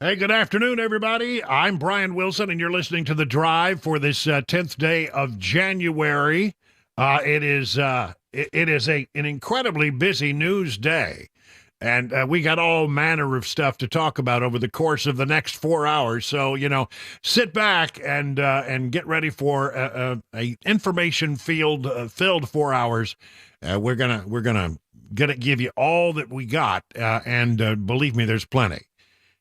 Hey, good afternoon, everybody. I'm Brian Wilson, and you're listening to The Drive for this 10th day of January. It is an incredibly busy news day, and we got all manner of stuff to talk about over the course of the next 4 hours. So, sit back and get ready for a information filled 4 hours. We're gonna give you all that we got, and believe me, there's plenty.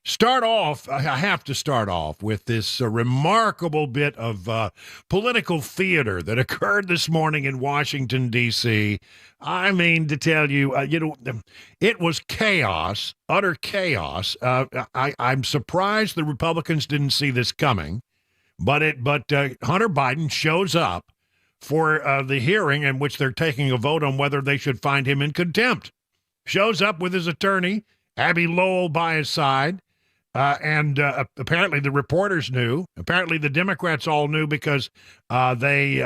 I have to start off with this remarkable bit of political theater that occurred this morning in Washington, D.C. I mean, to tell you, it was chaos, utter chaos. I'm surprised the Republicans didn't see this coming, but Hunter Biden shows up for the hearing in which they're taking a vote on whether they should find him in contempt. Shows up with his attorney, Abby Lowell, by his side. And apparently the reporters knew. Apparently the Democrats all knew because they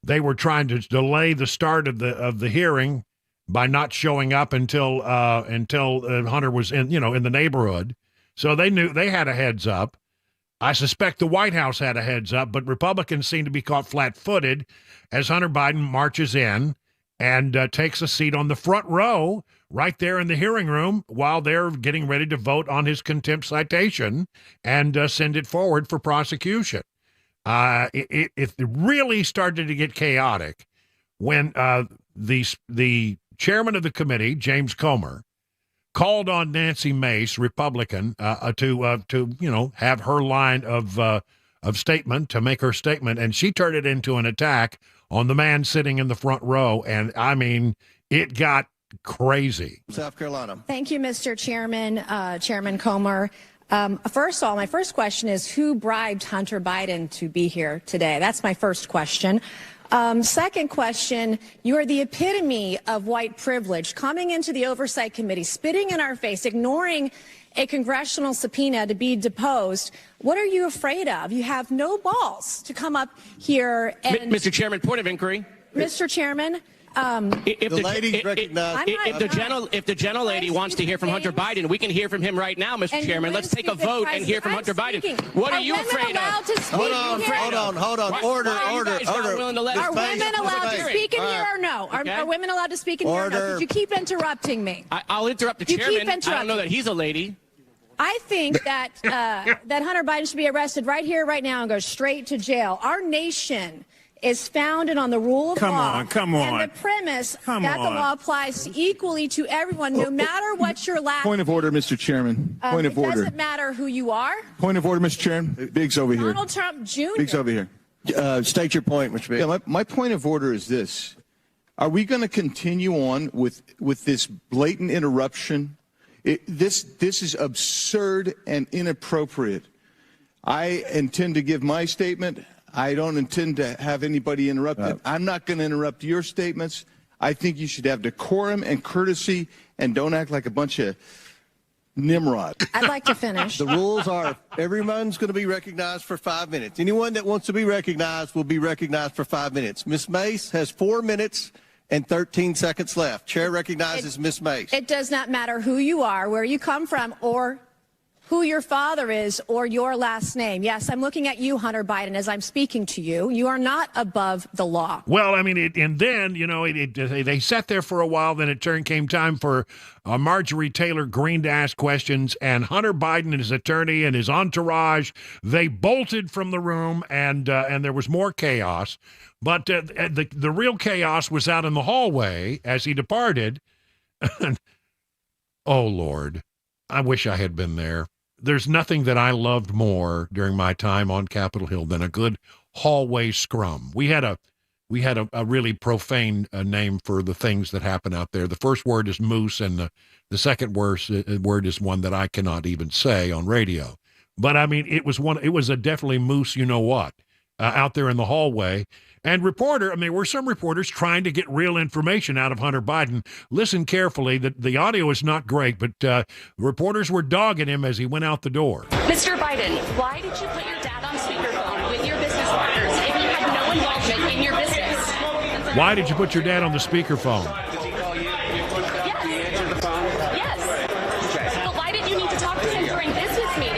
were trying to delay the start of the hearing by not showing up until Hunter was in the neighborhood. So they knew, they had a heads up. I suspect the White House had a heads up, but Republicans seem to be caught flat-footed as Hunter Biden marches in and takes a seat on the front row right there in the hearing room while they're getting ready to vote on his contempt citation and send it forward for prosecution. It really started to get chaotic when the chairman of the committee, James Comer, called on Nancy Mace, Republican, to have her line of statement, to make her statement, and she turned it into an attack on the man sitting in the front row, and I mean, it got crazy. South Carolina. Thank you, Mr. Chairman, Chairman Comer. First of all, my first question is, who bribed Hunter Biden to be here today? That's my first question. Second question, you are the epitome of white privilege, coming into the Oversight Committee, spitting in our face, ignoring a congressional subpoena to be deposed. What are you afraid of? You have no balls to come up here and... Mr. Chairman, point of inquiry. Mr. Chairman, If the gentlelady wants to hear from Hunter Biden, we can hear from him right now, Mr. Chairman. Let's take a vote and hear from Hunter Biden. What are you afraid of? Hold on. Order. Are women allowed to speak in here or no? Are women allowed to speak in here or no? Because you keep interrupting me. I'll interrupt the chairman. I don't know that he's a lady. I think that that Hunter Biden should be arrested right here, right now, and go straight to jail. Our nation is founded on the rule of law. Come on. And the premise that the law applies equally to everyone, no matter what your last... Point of order, Mr. Chairman. Point of order. It doesn't matter who you are. Point of order, Mr. Chairman. Biggs over here. Donald Trump Jr. Biggs over here. State your point, Mr. Biggs. Yeah, my point of order is this. Are we going to continue on with this blatant interruption? This is absurd and inappropriate. I intend to give my statement. I don't intend to have anybody interrupted. I'm not going to interrupt your statements. I think you should have decorum and courtesy and don't act like a bunch of Nimrod. I'd like to finish. The rules are everyone's going to be recognized for 5 minutes. Anyone that wants to be recognized will be recognized for 5 minutes. Ms. Mace has 4 minutes and 13 seconds left. Chair recognizes Ms. Mace. It does not matter who you are, where you come from, or who your father is, or your last name. Yes, I'm looking at you, Hunter Biden, as I'm speaking to you. You are not above the law. Well, I mean, and then, they sat there for a while. Then it came time for Marjorie Taylor Greene to ask questions, and Hunter Biden and his attorney and his entourage, they bolted from the room, and there was more chaos. But the real chaos was out in the hallway as he departed. Oh, Lord, I wish I had been there. There's nothing that I loved more during my time on Capitol Hill than a good hallway scrum. We had a really profane name for the things that happen out there. The first word is moose, and the second word is one that I cannot even say on radio. But I mean, it was a definitely moose, out there in the hallway. And there were some reporters trying to get real information out of Hunter Biden. Listen carefully. The audio is not great, but reporters were dogging him as he went out the door. Mr. Biden, why did you put your dad on speakerphone with your business partners if you had no involvement in your business? Why did you put your dad on the speakerphone? Yes. But why did you need to talk to him during business meetings?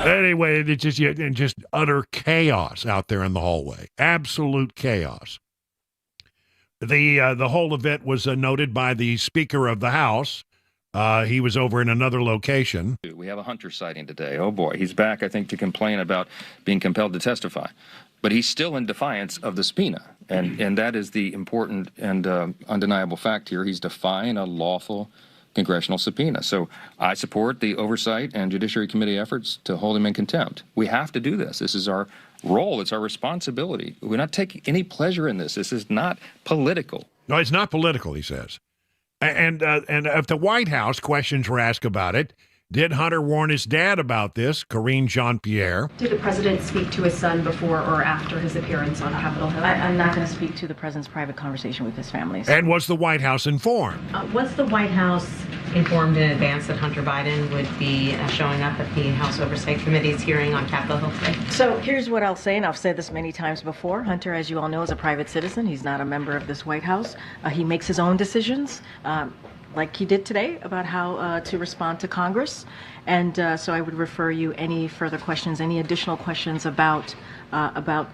Anyway, it's just utter chaos out there in the hallway. Absolute chaos. The whole event was noted by the Speaker of the House. He was over in another location. We have a Hunter sighting today. Oh, boy. He's back, I think, to complain about being compelled to testify. But he's still in defiance of the subpoena. And that is the important and undeniable fact here. He's defying a lawful congressional subpoena. So I support the Oversight and Judiciary Committee efforts to hold him in contempt. We have to do this. This is our role. It's our responsibility. We're not taking any pleasure in this. This is not political. No, it's not political, he says. And at the White House, questions were asked about it. Did Hunter warn his dad about this? Karine Jean-Pierre. Did the president speak to his son before or after his appearance on Capitol Hill? I'm not going to speak to the president's private conversation with his family. And was the White House informed? Was the White House informed in advance that Hunter Biden would be showing up at the House Oversight Committee's hearing on Capitol Hill today? So here's what I'll say, and I've said this many times before. Hunter, as you all know, is a private citizen. He's not a member of this White House. He makes his own decisions. Like he did today, about how to respond to Congress. And so I would refer you any further questions, any additional questions about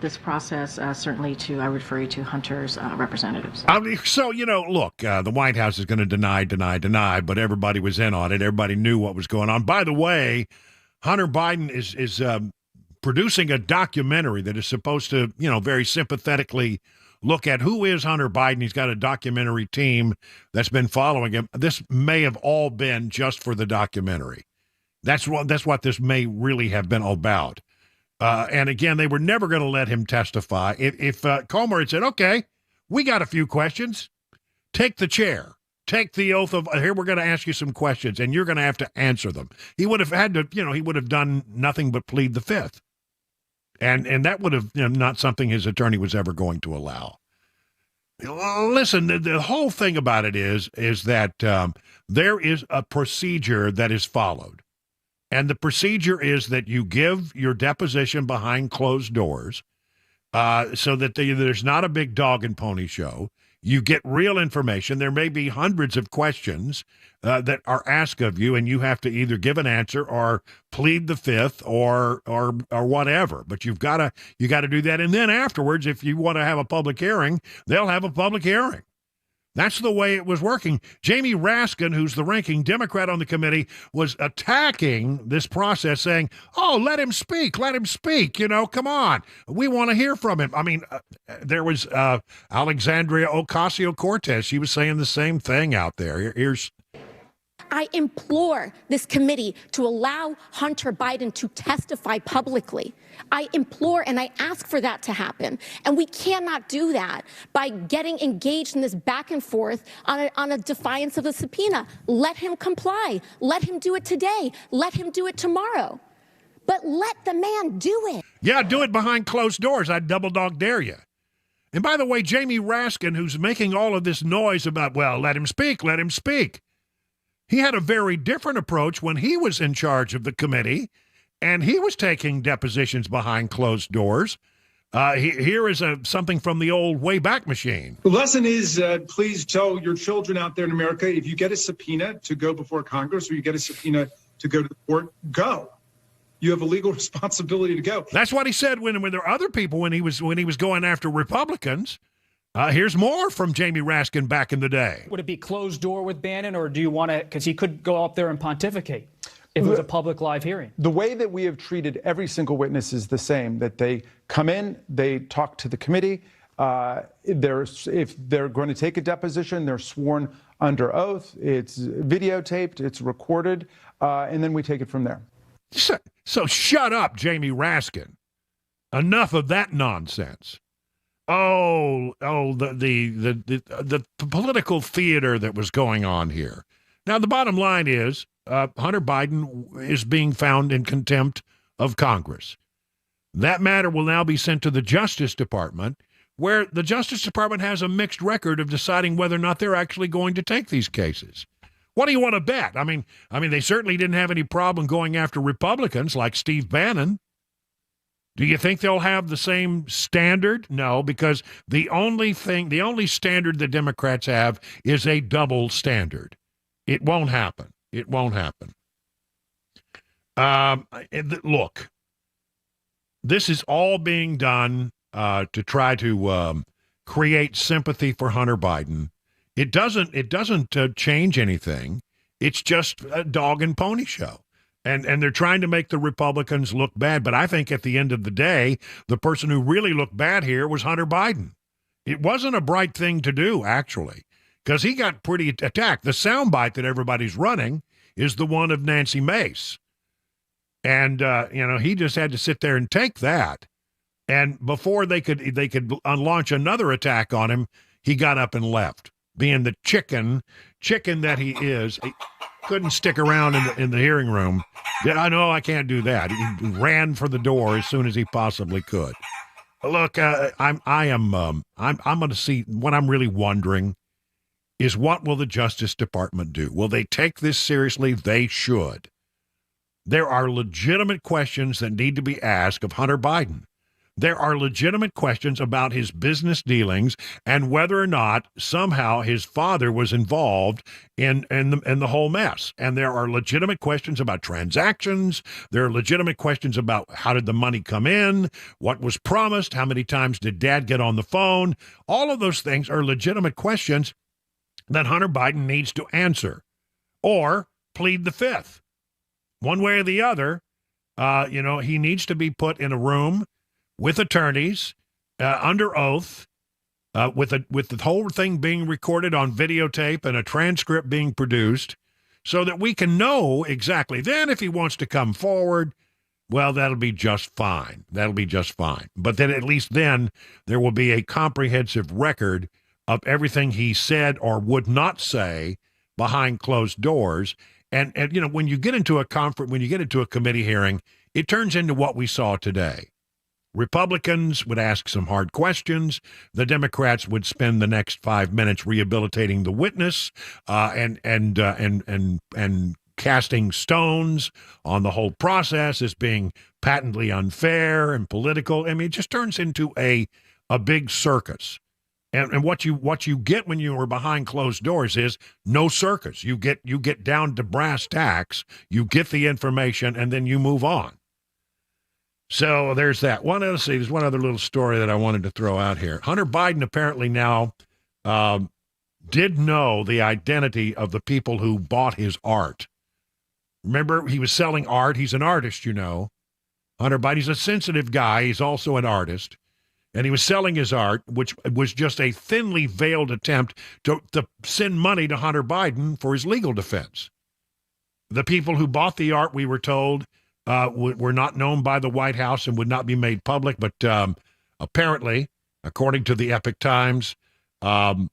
this process, certainly I would refer you to Hunter's representatives. So, look, the White House is going to deny, but everybody was in on it. Everybody knew what was going on. By the way, Hunter Biden is producing a documentary that is supposed to, very sympathetically look at who is Hunter Biden. He's got a documentary team that's been following him. This may have all been just for the documentary. That's what this may really have been about. And again, they were never going to let him testify. If Comer had said, okay, we got a few questions, take the chair, take the oath of, here, we're going to ask you some questions, and you're going to have to answer them. He would have had to, he would have done nothing but plead the fifth. And that would have not something his attorney was ever going to allow. Listen, the whole thing about it is that there is a procedure that is followed. And the procedure is that you give your deposition behind closed doors so that there's not a big dog and pony show. You get real information. There may be hundreds of questions that are asked of you, and you have to either give an answer or plead the fifth or whatever. But you got to do that. And then afterwards, if you want to have a public hearing, they'll have a public hearing. That's the way it was working. Jamie Raskin, who's the ranking Democrat on the committee, was attacking this process, saying, oh, let him speak. Come on. We want to hear from him. I mean, there was Alexandria Ocasio-Cortez. She was saying the same thing out there. Here's. I implore this committee to allow Hunter Biden to testify publicly. I implore and I ask for that to happen. And we cannot do that by getting engaged in this back and forth on a defiance of the subpoena. Let him comply. Let him do it today. Let him do it tomorrow. But let the man do it. Yeah, do it behind closed doors. I'd double dog dare you. And by the way, Jamie Raskin, who's making all of this noise about, well, let him speak. He had a very different approach when he was in charge of the committee, and he was taking depositions behind closed doors. Here is something from the old Wayback Machine. The lesson is, please tell your children out there in America, if you get a subpoena to go before Congress or you get a subpoena to go to the court, go. You have a legal responsibility to go. That's what he said when there were other people when he was going after Republicans. Here's more from Jamie Raskin back in the day. Would it be closed door with Bannon, or do you want to, because he could go up there and pontificate if it was a public live hearing? The way that we have treated every single witness is the same, that they come in, they talk to the committee. If they're going to take a deposition, they're sworn under oath. It's videotaped, it's recorded, and then we take it from there. So shut up, Jamie Raskin. Enough of that nonsense. The political theater that was going on here. Now, the bottom line is Hunter Biden is being found in contempt of Congress. That matter will now be sent to the Justice Department, where the Justice Department has a mixed record of deciding whether or not they're actually going to take these cases. What do you want to bet? I mean, they certainly didn't have any problem going after Republicans like Steve Bannon. Do you think they'll have the same standard? No, because the only standard the Democrats have is a double standard. It won't happen. Look, this is all being done to try to create sympathy for Hunter Biden. It doesn't change anything. It's just a dog and pony show. And they're trying to make the Republicans look bad. But I think at the end of the day, the person who really looked bad here was Hunter Biden. It wasn't a bright thing to do, actually, because he got pretty attacked. The soundbite that everybody's running is the one of Nancy Mace. And, he just had to sit there and take that. And before they could launch another attack on him, he got up and left. Being the chicken that he is, he couldn't stick around in the hearing room. Yeah, I know I can't do that. He ran for the door as soon as he possibly could. Look, I'm going to see. What I'm really wondering is, what will the Justice Department do? Will they take this seriously? They should. There are legitimate questions that need to be asked of Hunter Biden. There are legitimate questions about his business dealings and whether or not somehow his father was involved in the whole mess. And there are legitimate questions about transactions. There are legitimate questions about how did the money come in, what was promised, how many times did Dad get on the phone. All of those things are legitimate questions that Hunter Biden needs to answer or plead the fifth. One way or the other, he needs to be put in a room with attorneys, under oath, with the whole thing being recorded on videotape and a transcript being produced, so that we can know exactly. Then if he wants to come forward, well, that'll be just fine. That'll be just fine. But then at least then there will be a comprehensive record of everything he said or would not say behind closed doors. And when you get into a when you get into a committee hearing, it turns into what we saw today. Republicans would ask some hard questions. The Democrats would spend the next 5 minutes rehabilitating the witness and casting stones on the whole process as being patently unfair and political. I mean, it just turns into a big circus. And what you get when you are behind closed doors is no circus. You get down to brass tacks. You get the information, and then you move on. So there's that. There's one other little story that I wanted to throw out here. Hunter Biden apparently now did know the identity of the people who bought his art. Remember, he was selling art. He's an artist, Hunter Biden. He's a sensitive guy. He's also an artist. And he was selling his art, which was just a thinly veiled attempt to send money to Hunter Biden for his legal defense. The people who bought the art, we were told, were not known by the White House and would not be made public. But apparently, according to the Epoch Times, Hunter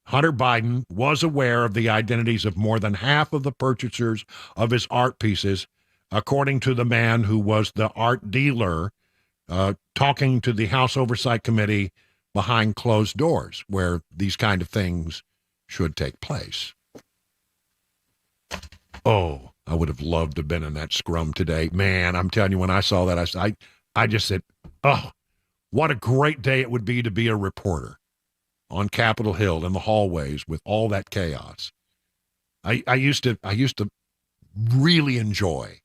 Biden was aware of the identities of more than half of the purchasers of his art pieces, according to the man who was the art dealer talking to the House Oversight Committee behind closed doors, where these kind of things should take place. Oh, I would have loved to have been in that scrum today. Man, I'm telling you, when I saw that, I just said, oh, what a great day it would be to be a reporter on Capitol Hill in the hallways with all that chaos. I used to really enjoy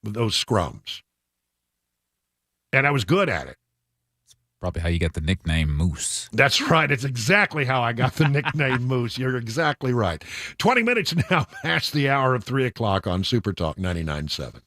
those scrums. And I was good at it. Probably how you got the nickname Moose. That's right. It's exactly how I got the nickname Moose. You're exactly right. 20 minutes now past the hour of 3 o'clock on Super Talk 99.7.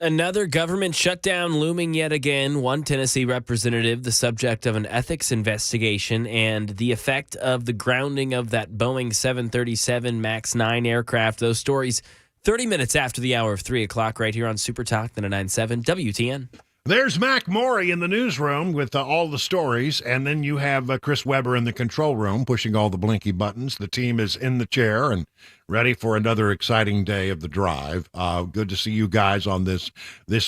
Another government shutdown looming yet again. One Tennessee representative, the subject of an ethics investigation, and the effect of the grounding of that Boeing 737 MAX 9 aircraft. Those stories 30 minutes after the hour of 3 o'clock right here on Super Talk 99.7 WTN. There's Mac Morey in the newsroom with all the stories, and then you have Chris Weber in the control room pushing all the blinky buttons. The team is in the chair and ready for another exciting day of the drive. Good to see you guys on this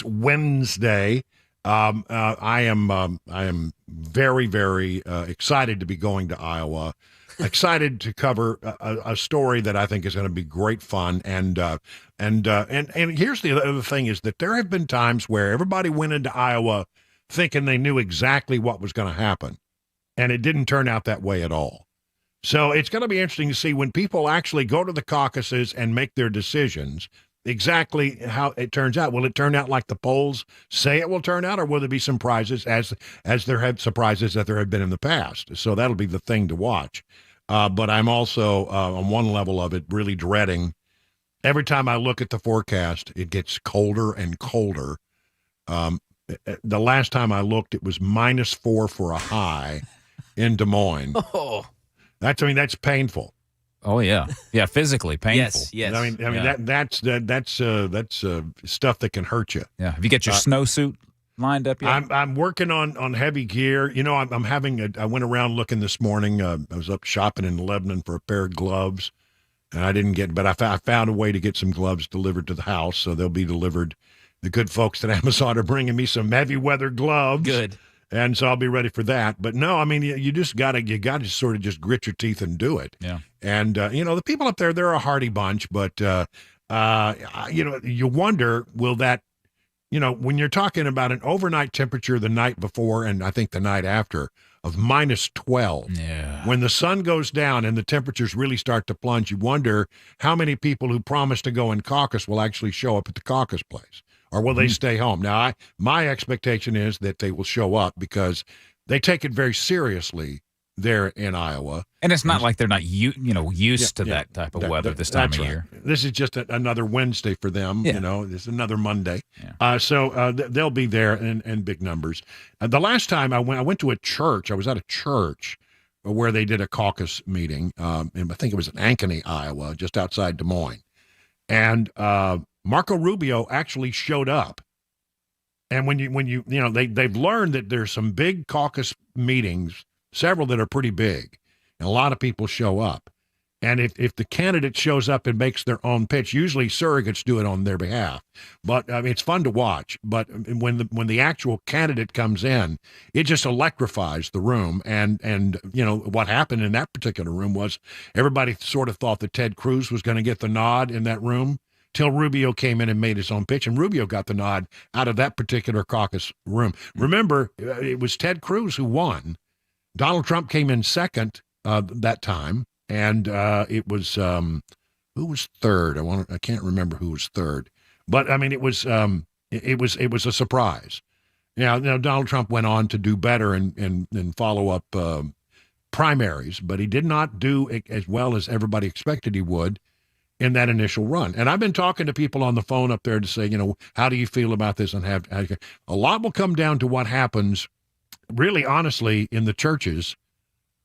Wednesday. I am very, very excited to be going to Iowa. Excited to cover a story that I think is going to be great fun. And here's the other thing is that there have been times where everybody went into Iowa thinking they knew exactly what was going to happen, and it didn't turn out that way at all. So it's going to be interesting to see when people actually go to the caucuses and make their decisions, exactly how it turns out. Will it turn out like the polls say it will turn out, or will there be surprises as there have surprises that there have been in the past? So that'll be the thing to watch. But I'm also, on one level of it, really dreading. Every time I look at the forecast, it gets colder and colder. The last time I looked, it was -4 for a high in Des Moines. Oh, that's painful. Oh yeah, physically painful. Yes. I mean, Yeah. that's stuff that can hurt you. Yeah. Have you got your snowsuit lined up yet? I'm working on heavy gear. You know, I went around looking this morning. I was up shopping in Lebanon for a pair of gloves, and I didn't get, but I found a way to get some gloves delivered to the house, so they'll be delivered. The good folks at Amazon are bringing me some heavy weather gloves. Good. And so I'll be ready for that. But no, I mean, you gotta sort of just grit your teeth and do it. Yeah. And the people up there, they're a hardy bunch, but you wonder, will that, when you're talking about an overnight temperature the night before and I think the night after of -12, when the sun goes down and the temperatures really start to plunge, you wonder how many people who promised to go in caucus will actually show up at the caucus place. Or will they stay home? Now, my expectation is that they will show up because they take it very seriously there in Iowa. And it's not like they're not used to that type of weather this time of year. This is just another Wednesday for them. Yeah. It's another Monday. Yeah. So they'll be there in big numbers. The last time I went to a church. I was at a church where they did a caucus meeting. And I think it was in Ankeny, Iowa, just outside Des Moines. And Marco Rubio actually showed up. And when they've learned that there's some big caucus meetings, several that are pretty big, and a lot of people show up. And if the candidate shows up and makes their own pitch, usually surrogates do it on their behalf. But it's fun to watch. But when the actual candidate comes in, it just electrifies the room. And what happened in that particular room was everybody sort of thought that Ted Cruz was going to get the nod in that room, till Rubio came in and made his own pitch, and Rubio got the nod out of that particular caucus room. Remember, it was Ted Cruz who won. Donald Trump came in second that time, and it was who was third? I can't remember who was third, but I mean it was a surprise. Now Donald Trump went on to do better and follow up primaries, but he did not do as well as everybody expected he would in that initial run. And I've been talking to people on the phone up there to say, how do you feel about this? And a lot will come down to what happens, really honestly, in the churches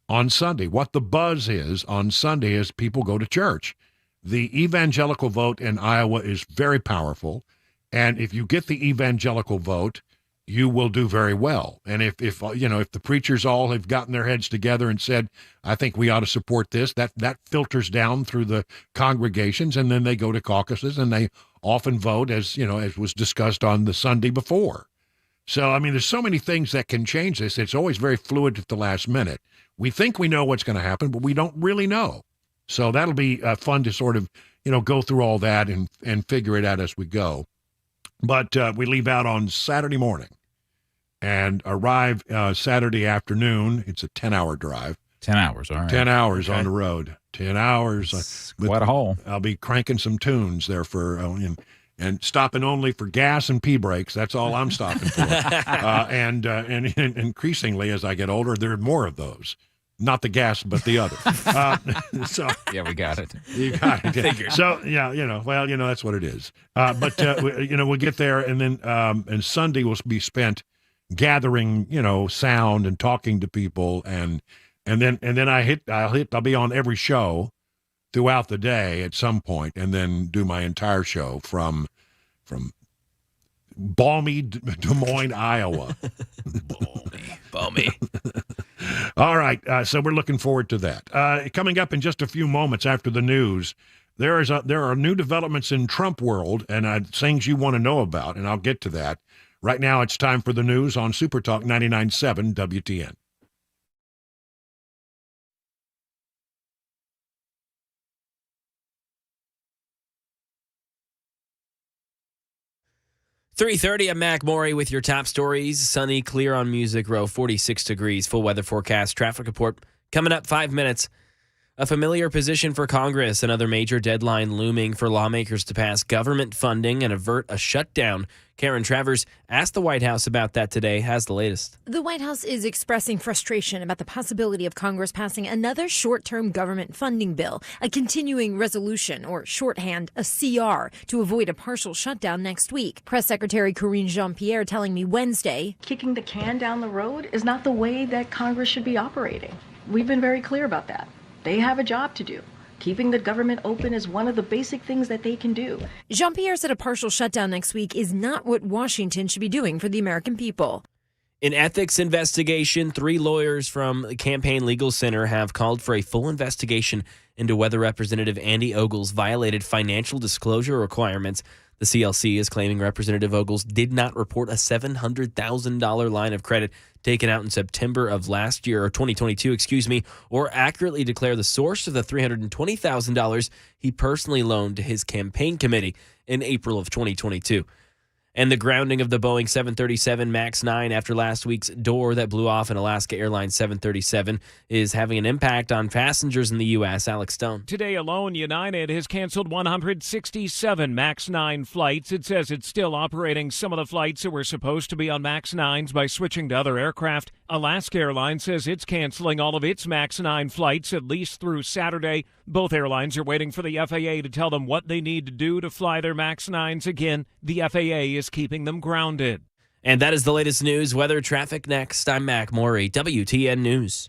on Sunday. What the buzz is on Sunday is people go to church. The evangelical vote in Iowa is very powerful. And if you get the evangelical vote, you will do very well. And if the preachers all have gotten their heads together and said, I think we ought to support this, that filters down through the congregations, and then they go to caucuses and they often vote as was discussed on the Sunday before. So, I mean, there's so many things that can change this. It's always very fluid at the last minute. We think we know what's going to happen, but we don't really know. So that'll be fun to sort of, go through all that and figure it out as we go. But we leave out on Saturday morning and arrive Saturday afternoon. It's a 10-hour drive. 10 hours, all right. 10 hours on the road. 10 hours. Quite a haul. I'll be cranking some tunes there for and stopping only for gas and pee breaks. That's all I'm stopping for. And increasingly, as I get older, there are more of those. not the gas, but the other. So yeah, we got it. You got it. Yeah. So yeah, that's what it is. But we'll get there, and then and Sunday will be spent gathering, sound and talking to people, and then I'll be on every show throughout the day at some point, and then do my entire show from balmy Des Moines, Iowa. Balmy. All right, so we're looking forward to that. Coming up in just a few moments after the news, there are new developments in Trump world, and things you want to know about, and I'll get to that. Right now, it's time for the news on Super Talk 99.7 WTN. .30, I'm Mac Maury with your top stories. Sunny, clear on Music Row, 46 degrees. Full weather forecast, traffic report. Coming up 5 minutes. A familiar position for Congress, another major deadline looming for lawmakers to pass government funding and avert a shutdown. Karen Travers asked the White House about that today, has the latest. The White House is expressing frustration about the possibility of Congress passing another short-term government funding bill, a continuing resolution, or shorthand, a CR, to avoid a partial shutdown next week. Press Secretary Karine Jean-Pierre telling me Wednesday, kicking the can down the road is not the way that Congress should be operating. We've been very clear about that. They have a job to do. Keeping the government open is one of the basic things that they can do. Jean-Pierre said a partial shutdown next week is not what Washington should be doing for the American people. An ethics investigation, 3 lawyers from the Campaign Legal Center have called for a full investigation into whether Representative Andy Ogles violated financial disclosure requirements. The CLC is claiming Representative Ogles did not report a $700,000 line of credit taken out in September of last year, or 2022, or accurately declare the source of the $320,000 he personally loaned to his campaign committee in April of 2022. And the grounding of the Boeing 737 MAX 9 after last week's door that blew off an Alaska Airlines 737 is having an impact on passengers in the U.S. Alex Stone. Today alone, United has canceled 167 MAX 9 flights. It says it's still operating some of the flights that were supposed to be on MAX 9s by switching to other aircraft. Alaska Airlines says it's canceling all of its MAX 9 flights at least through Saturday. Both airlines are waiting for the FAA to tell them what they need to do to fly their MAX 9s again. The FAA is keeping them grounded. And that is the latest news. Weather, traffic next. I'm Mac Maury, WTN News.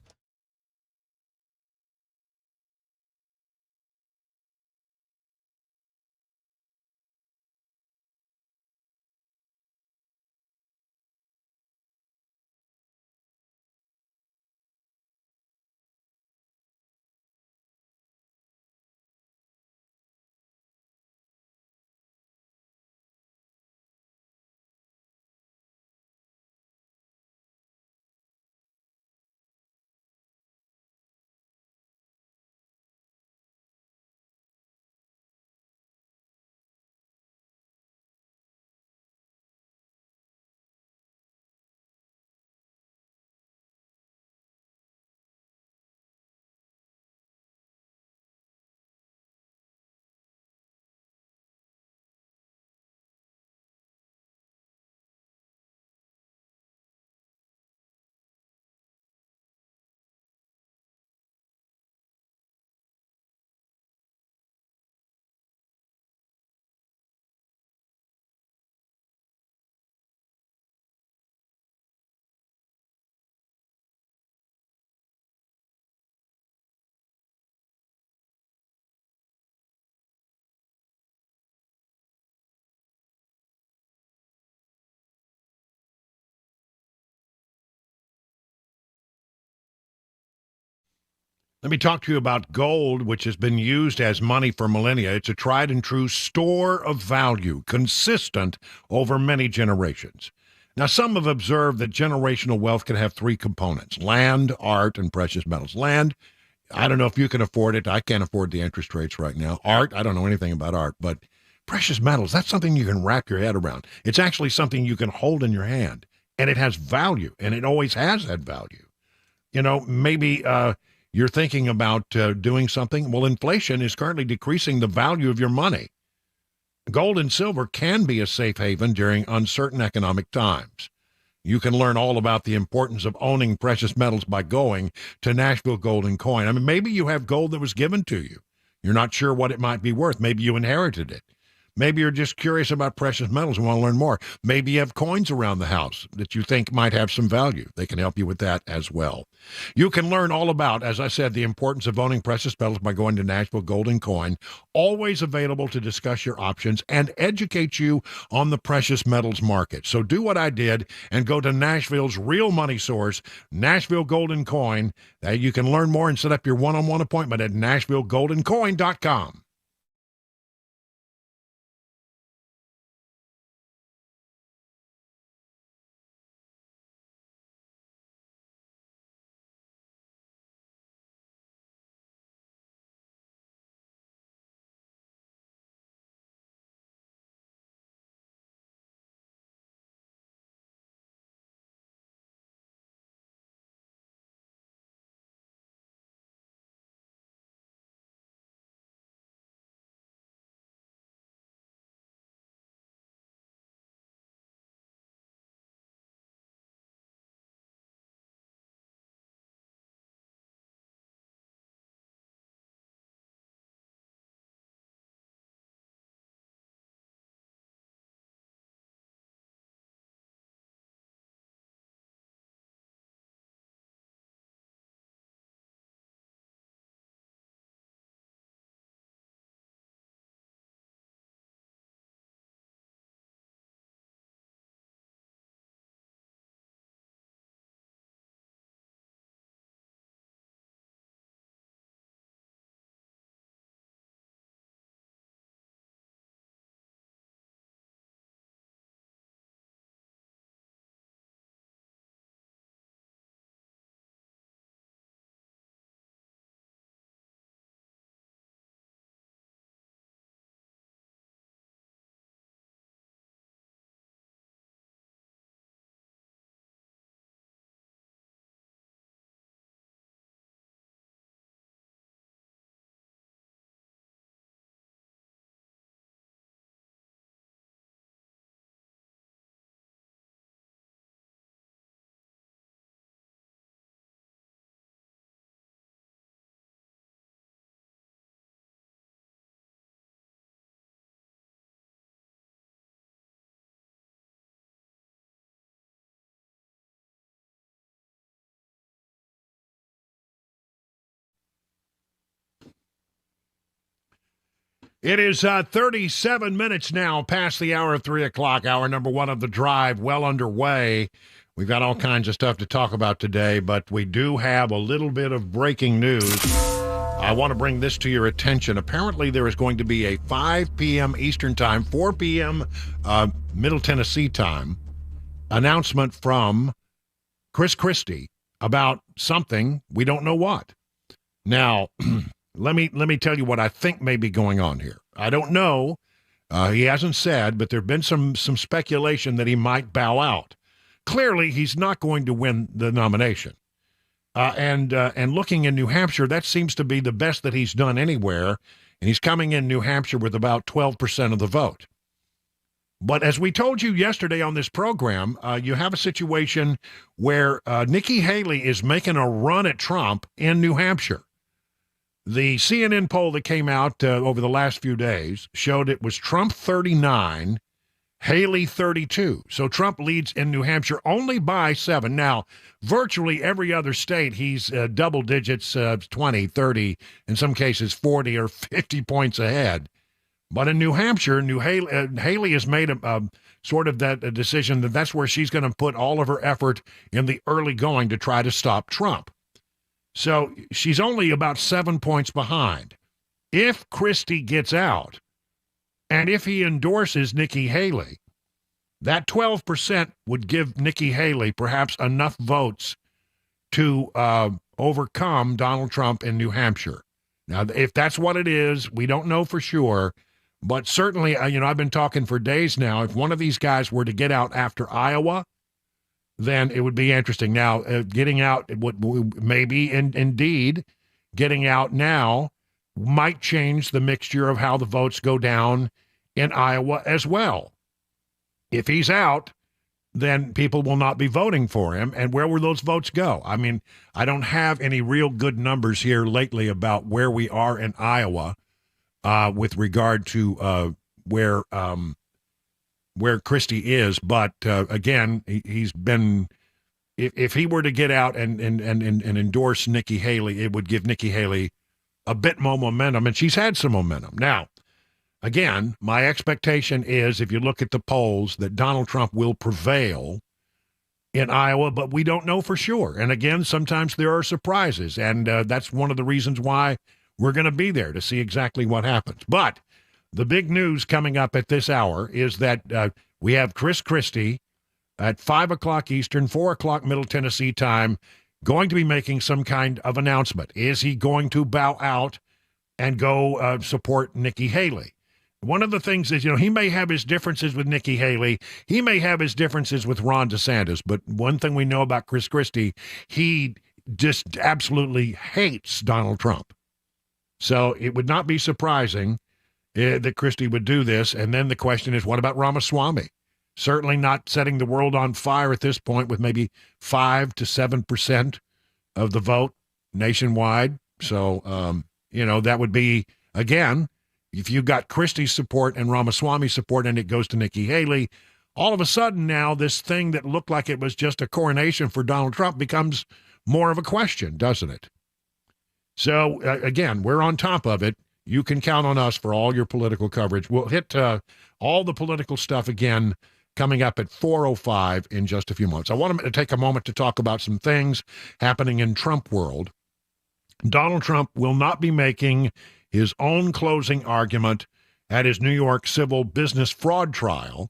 Let me talk to you about gold, which has been used as money for millennia. It's a tried and true store of value, consistent over many generations. Now, some have observed that generational wealth can have 3 components: land, art, and precious metals. Land, I don't know if you can afford it. I can't afford the interest rates right now. Art, I don't know anything about art, but precious metals, that's something you can wrap your head around. It's actually something you can hold in your hand, and it has value, and it always has had value. Maybe you're thinking about doing something. Well, inflation is currently decreasing the value of your money. Gold and silver can be a safe haven during uncertain economic times. You can learn all about the importance of owning precious metals by going to Nashville Gold and Coin. I mean, maybe you have gold that was given to you. You're not sure what it might be worth. Maybe you inherited it. Maybe you're just curious about precious metals and want to learn more. Maybe you have coins around the house that you think might have some value. They can help you with that as well. You can learn all about, as I said, the importance of owning precious metals by going to Nashville Gold and Coin, always available to discuss your options and educate you on the precious metals market. So do what I did and go to Nashville's real money source, Nashville Gold and Coin. You can learn more and set up your one-on-one appointment at NashvilleGoldandCoin.com. It is 37 minutes now past the hour of 3 o'clock, hour number one of the drive, well underway. We've got all kinds of stuff to talk about today, but we do have a little bit of breaking news. I want to bring this to your attention. Apparently, there is going to be a 5 p.m. Eastern Time, 4 p.m. Middle Tennessee time announcement from Christie about something. We don't know what. Now, let me tell you what I think may be going on here. I don't know. He hasn't said, but there's been some speculation that he might bow out. Clearly, he's not going to win the nomination. And looking in New Hampshire, that seems to be the best that he's done anywhere. And he's coming in New Hampshire with about 12% of the vote. But as we told you yesterday on this program, you have a situation where Nikki Haley is making a run at Trump in New Hampshire. The CNN poll that came out over the last few days showed it was Trump 39, Haley 32. So Trump leads in New Hampshire only by 7. Now, virtually every other state, he's double digits, 20, 30, in some cases 40 or 50 points ahead. But in New Hampshire, Haley has made a sort of a decision that that's where she's going to put all of her effort in the early going to try to stop Trump. So she's only about 7 points behind. If Christie gets out, and if he endorses Nikki Haley, that 12% would give Nikki Haley perhaps enough votes to overcome Donald Trump in New Hampshire. Now, if that's what it is, we don't know for sure. But certainly, I've been talking for days now. If one of these guys were to get out after Iowa, then it would be interesting. Now, getting out, maybe indeed, getting out now might change the mixture of how the votes go down in Iowa as well. If he's out, then people will not be voting for him. And where will those votes go? I mean, I don't have any real good numbers here lately about where we are in Iowa with regard to where Christie is. But again, he's been. If he were to get out and endorse Nikki Haley, it would give Nikki Haley a bit more momentum, and she's had some momentum. Now, again, my expectation is, if you look at the polls, that Donald Trump will prevail in Iowa, but we don't know for sure. And again, sometimes there are surprises, and that's one of the reasons why we're going to be there, to see exactly what happens. But the big news coming up at this hour is that we have Christie at 5 o'clock Eastern, 4 o'clock Middle Tennessee time, going to be making some kind of announcement. Is he going to bow out and go support Nikki Haley? One of the things is, he may have his differences with Nikki Haley. He may have his differences with Ron DeSantis. But one thing we know about Christie, he just absolutely hates Donald Trump. So it would not be surprising that Christie would do this. And then the question is, what about Ramaswamy? Certainly not setting the world on fire at this point, with maybe 5 to 7% of the vote nationwide. So, that would be, again, if you got Christie's support and Ramaswamy support and it goes to Nikki Haley, all of a sudden now this thing that looked like it was just a coronation for Donald Trump becomes more of a question, doesn't it? So, again, we're on top of it. You can count on us for all your political coverage. We'll hit all the political stuff again coming up at 4:05 in just a few moments. I want to take a moment to talk about some things happening in Trump world. Donald Trump will not be making his own closing argument at his New York civil business fraud trial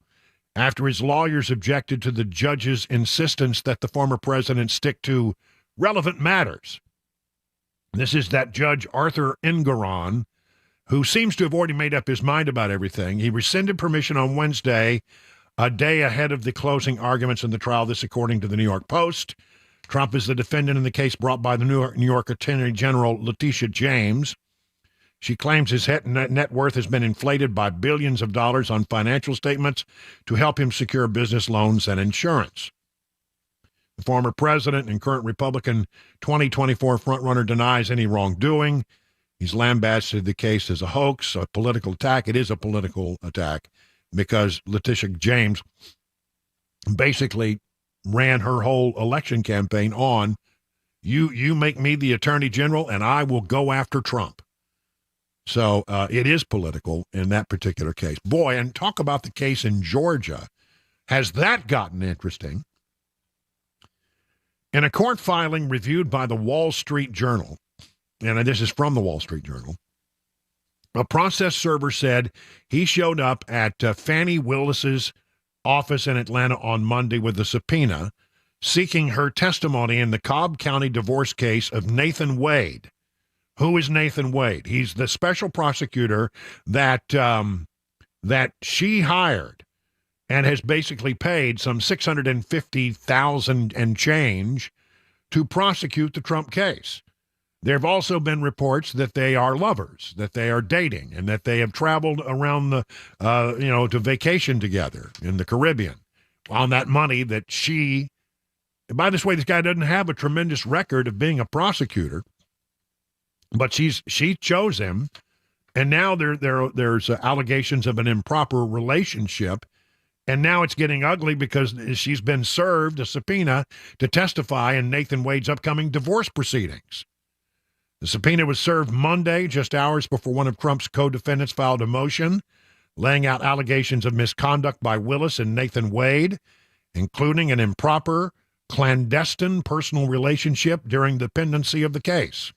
after his lawyers objected to the judge's insistence that the former president stick to relevant matters. This is that Judge Arthur Engoron, who seems to have already made up his mind about everything. He rescinded permission on Wednesday, a day ahead of the closing arguments in the trial, this according to the New York Post. Trump is the defendant in the case brought by the New York Attorney General Letitia James. She claims his net worth has been inflated by billions of dollars on financial statements to help him secure business loans and insurance. The former president and current Republican 2024 frontrunner denies any wrongdoing. He's lambasted the case as a hoax, a political attack. It is a political attack, because Letitia James basically ran her whole election campaign on, you make me the attorney general and I will go after Trump. So it is political in that particular case. Boy, and talk about the case in Georgia. Has that gotten interesting? In a court filing reviewed by the Wall Street Journal, and this is from the Wall Street Journal, a process server said he showed up at Fannie Willis's office in Atlanta on Monday with a subpoena seeking her testimony in the Cobb County divorce case of Nathan Wade. Who is Nathan Wade? He's the special prosecutor that she hired and has basically paid some $650,000 and change to prosecute the Trump case. There have also been reports that they are lovers, that they are dating, and that they have traveled around the, to vacation together in the Caribbean on that money that she. By this way, this guy doesn't have a tremendous record of being a prosecutor, but she chose him, and now there's allegations of an improper relationship, and now it's getting ugly because she's been served a subpoena to testify in Nathan Wade's upcoming divorce proceedings. The subpoena was served Monday, just hours before one of Trump's co-defendants filed a motion laying out allegations of misconduct by Willis and Nathan Wade, including an improper, clandestine personal relationship during the pendency of the case.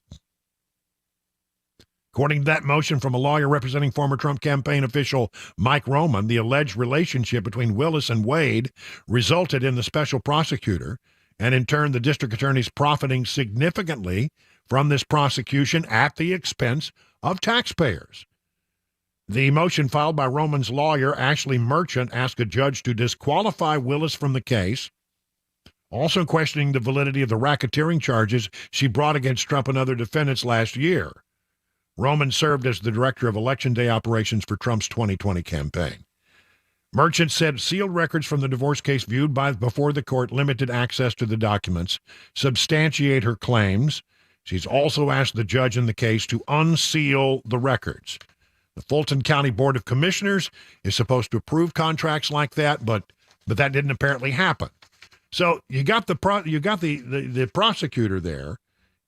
According to that motion from a lawyer representing former Trump campaign official Mike Roman, the alleged relationship between Willis and Wade resulted in the special prosecutor and, in turn, the district attorneys profiting significantly from this prosecution at the expense of taxpayers. The motion filed by Roman's lawyer, Ashley Merchant, asked a judge to disqualify Willis from the case, also questioning the validity of the racketeering charges she brought against Trump and other defendants last year. Roman served as the director of Election Day operations for Trump's 2020 campaign. Merchant said sealed records from the divorce case viewed before the court limited access to the documents, substantiate her claims. She's also asked the judge in the case to unseal the records. The Fulton County Board of Commissioners is supposed to approve contracts like that, but that didn't apparently happen. So you got the prosecutor there.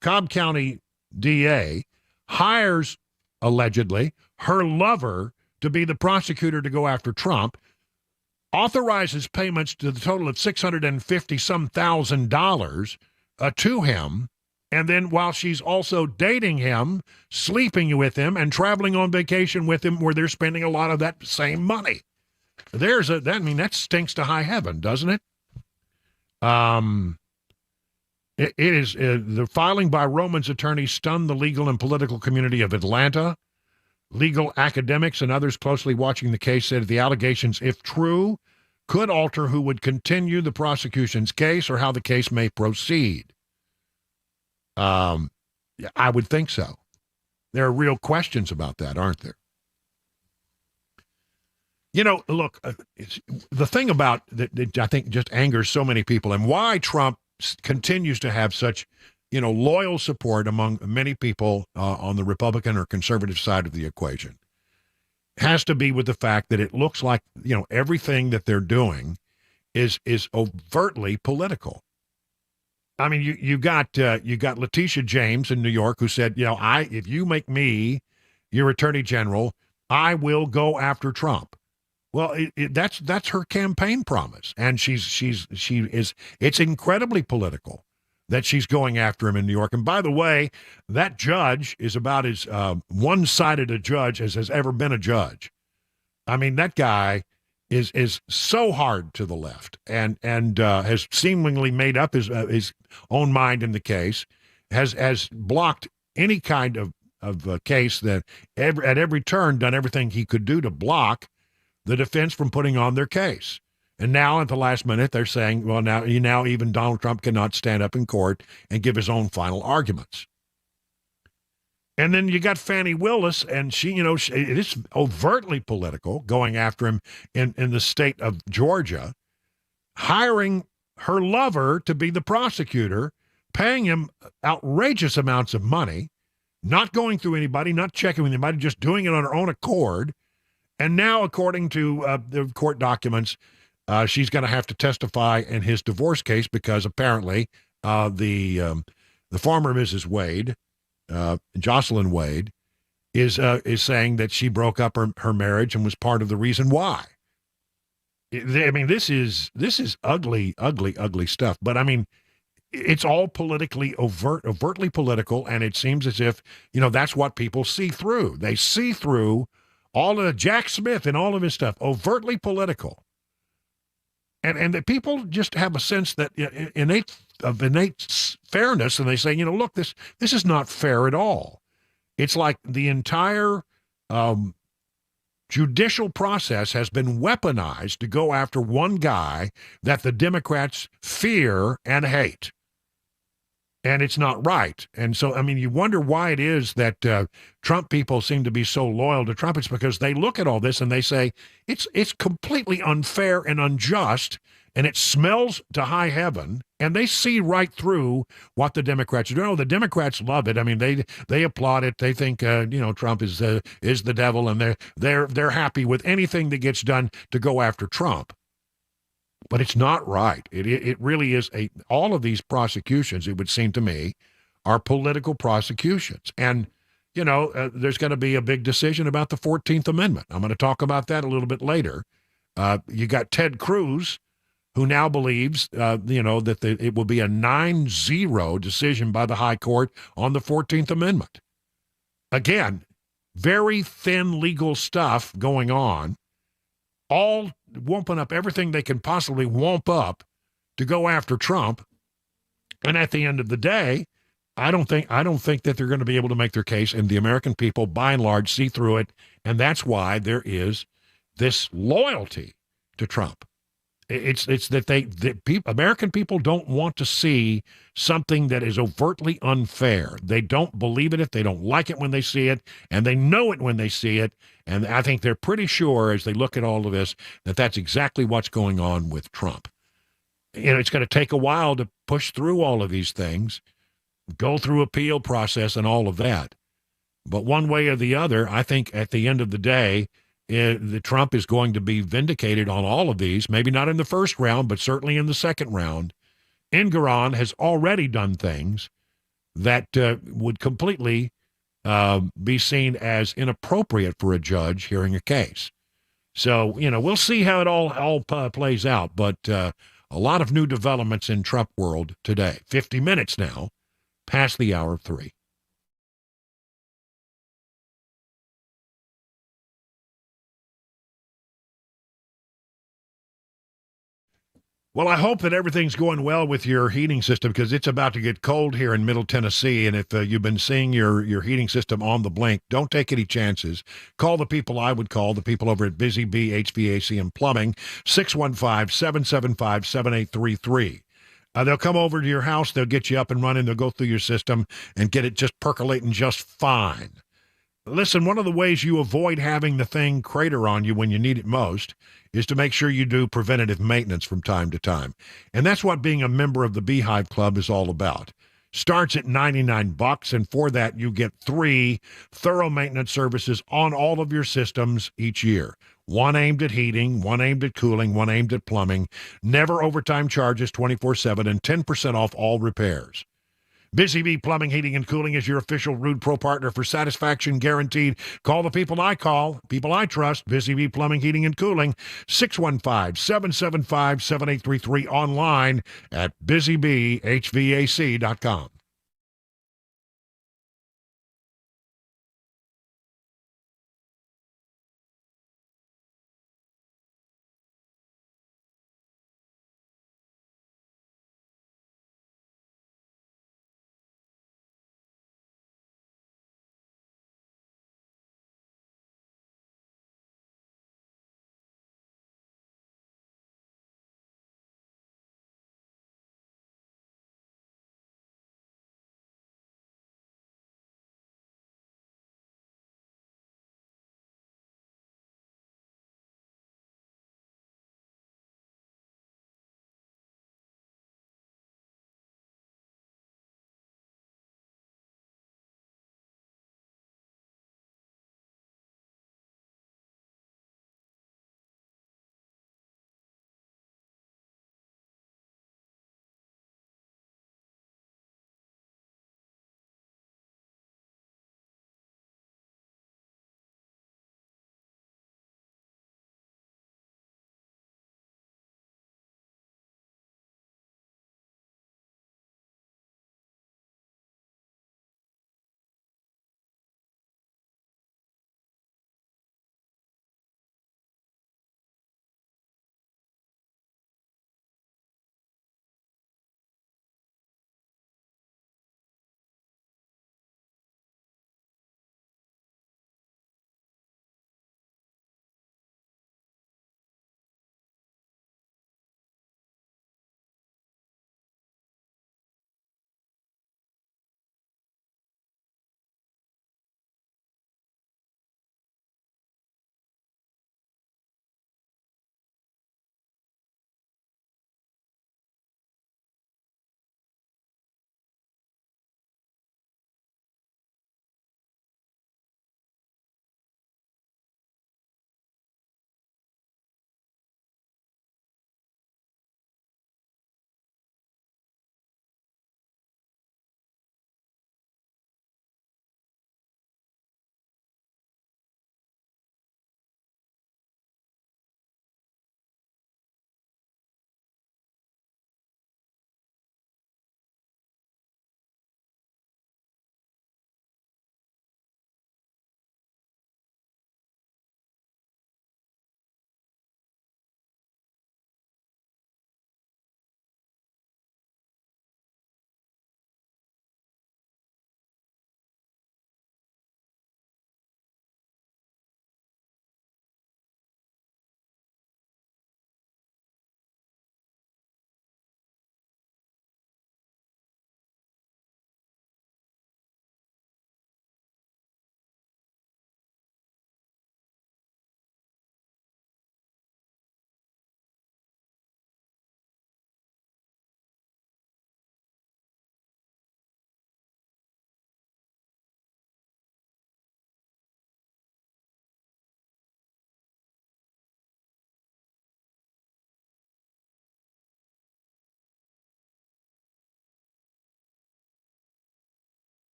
Cobb County DA hires, allegedly, her lover to be the prosecutor to go after Trump, authorizes payments to the total of $650,000 to him, and then while she's also dating him, sleeping with him, and traveling on vacation with him, where they're spending a lot of that same money. That stinks to high heaven, doesn't it? It is the filing by Roman's attorney stunned the legal and political community of Atlanta. Legal academics and others closely watching the case said the allegations, if true, could alter who would continue the prosecution's case or how the case may proceed. I would think so. There are real questions about that, aren't there? You know, look, the thing about that I think just angers so many people, and why Trump continues to have such, loyal support among many people on the Republican or conservative side of the equation, has to be with the fact that it looks like, everything that they're doing is overtly political. I mean, you got Letitia James in New York who said, if you make me your attorney general, I will go after Trump. Well, that's her campaign promise, and it's incredibly political that she's going after him in New York. And by the way, that judge is about as one-sided a judge as has ever been a judge. I mean, that guy is so hard to the left, and has seemingly made up his own mind in the case, has blocked any kind of case that at every turn done everything he could do to block the defense from putting on their case. And now at the last minute, they're saying, well, now even Donald Trump cannot stand up in court and give his own final arguments. And then you got Fani Willis, and she, it is overtly political, going after him in the state of Georgia, hiring her lover to be the prosecutor, paying him outrageous amounts of money, not going through anybody, not checking with anybody, just doing it on her own accord. And now, according to the court documents, she's going to have to testify in his divorce case because apparently the former Mrs. Wade, Jocelyn Wade, is saying that she broke up her marriage and was part of the reason why. I mean, this is ugly, ugly, ugly stuff. But I mean, it's all politically overtly political, and it seems as if that's what people see through. They see through all of Jack Smith and all of his stuff, overtly political. And that people just have a sense that innate fairness, and they say, look, this is not fair at all. It's like the entire judicial process has been weaponized to go after one guy that the Democrats fear and hate. And it's not right. And so, I mean, you wonder why it is that Trump people seem to be so loyal to Trump. It's because they look at all this and they say, it's completely unfair and unjust, and it smells to high heaven, and they see right through what the Democrats are doing. Oh, the Democrats love it. I mean, they applaud it. They think, Trump is the devil, and they're happy with anything that gets done to go after Trump. But it's not right. It really is all of these prosecutions, it would seem to me, are political prosecutions. And, there's going to be a big decision about the 14th Amendment. I'm going to talk about that a little bit later. You got Ted Cruz, who now believes, that it will be a 9-0 decision by the high court on the 14th Amendment. Again, very thin legal stuff going on, all womping up everything they can possibly womp up to go after Trump. And at the end of the day, I don't think that they're going to be able to make their case, and the American people, by and large, see through it. And that's why there is this loyalty to Trump. It's that American people don't want to see something that is overtly unfair. They don't believe in it. They don't like it when they see it, and they know it when they see it. And I think they're pretty sure, as they look at all of this, that that's exactly what's going on with Trump. It's going to take a while to push through all of these things, go through appeal process and all of that. But one way or the other, I think at the end of the day, the Trump is going to be vindicated on all of these, maybe not in the first round, but certainly in the second round. Engoron has already done things that would completely be seen as inappropriate for a judge hearing a case. So, we'll see how it all plays out. But a lot of new developments in Trump world today. 50 minutes now, past the hour of 3. Well, I hope that everything's going well with your heating system because it's about to get cold here in Middle Tennessee. And if you've been seeing your heating system on the blink, don't take any chances. Call the people I would call, the people over at Busy Bee HVAC and Plumbing, 615-775-7833. They'll come over to your house. They'll get you up and running. They'll go through your system and get it just percolating just fine. Listen, one of the ways you avoid having the thing crater on you when you need it most is to make sure you do preventative maintenance from time to time. And that's what being a member of the Beehive Club is all about. Starts at $99, and for that you get 3 thorough maintenance services on all of your systems each year. One aimed at heating, one aimed at cooling, one aimed at plumbing. Never overtime charges 24/7 and 10% off all repairs. Busy Bee Plumbing, Heating, and Cooling is your official Rude Pro partner for satisfaction guaranteed. Call the people I call, people I trust. Busy Bee Plumbing, Heating, and Cooling, 615-775-7833, online at busybeehvac.com.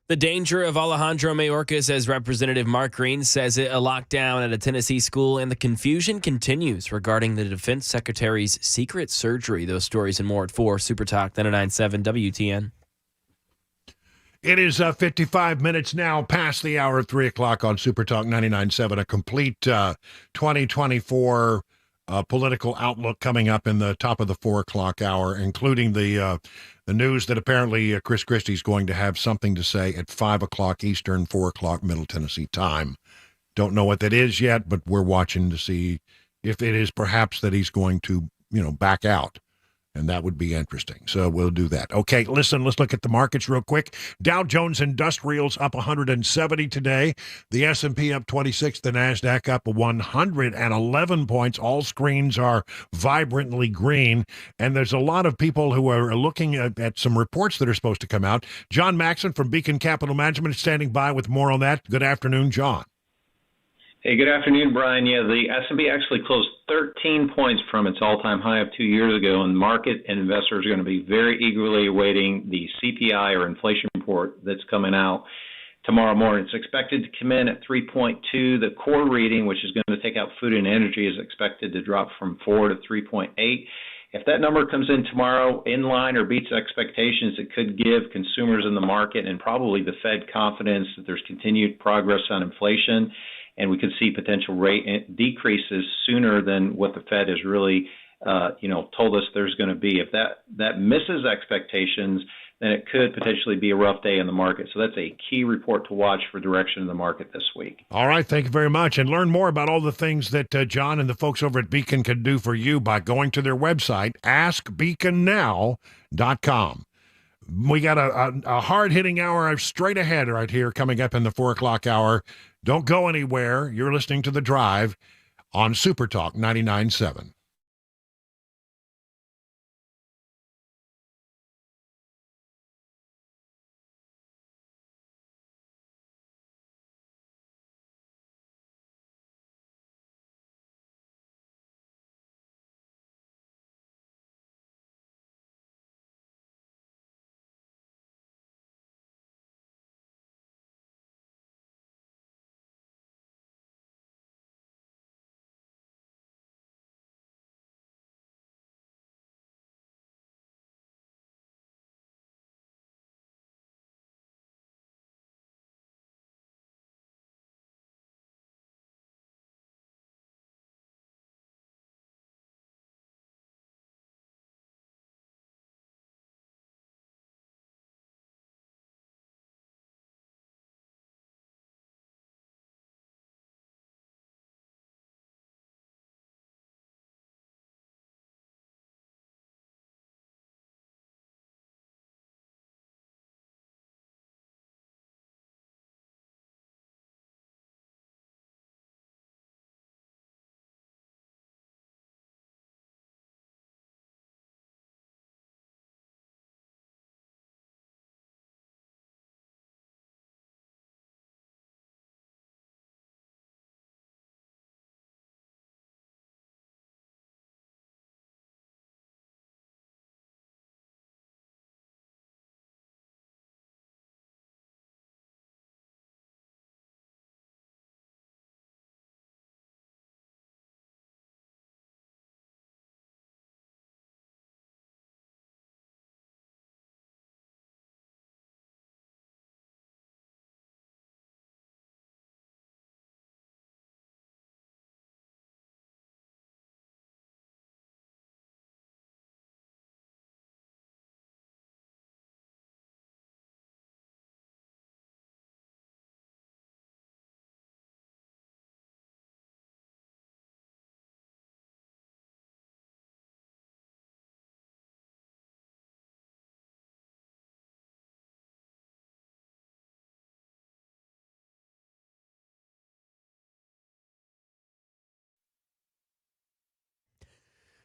The danger of Alejandro Mayorkas, as Representative Mark Green says it, a lockdown at a Tennessee school, and the confusion continues regarding the defense secretary's secret surgery. Those stories and more at 4. Super Talk 99.7 WTN. It is 55 minutes now past the hour of 3 o'clock on Super Talk 99.7, a complete 2024 political outlook coming up in the top of the 4 o'clock hour, including the news that apparently Chris Christie is going to have something to say at 5 o'clock Eastern, 4 o'clock Middle Tennessee time. Don't know what that is yet, but we're watching to see if it is perhaps that he's going to, back out. And that would be interesting. So we'll do that. Okay, listen, let's look at the markets real quick. Dow Jones Industrials up 170 today. The S&P up 26. The NASDAQ up 111 points. All screens are vibrantly green. And there's a lot of people who are looking at some reports that are supposed to come out. John Maxon from Beacon Capital Management is standing by with more on that. Good afternoon, John. Hey, good afternoon, Brian. Yeah, the S&P actually closed 13 points from its all-time high of 2 years ago, and the market and investors are going to be very eagerly awaiting the CPI or inflation report that's coming out tomorrow morning. It's expected to come in at 3.2. The core reading, which is going to take out food and energy, is expected to drop from 4 to 3.8. If that number comes in tomorrow in line or beats expectations, it could give consumers in the market and probably the Fed confidence that there's continued progress on inflation, and we could see potential rate decreases sooner than what the Fed has really, told us there's going to be. If that misses expectations, then it could potentially be a rough day in the market. So that's a key report to watch for direction in the market this week. All right, thank you very much. And learn more about all the things that John and the folks over at Beacon can do for you by going to their website, askbeaconnow.com. We got a hard-hitting hour straight ahead right here coming up in the 4 o'clock hour. Don't go anywhere. You're listening to The Drive on Super Talk 99.7.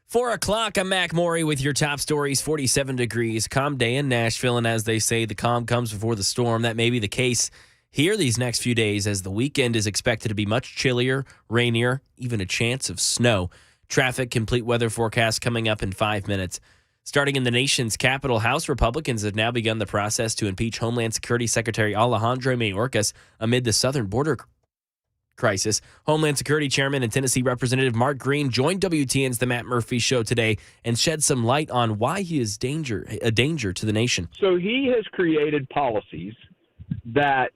Four o'clock, I'm Mac Morey with your top stories. 47 degrees, calm day in Nashville, and as they say, the calm comes before the storm. That may be the case here these next few days, as the weekend is expected to be much chillier, rainier, even a chance of snow. Traffic, complete weather forecast coming up in 5 minutes. Starting in the nation's capital, House Republicans have now begun the process to impeach Homeland Security Secretary Alejandro Mayorkas amid the southern border crisis. Homeland Security Chairman and Tennessee Representative Mark Green joined WTN's The Matt Murphy Show today and shed some light on why he is a danger to the nation. So he has created policies that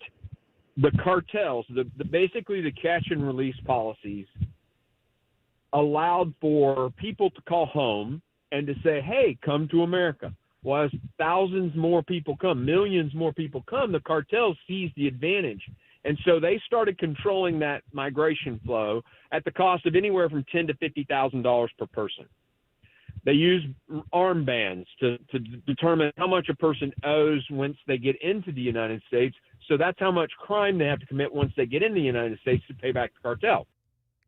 the cartels, basically the catch and release policies, allowed for people to call home and to say, hey, come to America. Well, as thousands more people come, millions more people come, the cartels seize the advantage. And so they started controlling that migration flow at the cost of anywhere from $10,000 to $50,000 per person. They use armbands to determine how much a person owes once they get into the United States. So that's how much crime they have to commit once they get in the United States to pay back the cartel.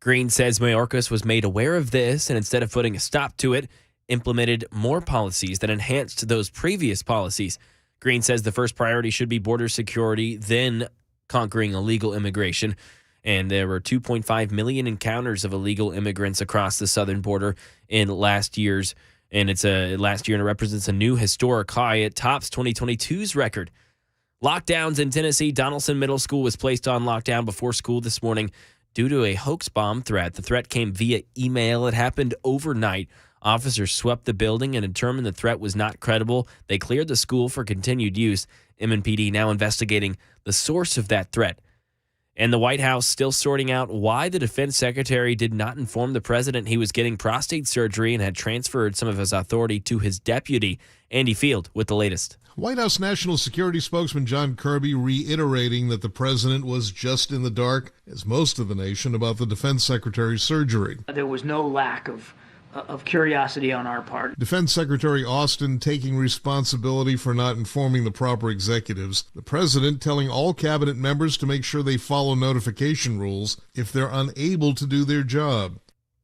Green says Mayorkas was made aware of this and instead of putting a stop to it, implemented more policies that enhanced those previous policies. Green says the first priority should be border security, then conquering illegal immigration. And there were 2.5 million encounters of illegal immigrants across the southern border in last year's. And it's last year, and it represents a new historic high. It tops 2022's record. Lockdowns in Tennessee. Donaldson Middle School was placed on lockdown before school this morning due to a hoax bomb threat. The threat came via email. It happened overnight. Officers swept the building and determined the threat was not credible. They cleared the school for continued use. MNPD now investigating the source of that threat. And the White House still sorting out why the defense secretary did not inform the president he was getting prostate surgery and had transferred some of his authority to his deputy. Andy Field with the latest. White House National Security spokesman John Kirby reiterating that the president was just in the dark, as most of the nation, about the defense secretary's surgery. There was no lack of curiosity on our part. Defense Secretary Austin taking responsibility for not informing the proper executives. The president telling all cabinet members to make sure they follow notification rules if they're unable to do their job.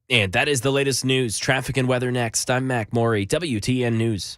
And that is the latest news. Traffic and weather next. I'm Mac Morey, WTN News.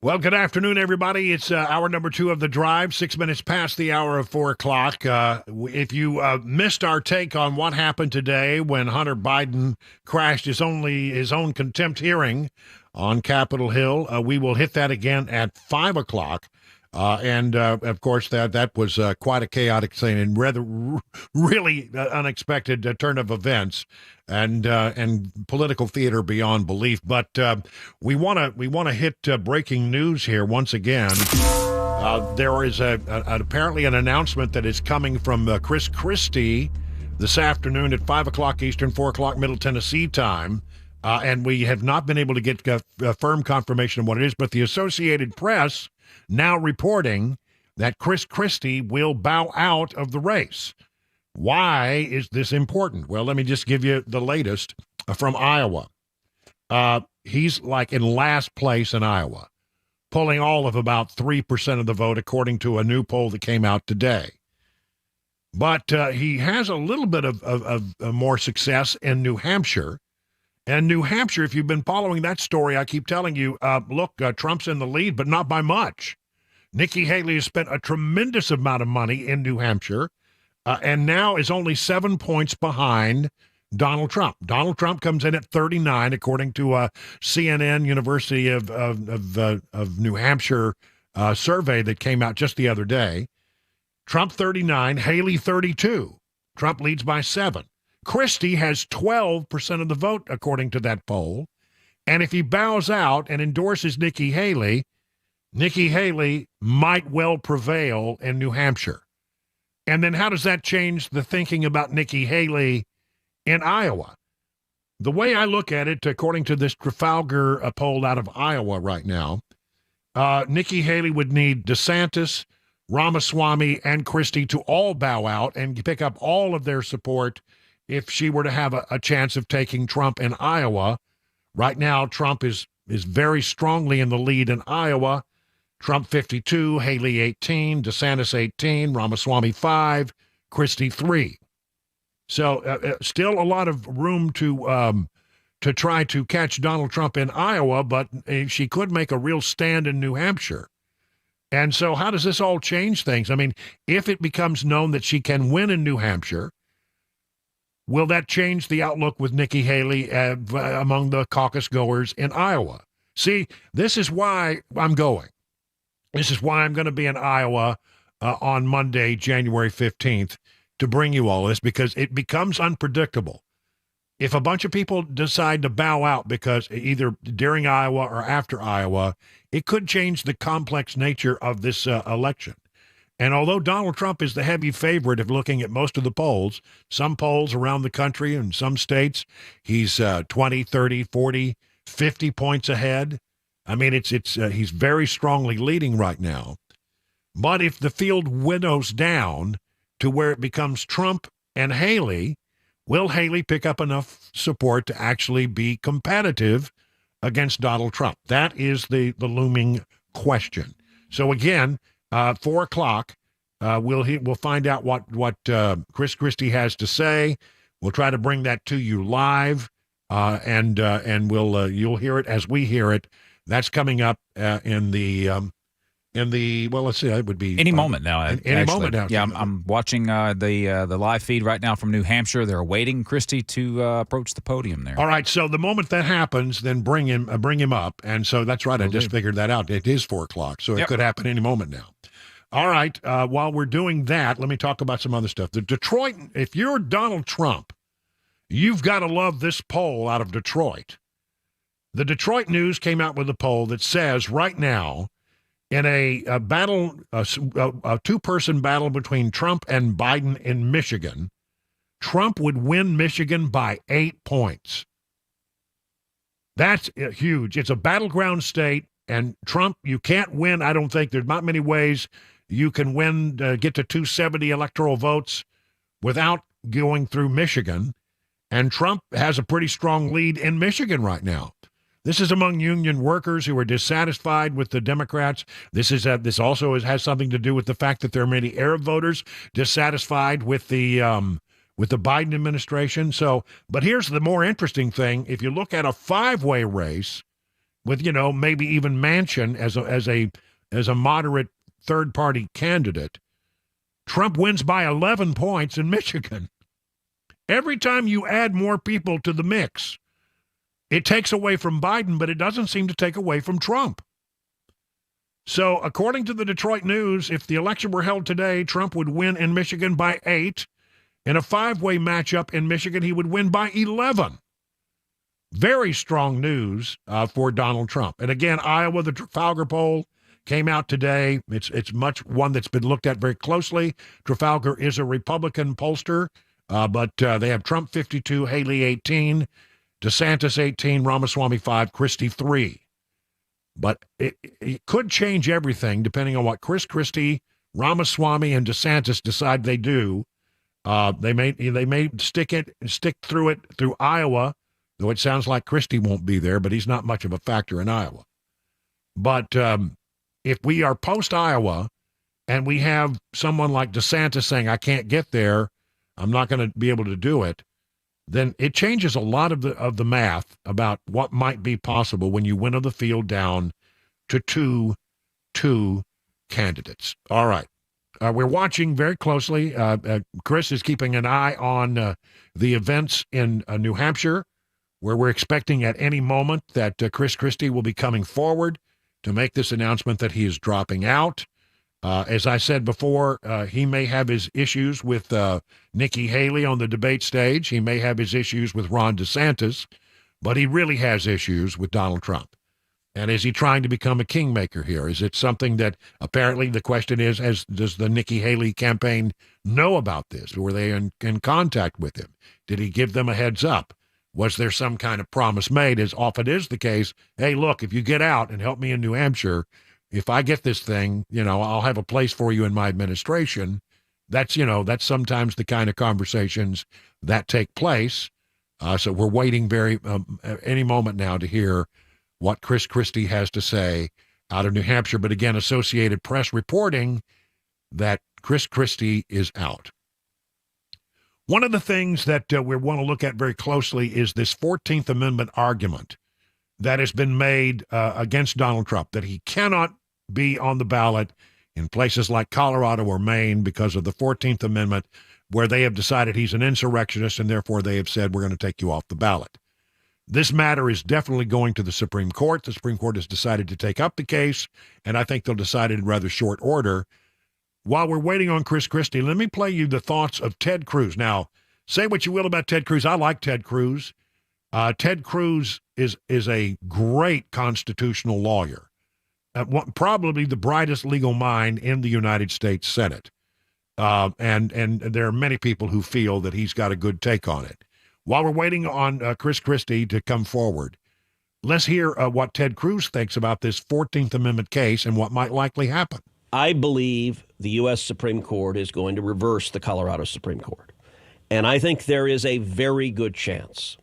Well, good afternoon, everybody. It's hour number 2 of The Drive, 6 minutes past the hour of 4 o'clock. If you missed our take on what happened today when Hunter Biden crashed his own contempt hearing on Capitol Hill, we will hit that again at 5 o'clock. Of course, that was quite a chaotic scene and really unexpected turn of events and political theater beyond belief. But we want to hit breaking news here once again. There is apparently an announcement that is coming from Christie this afternoon at 5 o'clock Eastern, 4 o'clock Middle Tennessee time. And we have not been able to get firm confirmation of what it is, but the Associated Press now reporting that Christie will bow out of the race. Why is this important? Well, let me just give you the latest from Iowa. He's like in last place in Iowa, pulling all of about 3% of the vote, according to a new poll that came out today. But he has a little bit of more success in New Hampshire. And New Hampshire, if you've been following that story, I keep telling you, look, Trump's in the lead, but not by much. Nikki Haley has spent a tremendous amount of money in New Hampshire and now is only 7 points behind Donald Trump. Donald Trump comes in at 39, according to a CNN University of New Hampshire survey that came out just the other day. Trump 39, Haley 32. Trump leads by 7. Christie has 12% of the vote, according to that poll. And if he bows out and endorses Nikki Haley might well prevail in New Hampshire. And then how does that change the thinking about Nikki Haley in Iowa? The way I look at it, according to this Trafalgar poll out of Iowa right now, Nikki Haley would need DeSantis, Ramaswamy, and Christie to all bow out and pick up all of their support if she were to have a chance of taking Trump in Iowa. Right now, Trump is very strongly in the lead in Iowa. Trump 52, Haley 18, DeSantis 18, Ramaswamy 5, Christie 3. So still a lot of room to try to catch Donald Trump in Iowa, but she could make a real stand in New Hampshire. And so how does this all change things? I mean, if it becomes known that she can win in New Hampshire, will that change the outlook with Nikki Haley among the caucus goers in Iowa? See, this is why I'm going. This is why I'm going to be in Iowa on Monday, January 15th, to bring you all this, because it becomes unpredictable. If a bunch of people decide to bow out because either during Iowa or after Iowa, it could change the complex nature of this election. And although Donald Trump is the heavy favorite of looking at most of the polls, some polls around the country and some states, he's 20, 30, 40, 50 points ahead. I mean, he's very strongly leading right now. But if the field winnows down to where it becomes Trump and Haley, will Haley pick up enough support to actually be competitive against Donald Trump? That is the looming question. So again, 4 o'clock, we'll find out what Christie has to say. We'll try to bring that to you live, and you'll hear it as we hear it. That's coming up in the well, let's see, it would be any moment now. Any moment now. Yeah, I'm watching the live feed right now from New Hampshire. They're awaiting Christie to approach the podium there. All right, so the moment that happens, then bring him up. And so that's right. I just figured that out. It is 4 o'clock, so it could happen any moment now. All right, while we're doing that, let me talk about some other stuff. The Detroit, if you're Donald Trump, you've got to love this poll out of Detroit. The Detroit News came out with a poll that says right now, in a two-person battle between Trump and Biden in Michigan, Trump would win Michigan by 8 points. That's huge. It's a battleground state, and Trump, you can't win. I don't think there's not many ways you can win, get to 270 electoral votes without going through Michigan. And Trump has a pretty strong lead in Michigan right now. This is among union workers who are dissatisfied with the Democrats. This also has something to do with the fact that there are many Arab voters dissatisfied with the Biden administration. So, but here's the more interesting thing: if you look at a five-way race, with, maybe even Manchin as a moderate third-party candidate, Trump wins by 11 points in Michigan. Every time you add more people to the mix, it takes away from Biden, but it doesn't seem to take away from Trump. So according to the Detroit News, if the election were held today, Trump would win in Michigan by 8. In a 5-way matchup in Michigan, he would win by 11. Very strong news for Donald Trump. And again, Iowa, the Trafalgar poll came out today. It's much one that's been looked at very closely. Trafalgar is a Republican pollster, but they have Trump 52, Haley 18, DeSantis 18, Ramaswamy 5, Christie 3. But it could change everything depending on what Christie, Ramaswamy, and DeSantis decide they do. They may stick through it through Iowa, though it sounds like Christie won't be there, but he's not much of a factor in Iowa. But if we are post-Iowa and we have someone like DeSantis saying, I can't get there, I'm not going to be able to do it, then it changes a lot of the math about what might be possible when you winnow the field down to two candidates. All right. We're watching very closely. Chris is keeping an eye on the events in New Hampshire, where we're expecting at any moment that Chris Christie will be coming forward to make this announcement that he is dropping out. As I said before, he may have his issues with Nikki Haley on the debate stage. He may have his issues with Ron DeSantis, but he really has issues with Donald Trump. And is he trying to become a kingmaker here? Is it something that apparently the question is, does the Nikki Haley campaign know about this? Were they in contact with him? Did he give them a heads up? Was there some kind of promise made, as often is the case? Hey, look, if you get out and help me in New Hampshire, if I get this thing, I'll have a place for you in my administration. That's sometimes the kind of conversations that take place. So we're waiting any moment now to hear what Chris Christie has to say out of New Hampshire. But again, Associated Press reporting that Chris Christie is out. One of the things that we want to look at very closely is this 14th Amendment argument that has been made against Donald Trump, that he cannot be on the ballot in places like Colorado or Maine because of the 14th Amendment, where they have decided he's an insurrectionist, and therefore they have said, we're going to take you off the ballot. This matter is definitely going to the Supreme Court. The Supreme Court has decided to take up the case, and I think they'll decide it in rather short order. While we're waiting on Chris Christie, let me play you the thoughts of Ted Cruz. Now, say what you will about Ted Cruz. I like Ted Cruz. Ted Cruz is a great constitutional lawyer. Probably the brightest legal mind in the United States Senate. And there are many people who feel that he's got a good take on it. While we're waiting on Chris Christie to come forward, let's hear what Ted Cruz thinks about this 14th Amendment case and what might likely happen. I believe the U.S. Supreme Court is going to reverse the Colorado Supreme Court. And I think there is a very good chance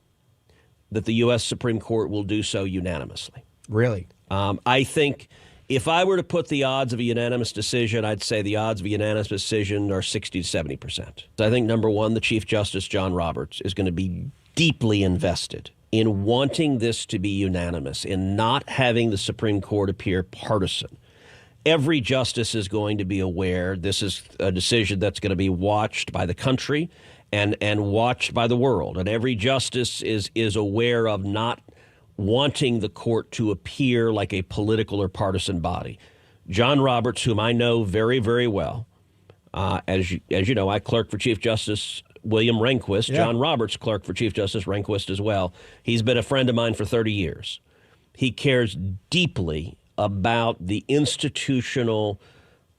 that the U.S. Supreme Court will do so unanimously. Really? I think if I were to put the odds of a unanimous decision, I'd say the odds of a unanimous decision are 60 to 70%. I think, number one, the Chief Justice, John Roberts, is going to be deeply invested in wanting this to be unanimous, in not having the Supreme Court appear partisan. Every justice is going to be aware this is a decision that's going to be watched by the country and watched by the world. And every justice is aware of not wanting the court to appear like a political or partisan body. John Roberts, whom I know very, very well, as you know, I clerked for Chief Justice William Rehnquist. Yeah. John Roberts clerked for Chief Justice Rehnquist as well. He's been a friend of mine for 30 years. He cares deeply about the institutional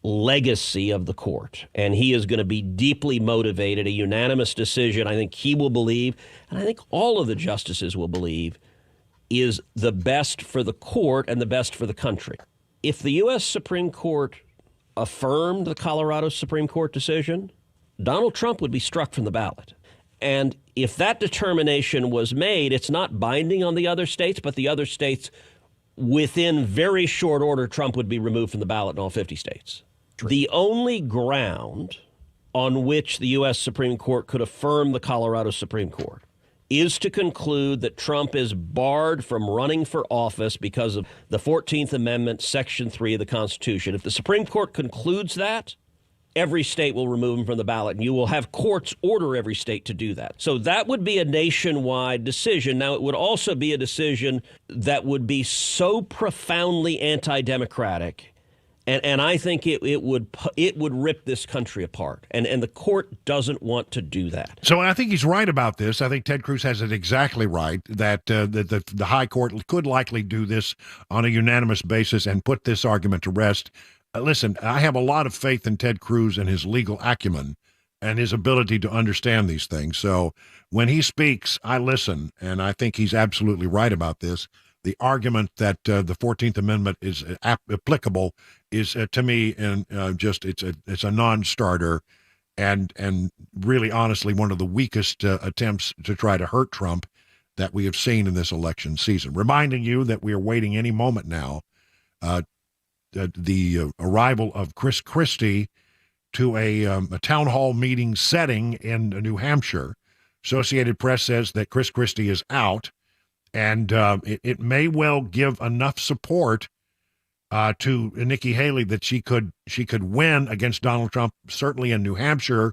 legacy of the court, and he is going to be deeply motivated. A unanimous decision, I think he will believe, and I think all of the justices will believe, is the best for the court and the best for the country. If the U.S. Supreme Court affirmed the Colorado Supreme Court decision, Donald Trump would be struck from the ballot. And if that determination was made, it's not binding on the other states, but the other states, within very short order, Trump would be removed from the ballot in all 50 states. True. The only ground on which the U.S. Supreme Court could affirm the Colorado Supreme Court is to conclude that Trump is barred from running for office because of the 14th Amendment, Section 3 of the Constitution. If the Supreme Court concludes that, every state will remove him from the ballot, and you will have courts order every state to do that. So that would be a nationwide decision. Now, it would also be a decision that would be so profoundly anti-democratic, and I think it would rip this country apart, and the court doesn't want to do that. So I think he's right about this. I think Ted Cruz has it exactly right, that the high court could likely do this on a unanimous basis and put this argument to rest. Listen, I have a lot of faith in Ted Cruz and his legal acumen and his ability to understand these things. So when he speaks, I listen, and I think he's absolutely right about this. The argument that the 14th Amendment is applicable is, to me, and it's a non-starter, and really, honestly, one of the weakest attempts to try to hurt Trump that we have seen in this election season. Reminding you that we are waiting any moment now. The arrival of Christie to a town hall meeting setting in New Hampshire. Associated Press says that Christie is out, and it may well give enough support to Nikki Haley that she could win against Donald Trump, certainly in New Hampshire,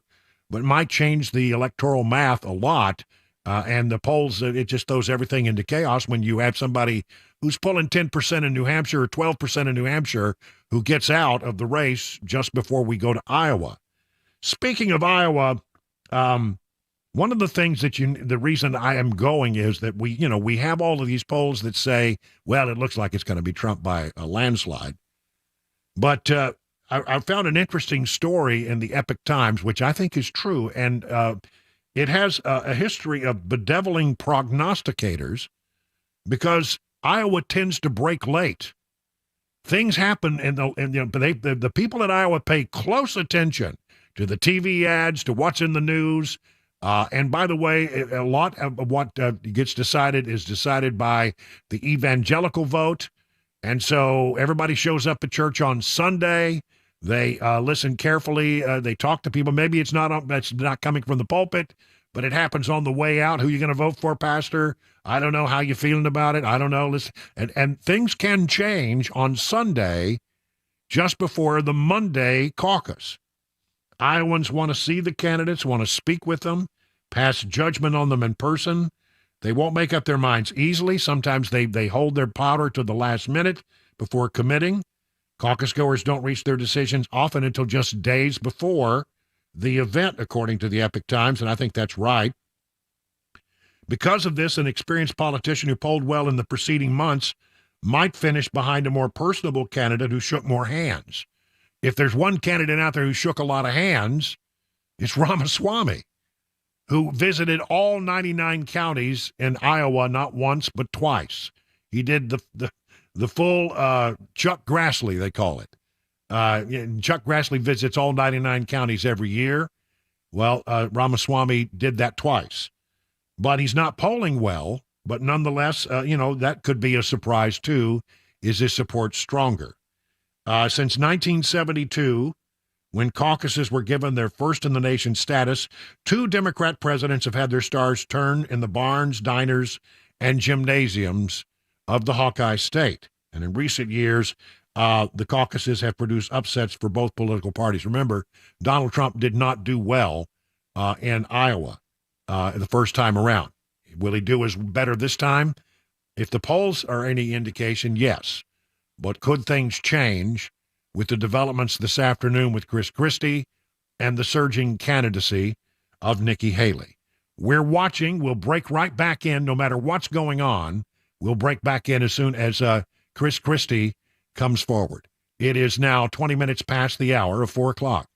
but might change the electoral math a lot. And the polls, it just throws everything into chaos when you have somebody who's pulling 10% in New Hampshire or 12% in New Hampshire who gets out of the race just before we go to Iowa. Speaking of Iowa, one of the things the reason I am going is that we have all of these polls that say, well, it looks like it's going to be Trump by a landslide. But I found an interesting story in the Epoch Times, which I think is true, and it has a history of bedeviling prognosticators because Iowa tends to break late. Things happen, and the people in Iowa pay close attention to the TV ads, to what's in the news. And by the way, a lot of what gets decided is decided by the evangelical vote. And so everybody shows up at church on Sunday. They listen carefully. They talk to people. Maybe that's not coming from the pulpit, but it happens on the way out. Who are you going to vote for, Pastor? I don't know. How you feeling about it? I don't know. Listen, and things can change on Sunday just before the Monday caucus. Iowans want to see the candidates, want to speak with them, pass judgment on them in person. They won't make up their minds easily. Sometimes they hold their powder to the last minute before committing. Caucus goers don't reach their decisions often until just days before the event, according to the Epoch Times, and I think that's right. Because of this, an experienced politician who polled well in the preceding months might finish behind a more personable candidate who shook more hands. If there's one candidate out there who shook a lot of hands, it's Ramaswamy, who visited all 99 counties in Iowa not once but twice. He did the full Chuck Grassley, they call it. Chuck Grassley visits all 99 counties every year. Well, Ramaswamy did that twice. But he's not polling well, but nonetheless, that could be a surprise too. Is his support stronger? Since 1972, when caucuses were given their first-in-the-nation status, 2 Democrat presidents have had their stars turned in the barns, diners, and gymnasiums of the Hawkeye State. And in recent years, the caucuses have produced upsets for both political parties. Remember, Donald Trump did not do well in Iowa the first time around. Will he do better this time? If the polls are any indication, yes. But could things change with the developments this afternoon with Christie and the surging candidacy of Nikki Haley? We're watching. We'll break right back in no matter what's going on. We'll break back in as soon as Christie comes forward. It is now 20 minutes past the hour of 4 o'clock.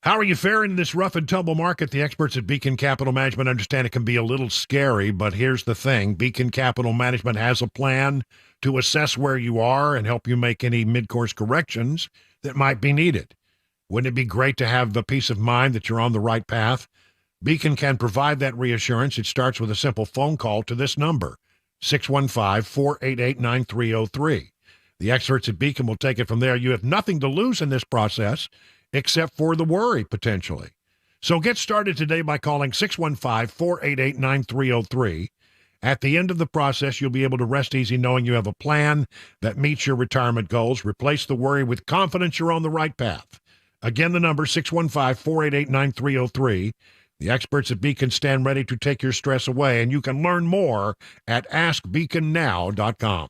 How are you faring in this rough and tumble market? The experts at Beacon Capital Management understand it can be a little scary, but here's the thing. Beacon Capital Management has a plan to assess where you are and help you make any mid-course corrections that might be needed. Wouldn't it be great to have the peace of mind that you're on the right path? Beacon can provide that reassurance. It starts with a simple phone call to this number, 615-488-9303. The experts at Beacon will take it from there. You have nothing to lose in this process except for the worry, potentially. So get started today by calling 615-488-9303. At the end of the process, you'll be able to rest easy knowing you have a plan that meets your retirement goals. Replace the worry with confidence you're on the right path. Again, the number 615-488-9303. The experts at Beacon stand ready to take your stress away, and you can learn more at askbeaconnow.com.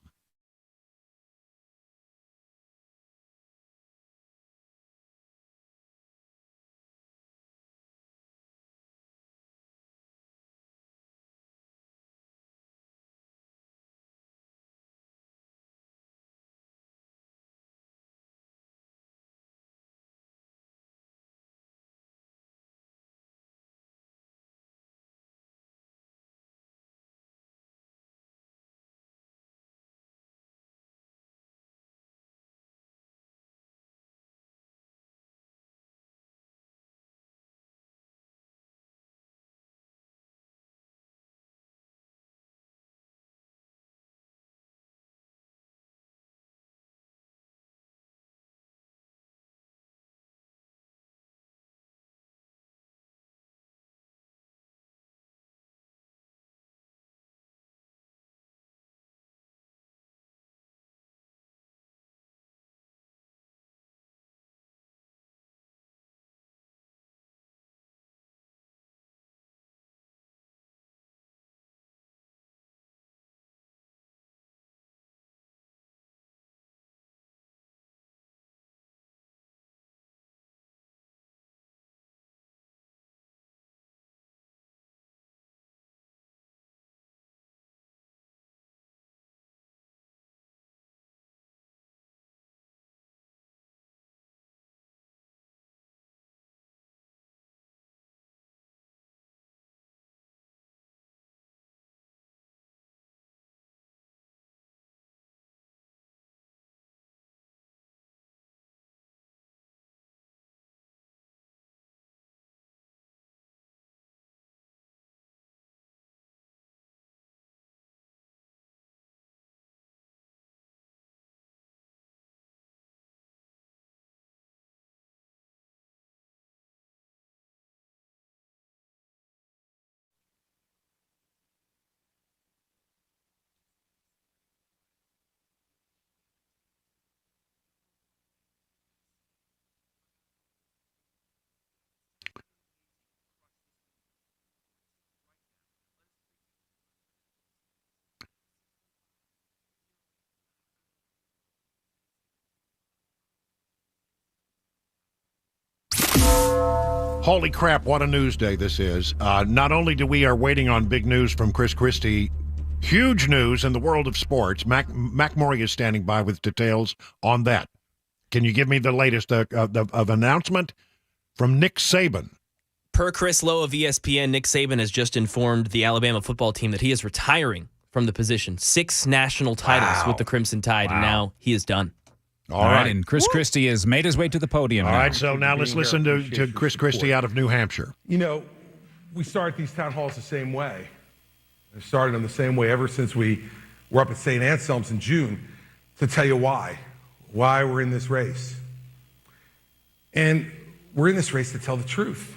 Holy crap, what a news day this is. Not only do we are waiting on big news from Chris Christie, huge news in the world of sports. Mac Maury is standing by with details on that. Can you give me the latest of announcement from Nick Saban? Per Chris Lowe of ESPN, Nick Saban has just informed the Alabama football team that he is retiring from the position. 6 national titles with the Crimson Tide, and now he is done. All right. And Chris Christie has made his way to the podium. All right, so now let's listen to Chris Christie out of New Hampshire. You know, we start these town halls the same way. We've started them the same way ever since we were up at St. Anselm's in June to tell you why we're in this race. And we're in this race to tell the truth.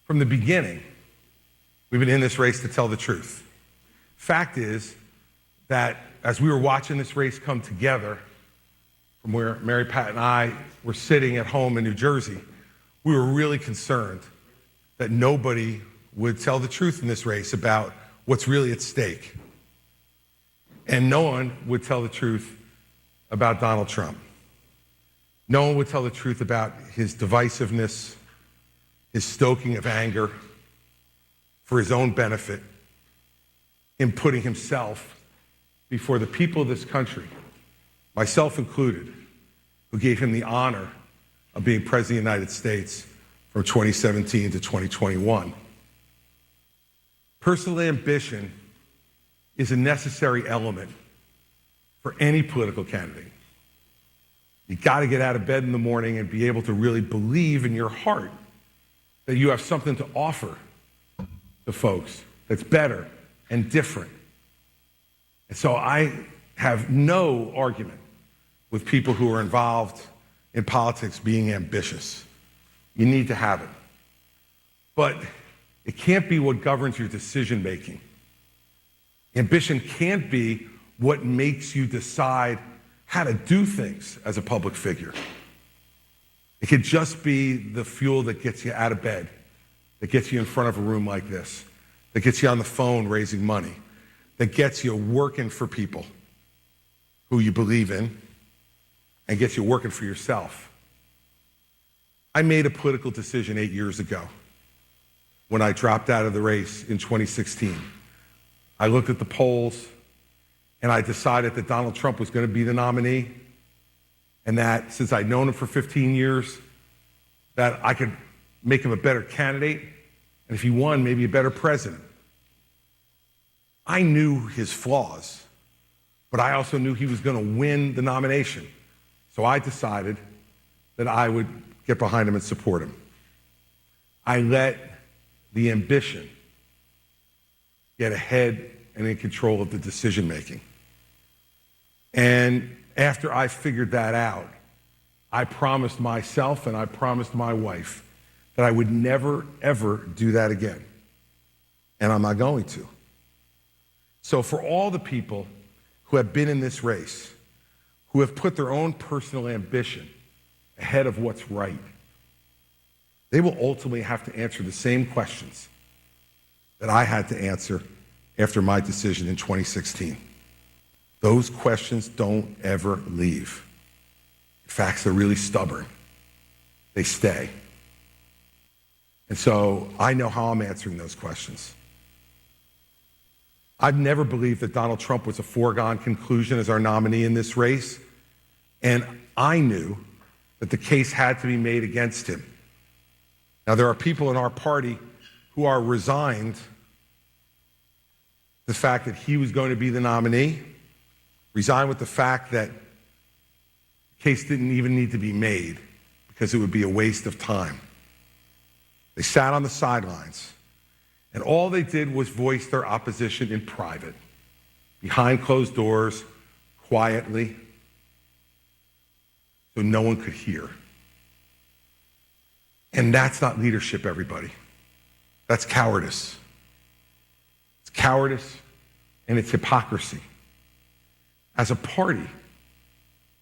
From the beginning, we've been in this race to tell the truth. Fact is that as we were watching this race come together from where Mary Pat and I were sitting at home in New Jersey, we were really concerned that nobody would tell the truth in this race about what's really at stake. And no one would tell the truth about Donald Trump. No one would tell the truth about his divisiveness, his stoking of anger for his own benefit, him putting himself before the people of this country, myself included, who gave him the honor of being President of the United States from 2017 to 2021. Personal ambition is a necessary element for any political candidate. You got to get out of bed in the morning and be able to really believe in your heart that you have something to offer to folks that's better and different. And so I have no argument with people who are involved in politics being ambitious. You need to have it. But it can't be what governs your decision making. Ambition can't be what makes you decide how to do things as a public figure. It could just be the fuel that gets you out of bed, that gets you in front of a room like this, that gets you on the phone raising money, that gets you working for people who you believe in, and gets you working for yourself. I made a political decision 8 years ago when I dropped out of the race in 2016. I looked at the polls, and I decided that Donald Trump was going to be the nominee, and that since I'd known him for 15 years, that I could make him a better candidate, and if he won, maybe a better president. I knew his flaws, but I also knew he was going to win the nomination. So I decided that I would get behind him and support him. I let the ambition get ahead and in control of the decision making. And after I figured that out, I promised myself and I promised my wife that I would never, ever do that again. And I'm not going to. So for all the people who have been in this race, who have put their own personal ambition ahead of what's right, they will ultimately have to answer the same questions that I had to answer after my decision in 2016. Those questions don't ever leave. In fact, they're really stubborn. They stay. And so I know how I'm answering those questions. I've never believed that Donald Trump was a foregone conclusion as our nominee in this race, and I knew that the case had to be made against him. Now, there are people in our party who are resigned to the fact that he was going to be the nominee, resigned with the fact that the case didn't even need to be made because it would be a waste of time. They sat on the sidelines, and all they did was voice their opposition in private, behind closed doors, quietly, so no one could hear. And that's not leadership, everybody. That's cowardice. It's cowardice and it's hypocrisy. As a party,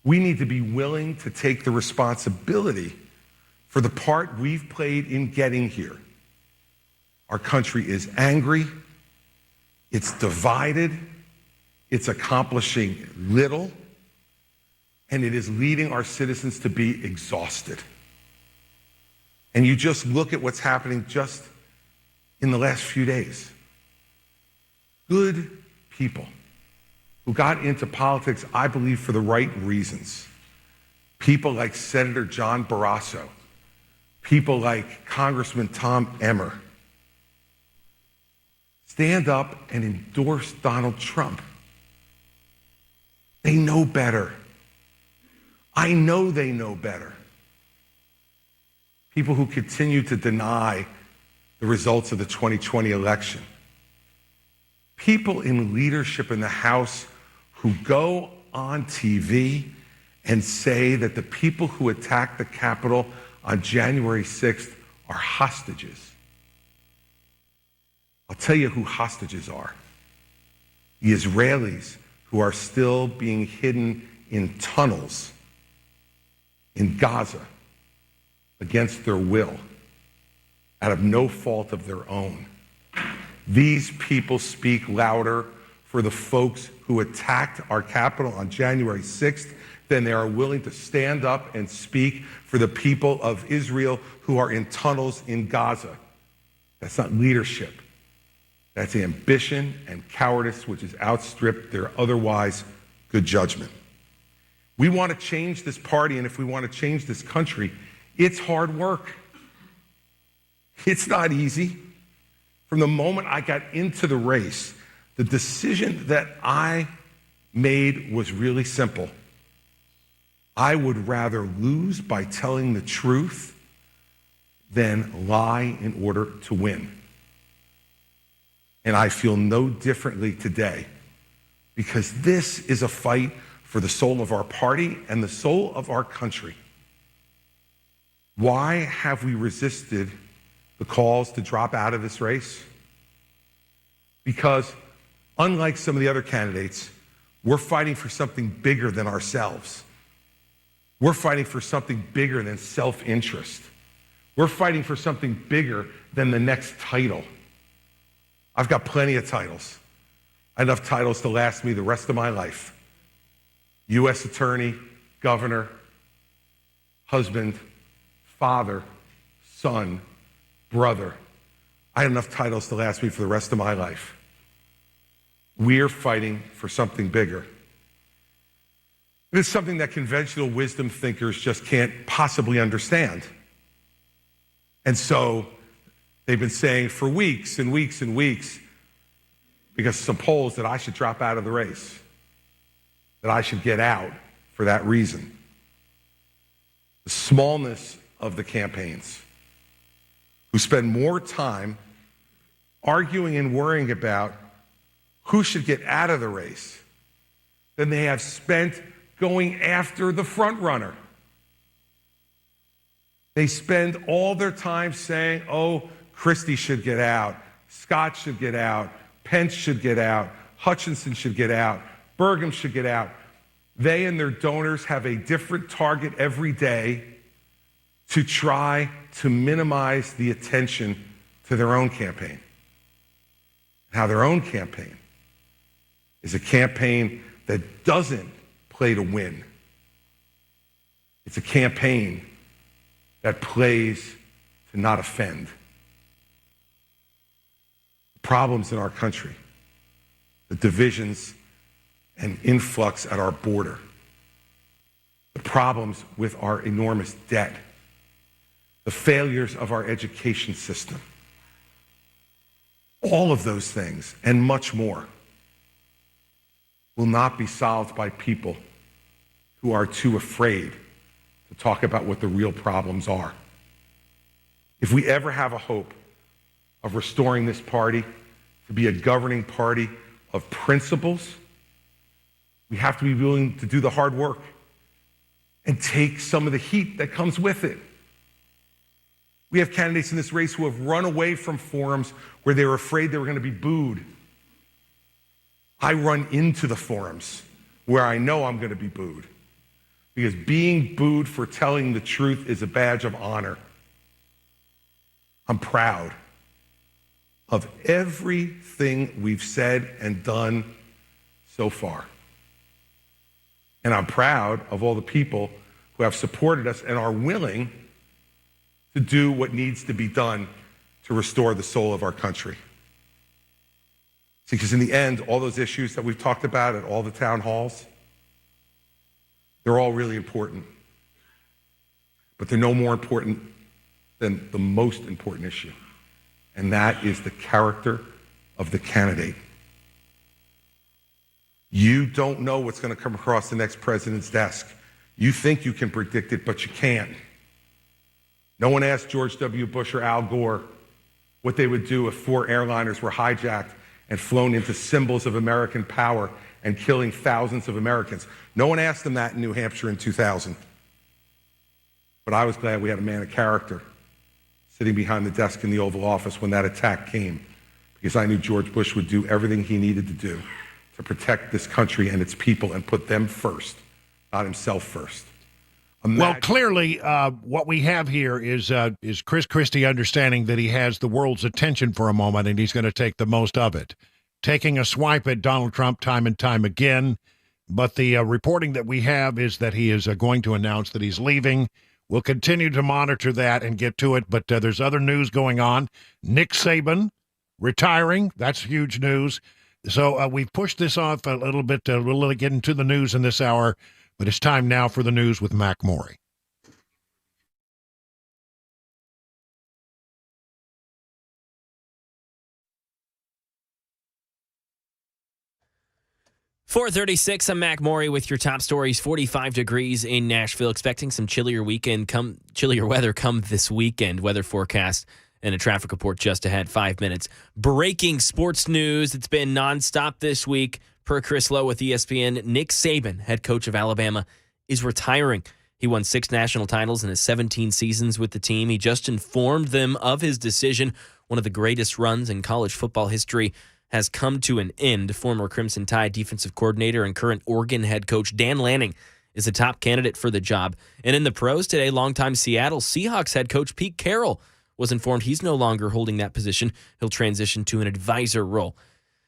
we need to be willing to take the responsibility for the part we've played in getting here. Our country is angry, it's divided, it's accomplishing little, and it is leading our citizens to be exhausted. And you just look at what's happening just in the last few days. Good people who got into politics, I believe, for the right reasons. People like Senator John Barrasso, people like Congressman Tom Emmer, stand up and endorse Donald Trump. They know better. I know they know better. People who continue to deny the results of the 2020 election. People in leadership in the House who go on TV and say that the people who attacked the Capitol on January 6th are hostages. I'll tell you who hostages are. The Israelis who are still being hidden in tunnels in Gaza against their will, out of no fault of their own. These people speak louder for the folks who attacked our Capitol on January 6th than they are willing to stand up and speak for the people of Israel who are in tunnels in Gaza. That's not leadership. That's ambition and cowardice, which has outstripped their otherwise good judgment. We want to change this party, and if we want to change this country, it's hard work. It's not easy. From the moment I got into the race, the decision that I made was really simple. I would rather lose by telling the truth than lie in order to win. And I feel no differently today because this is a fight for the soul of our party and the soul of our country. Why have we resisted the calls to drop out of this race? Because unlike some of the other candidates, we're fighting for something bigger than ourselves. We're fighting for something bigger than self-interest. We're fighting for something bigger than the next title. I've got plenty of titles. Enough titles to last me the rest of my life. U.S. Attorney, Governor, husband, father, son, brother. I have enough titles to last me for the rest of my life. We're fighting for something bigger. It's something that conventional wisdom thinkers just can't possibly understand. And so they've been saying for weeks and weeks and weeks, because of some polls, that I should drop out of the race, that I should get out for that reason. The smallness of the campaigns, who spend more time arguing and worrying about who should get out of the race than they have spent going after the front runner. They spend all their time saying, oh, Christie should get out, Scott should get out, Pence should get out, Hutchinson should get out, Burgum should get out. They and their donors have a different target every day to try to minimize the attention to their own campaign. How their own campaign is a campaign that doesn't play to win. It's a campaign that plays to not offend. The problems in our country, the divisions and influx at our border, the problems with our enormous debt, the failures of our education system, all of those things and much more will not be solved by people who are too afraid to talk about what the real problems are. If we ever have a hope of restoring this party to be a governing party of principles, we have to be willing to do the hard work and take some of the heat that comes with it. We have candidates in this race who have run away from forums where they were afraid they were going to be booed. I run into the forums where I know I'm going to be booed, because being booed for telling the truth is a badge of honor. I'm proud of everything we've said and done so far. And I'm proud of all the people who have supported us and are willing to do what needs to be done to restore the soul of our country. See, because in the end, all those issues that we've talked about at all the town halls, they're all really important. But they're no more important than the most important issue, and that is the character of the candidate. You don't know what's going to come across the next president's desk. You think you can predict it, but you can't. No one asked George W. Bush or Al Gore what they would do if 4 airliners were hijacked and flown into symbols of American power and killing thousands of Americans. No one asked them that in New Hampshire in 2000. But I was glad we had a man of character sitting behind the desk in the Oval Office when that attack came, because I knew George Bush would do everything he needed to do to protect this country and its people and put them first, not himself first. Well, clearly, what we have here is Chris Christie understanding that he has the world's attention for a moment, and he's going to take the most of it, taking a swipe at Donald Trump time and time again. But the reporting that we have is that he is going to announce that he's leaving. We'll continue to monitor that and get to it, but there's other news going on. Nick Saban retiring. That's huge news. So we've pushed this off a little bit. We'll get into the news in this hour. But it's time now for the news with Mac Morey. .436, I'm Mac Morey with your top stories. 45 degrees in Nashville. Expecting some chillier weather come this weekend. Weather forecast and a traffic report just ahead, 5 minutes. Breaking sports news. It's been nonstop this week. Per Chris Lowe with ESPN, Nick Saban, head coach of Alabama, is retiring. He won 6 national titles in his 17 seasons with the team. He just informed them of his decision. One of the greatest runs in college football history has come to an end. Former Crimson Tide defensive coordinator and current Oregon head coach Dan Lanning is a top candidate for the job. And in the pros today, longtime Seattle Seahawks head coach Pete Carroll was informed he's no longer holding that position. He'll transition to an advisor role.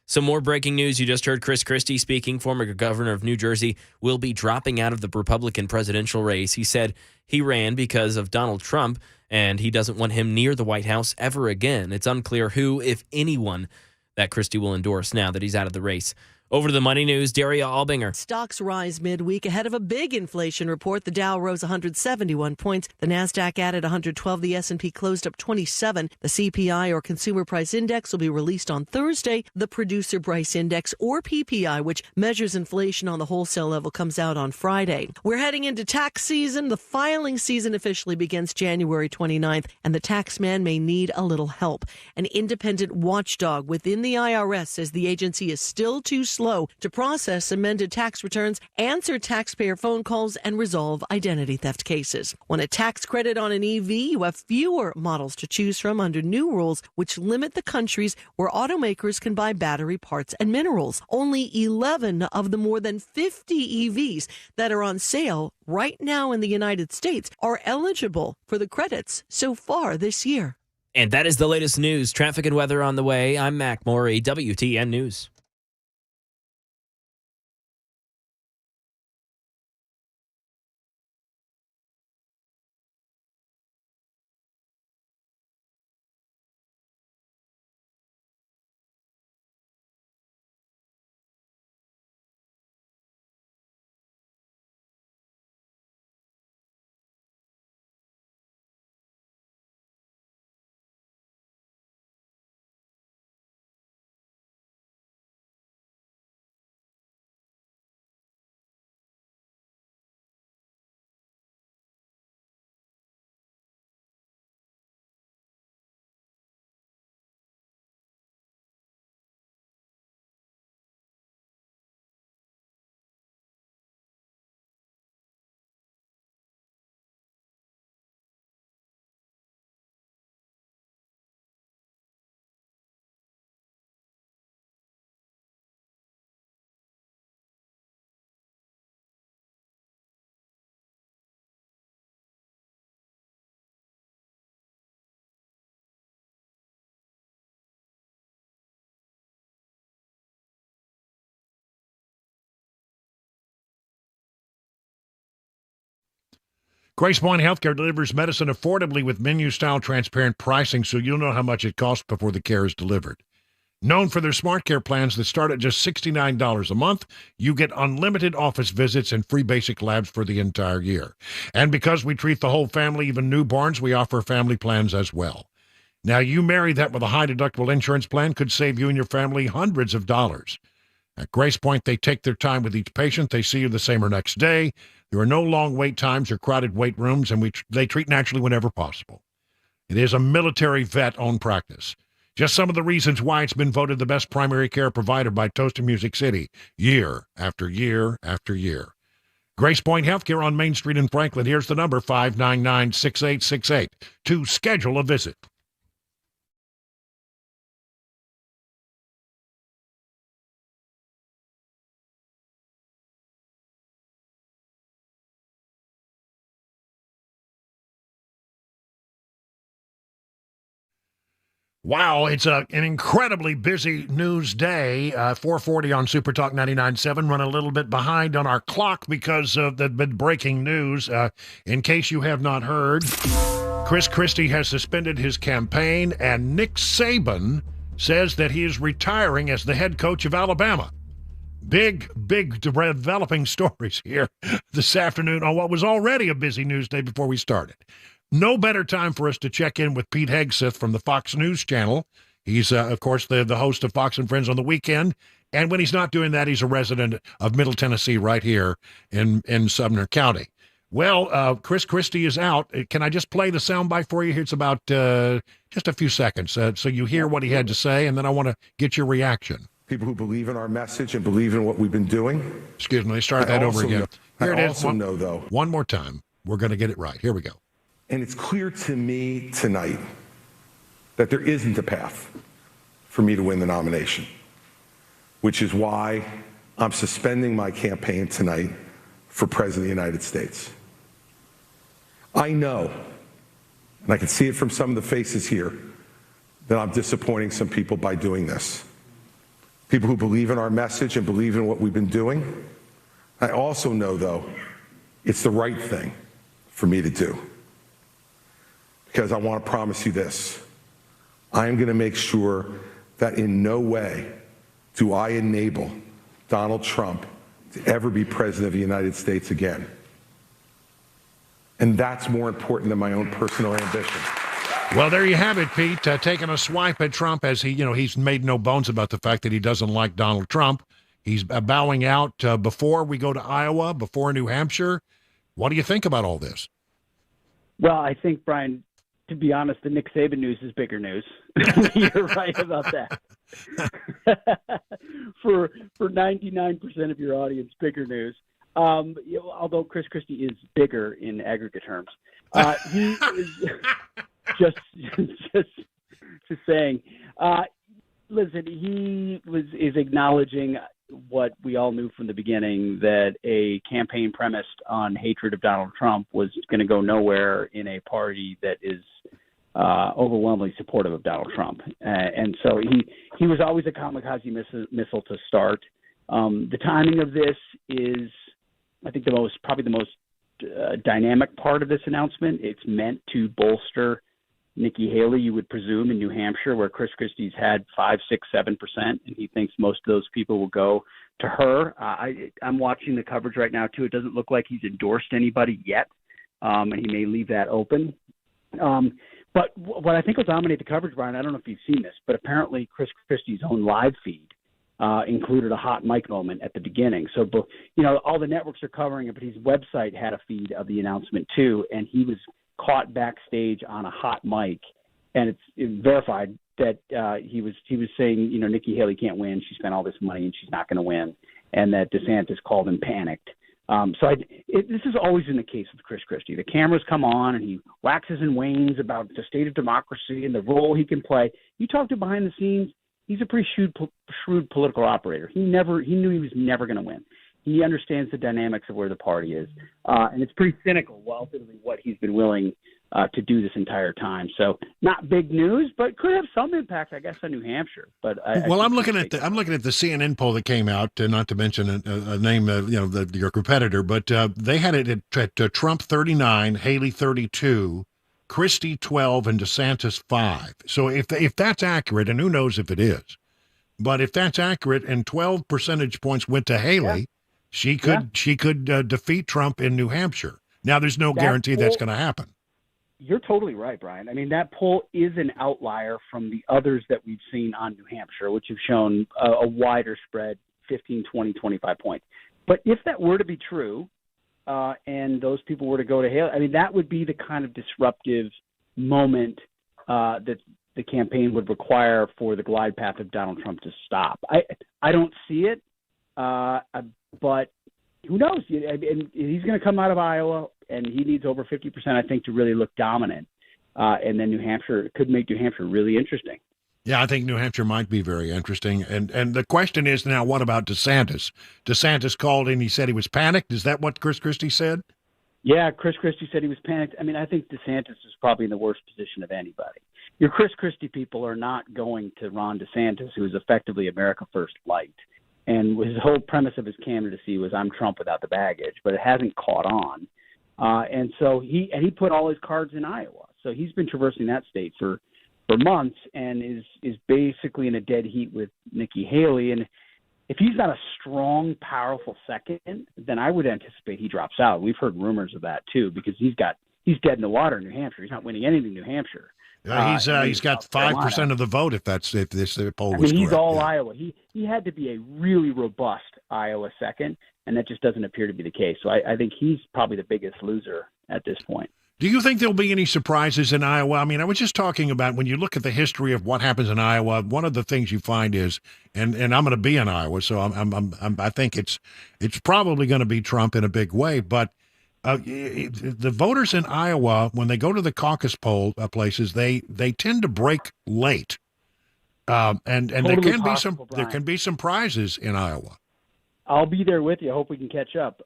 Some more breaking news. You just heard Chris Christie speaking. Former governor of New Jersey will be dropping out of the Republican presidential race. He said he ran because of Donald Trump, and he doesn't want him near the White House ever again. It's unclear who, if anyone, that Christie will endorse now that he's out of the race. Over to the money news, Daria Albinger. Stocks rise midweek ahead of a big inflation report. The Dow rose 171 points. The Nasdaq added 112. The S&P closed up 27. The CPI, or Consumer Price Index, will be released on Thursday. The Producer Price Index, or PPI, which measures inflation on the wholesale level, comes out on Friday. We're heading into tax season. The filing season officially begins January 29th, and the tax man may need a little help. An independent watchdog within the IRS says the agency is still too slow to process amended tax returns, answer taxpayer phone calls, and resolve identity theft cases. Want a tax credit on an EV? You have fewer models to choose from under new rules, which limit the countries where automakers can buy battery parts and minerals. Only 11 of the more than 50 EVs that are on sale right now in the United States are eligible for the credits so far this year. And that is the latest news. Traffic and weather on the way. I'm Mac Morey, WTN News. Grace Point Healthcare delivers medicine affordably with menu-style transparent pricing, so you'll know how much it costs before the care is delivered. Known for their smart care plans that start at just $69 a month, you get unlimited office visits and free basic labs for the entire year. And because we treat the whole family, even newborns, we offer family plans as well. Now, you marry that with a high-deductible insurance plan could save you and your family hundreds of dollars. At Grace Point, they take their time with each patient. They see you the same or next day. There are no long wait times or crowded wait rooms, and they treat naturally whenever possible. It is a military vet-owned practice. Just some of the reasons why it's been voted the best primary care provider by Toast to Music City, year after year after year. Grace Point Healthcare on Main Street in Franklin. Here's the number, 599-6868, to schedule a visit. Wow, it's an incredibly busy news day. 4:40 on Super Talk 99.7. Run a little bit behind on our clock because of the breaking news. In case you have not heard, Chris Christie has suspended his campaign, and Nick Saban says that he is retiring as the head coach of Alabama. Big developing stories here this afternoon on what was already a busy news day before we started. No better time for us to check in with Pete Hegseth from the Fox News Channel. He's, of course, the host of Fox and Friends on the weekend. And when he's not doing that, he's a resident of Middle Tennessee right here in Sumner County. Well, Chris Christie is out. Can I just play the soundbite for you? It's about just a few seconds so you hear what he had to say, and then I want to get your reaction. people who believe in our message and believe in what we've been doing. Excuse me, start that over again. Here it is. Also know, though. One more time. We're going to get it right. Here we go. And it's clear to me tonight that there isn't a path for me to win the nomination, which is why I'm suspending my campaign tonight for President of the United States. I know, and I can see it from some of the faces here, that I'm disappointing some people by doing this. People who believe in our message and believe in what we've been doing. I also know, though, it's the right thing for me to do. Because I want to promise you this. I am going to make sure that in no way do I enable Donald Trump to ever be president of the United States again. And that's more important than my own personal ambition. Well, there you have it, Pete, taking a swipe at Trump as he's made no bones about the fact that he doesn't like Donald Trump. He's bowing out before we go to Iowa, before New Hampshire. What do you think about all this? Well, I think, Brian, to be honest, the Nick Saban news is bigger news. You're right about that. For 99% of your audience, bigger news. Although Chris Christie is bigger in aggregate terms. He is just saying. Listen, he is acknowledging what we all knew from the beginning, that a campaign premised on hatred of Donald Trump was going to go nowhere in a party that is overwhelmingly supportive of Donald Trump. And so he was always a kamikaze missile to start. The timing of this is, I think, probably the most dynamic part of this announcement. It's meant to bolster Nikki Haley, you would presume, in New Hampshire, where Chris Christie's had 5, 6, 7%, and he thinks most of those people will go to her. I'm watching the coverage right now, too. It doesn't look like he's endorsed anybody yet, and he may leave that open. But what I think will dominate the coverage, Brian, I don't know if you've seen this, but apparently Chris Christie's own live feed included a hot mic moment at the beginning. So, all the networks are covering it, but his website had a feed of the announcement, too, and he was caught backstage on a hot mic, and it's verified that he was saying, Nikki Haley can't win. She spent all this money and she's not going to win, and that DeSantis called him panicked. This is always been the case with Chris Christie. The cameras come on and he waxes and wanes about the state of democracy and the role he can play. You talk to behind the scenes, he's a pretty shrewd political operator. He knew he was never going to win. He understands the dynamics of where the party is. And it's pretty cynical, ultimately, what he's been willing to do this entire time. So not big news, but could have some impact, I guess, on New Hampshire. But I'm looking at the CNN poll that came out, not to mention a name, your competitor, but they had it at Trump 39, Haley 32, Christie 12, and DeSantis 5. So if that's accurate, and who knows if it is, but if that's accurate, and 12 percentage points went to Haley, she could defeat Trump in New Hampshire. Now, there's no guarantee that's going to happen. You're totally right, Brian. I mean, that poll is an outlier from the others that we've seen on New Hampshire, which have shown a wider spread, 15, 20, 25 points. But if that were to be true, and those people were to go to Haley, I mean, that would be the kind of disruptive moment that the campaign would require for the glide path of Donald Trump to stop. I don't see it. But who knows? And he's going to come out of Iowa, and he needs over 50%, I think, to really look dominant. And then New Hampshire could make New Hampshire really interesting. Yeah, I think New Hampshire might be very interesting. And the question is now, what about DeSantis? DeSantis called in. He said he was panicked. Is that what Chris Christie said? Yeah, Chris Christie said he was panicked. I mean, I think DeSantis is probably in the worst position of anybody. Your Chris Christie people are not going to Ron DeSantis, who is effectively America First light. And his whole premise of his candidacy was, I'm Trump without the baggage, but it hasn't caught on. And so he put all his cards in Iowa. So he's been traversing that state for months and is basically in a dead heat with Nikki Haley. And if he's not a strong, powerful second, then I would anticipate he drops out. We've heard rumors of that too, because he's dead in the water in New Hampshire. He's not winning anything in New Hampshire. He's got 5% of the vote if this poll was correct. He's all Iowa. He had to be a really robust Iowa second, and that just doesn't appear to be the case. So I think he's probably the biggest loser at this point. Do you think there'll be any surprises in Iowa? I mean, I was just talking about when you look at the history of what happens in Iowa, one of the things you find is, and I'm going to be in Iowa, so I think it's probably going to be Trump in a big way. But the voters in Iowa, when they go to the caucus poll places, they tend to break late, and Totally possible, there can be some prizes in Iowa. I'll be there with you. I hope we can catch up.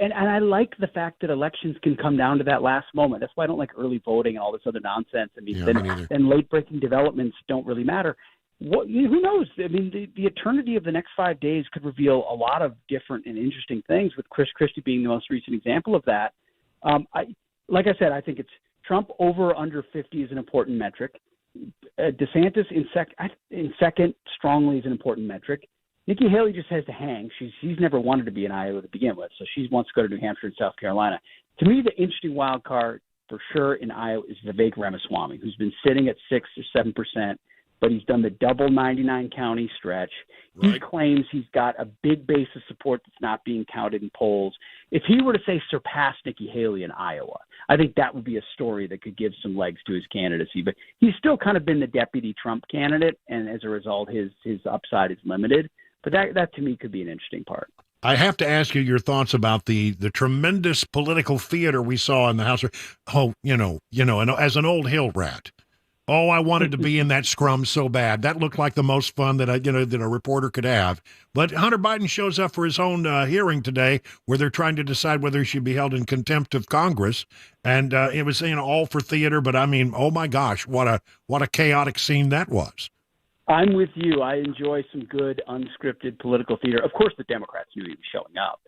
And I like the fact that elections can come down to that last moment. That's why I don't like early voting and all this other nonsense. I mean, then late-breaking developments don't really matter. Who knows? I mean, the eternity of the next 5 days could reveal a lot of different and interesting things, with Christie being the most recent example of that. Like I said, I think it's Trump over or under 50 is an important metric. DeSantis in second strongly is an important metric. Nikki Haley just has to hang. She's never wanted to be in Iowa to begin with, so she wants to go to New Hampshire and South Carolina. To me, the interesting wild card for sure in Iowa is Vivek Ramaswamy, who's been sitting at 6 or 7%, but he's done the double 99 county stretch. Right. He claims he's got a big base of support that's not being counted in polls. If he were to, say, surpass Nikki Haley in Iowa, I think that would be a story that could give some legs to his candidacy. But he's still kind of been the deputy Trump candidate, and as a result, his upside is limited. But that to me could be an interesting part. I have to ask you your thoughts about the tremendous political theater we saw in the House. Oh, and as an old Hill rat, I wanted to be in that scrum so bad. That looked like the most fun that a reporter could have. But Hunter Biden shows up for his own hearing today, where they're trying to decide whether he should be held in contempt of Congress, and it was all for theater. But I mean, oh my gosh, what a chaotic scene that was. I'm with you. I enjoy some good unscripted political theater. Of course, the Democrats knew he was showing up.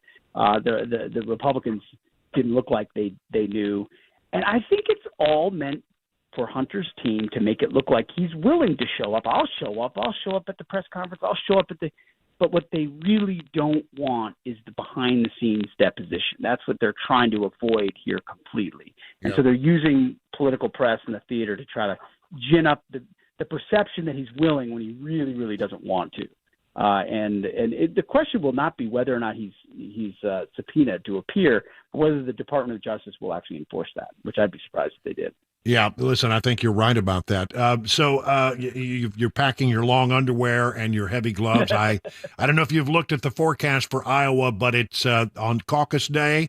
The Republicans didn't look like they knew. And I think it's all meant for Hunter's team to make it look like he's willing to show up. I'll show up. I'll show up at the press conference. I'll show up at But what they really don't want is the behind-the-scenes deposition. That's what they're trying to avoid here completely. And so they're using political press and the theater to try to gin up the perception that he's willing when he really, really doesn't want to. The question will not be whether or not he's subpoenaed to appear, but whether the Department of Justice will actually enforce that, which I'd be surprised if they did. Yeah, listen, I think you're right about that. You're packing your long underwear and your heavy gloves. I don't know if you've looked at the forecast for Iowa, but it's on caucus day,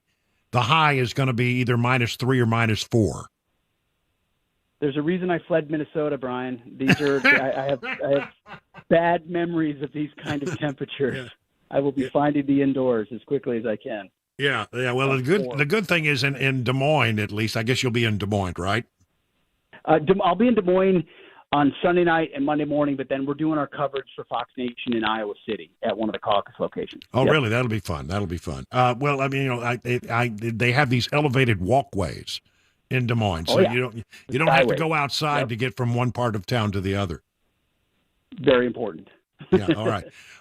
the high is going to be either -3 or -4. There's a reason I fled Minnesota, Brian. These are I have bad memories of these kind of temperatures. Yeah. I will be finding the indoors as quickly as I can. Yeah. Well, the good thing is in Des Moines, at least. I guess you'll be in Des Moines, right? I'll be in Des Moines on Sunday night and Monday morning, but then we're doing our coverage for Fox Nation in Iowa City at one of the caucus locations. Oh, yep. Really? That'll be fun. Well, I mean, they have these elevated walkways in Des Moines, so you don't have to go outside to get from one part of town to the other. Very important. Yeah.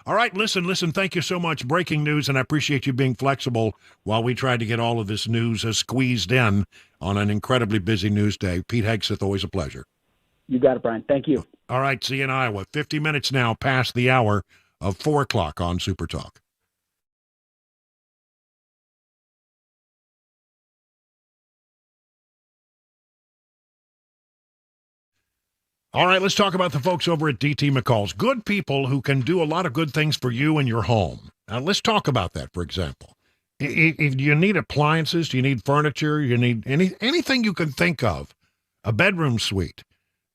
All right. Listen. Thank you so much. Breaking news, and I appreciate you being flexible while we tried to get all of this news squeezed in on an incredibly busy news day. Pete Hegseth, always a pleasure. You got it, Brian. Thank you. All right. See you in Iowa. 50 minutes now past the hour of 4 o'clock on Super Talk. All right, let's talk about the folks over at DT McCall's. Good people who can do a lot of good things for you and your home. Now, let's talk about that, for example. If you need appliances, you need furniture, you need anything you can think of, a bedroom suite.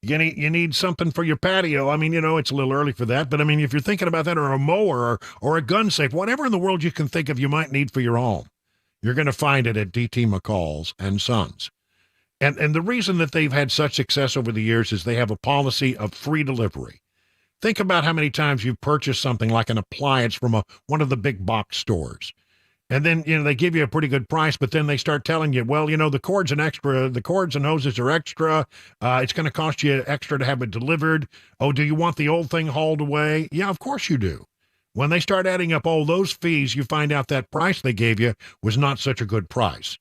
You need something for your patio. I mean, it's a little early for that, but I mean, if you're thinking about that, or a mower or a gun safe, whatever in the world you can think of you might need for your home, you're going to find it at DT McCall's and Sons. And the reason that they've had such success over the years is they have a policy of free delivery. Think about how many times you've purchased something like an appliance from one of the big box stores. And then, they give you a pretty good price, but then they start telling you, well, the cords and hoses are extra. It's going to cost you extra to have it delivered. Oh, do you want the old thing hauled away? Yeah, of course you do. When they start adding up all those fees, you find out that price they gave you was not such a good price.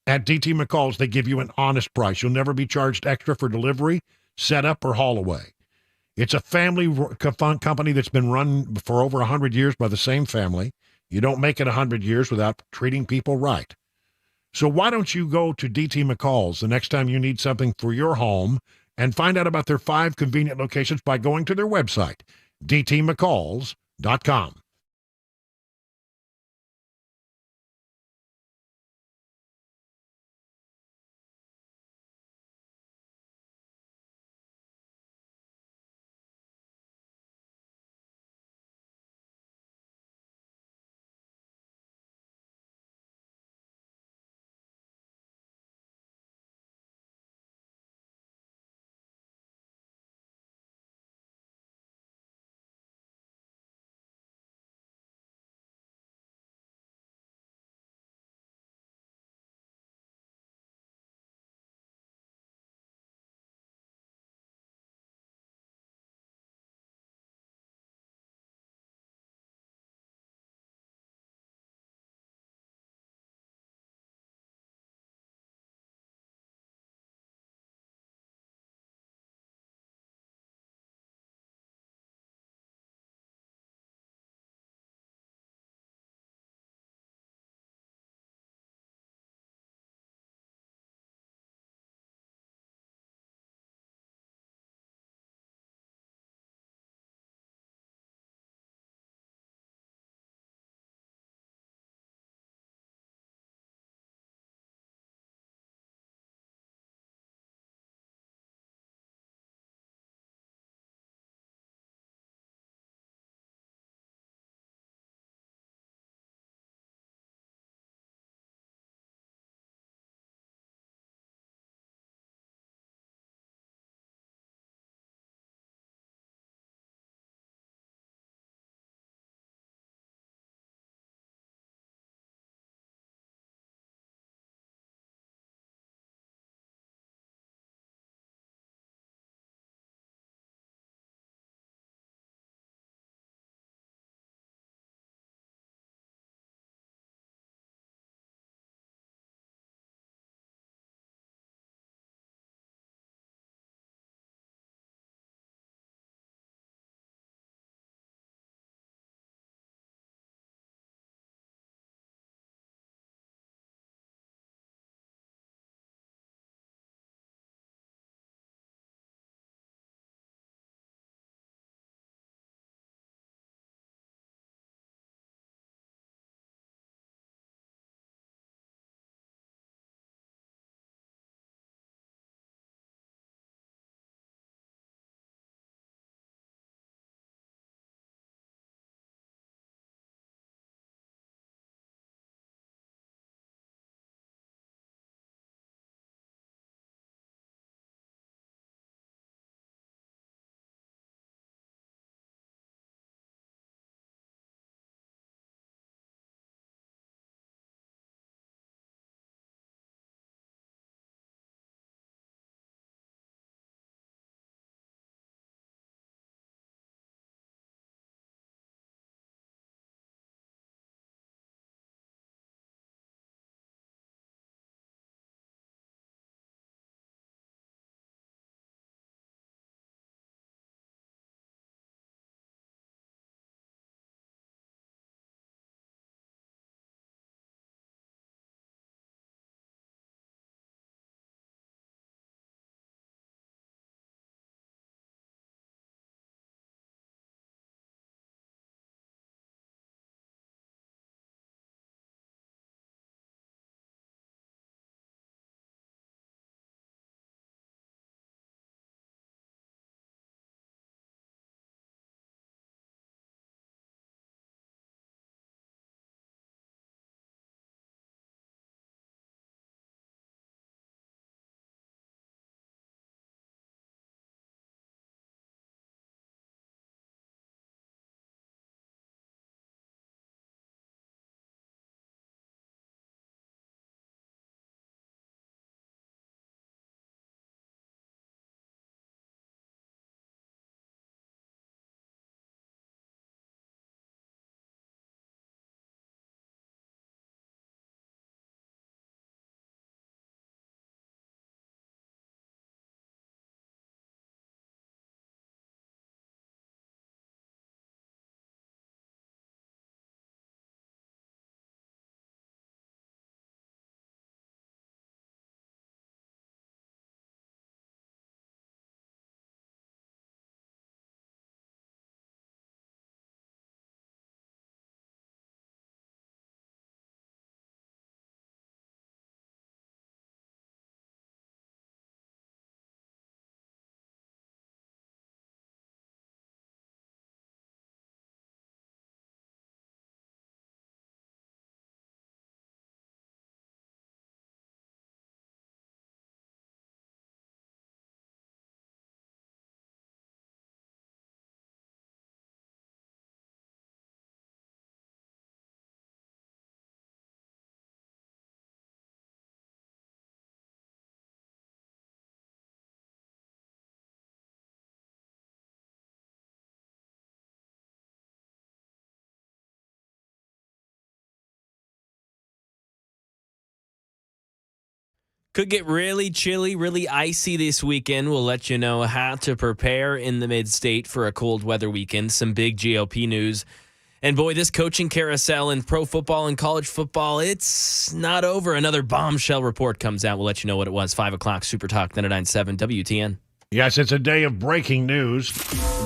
At DT McCall's, they give you an honest price. You'll never be charged extra for delivery, setup, or haul away. It's a family company that's been run for over 100 years by the same family. You don't make it 100 years without treating people right. So why don't you go to DT McCall's the next time you need something for your home and find out about their 5 convenient locations by going to their website, dtmccalls.com. Could get really chilly, really icy this weekend. We'll let you know how to prepare in the mid-state for a cold weather weekend. Some big GOP news. And boy, this coaching carousel in pro football and college football, it's not over. Another bombshell report comes out. We'll let you know what it was. 5 o'clock, Super Talk, 99.7 WTN. Yes, it's a day of breaking news.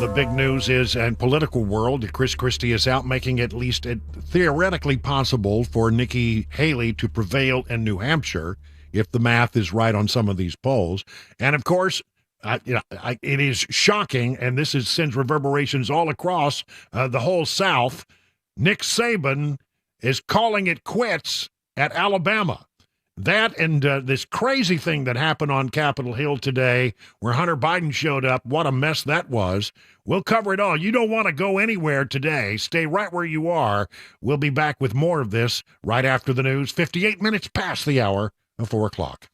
The big news is, in political world, Chris Christie is out making at least it theoretically possible for Nikki Haley to prevail in New Hampshire, if the math is right on some of these polls. And of course, it is shocking, and this sends reverberations all across the whole South. Nick Saban is calling it quits at Alabama. That and this crazy thing that happened on Capitol Hill today where Hunter Biden showed up, what a mess that was. We'll cover it all. You don't want to go anywhere today. Stay right where you are. We'll be back with more of this right after the news, 58 minutes past the hour of 4 o'clock.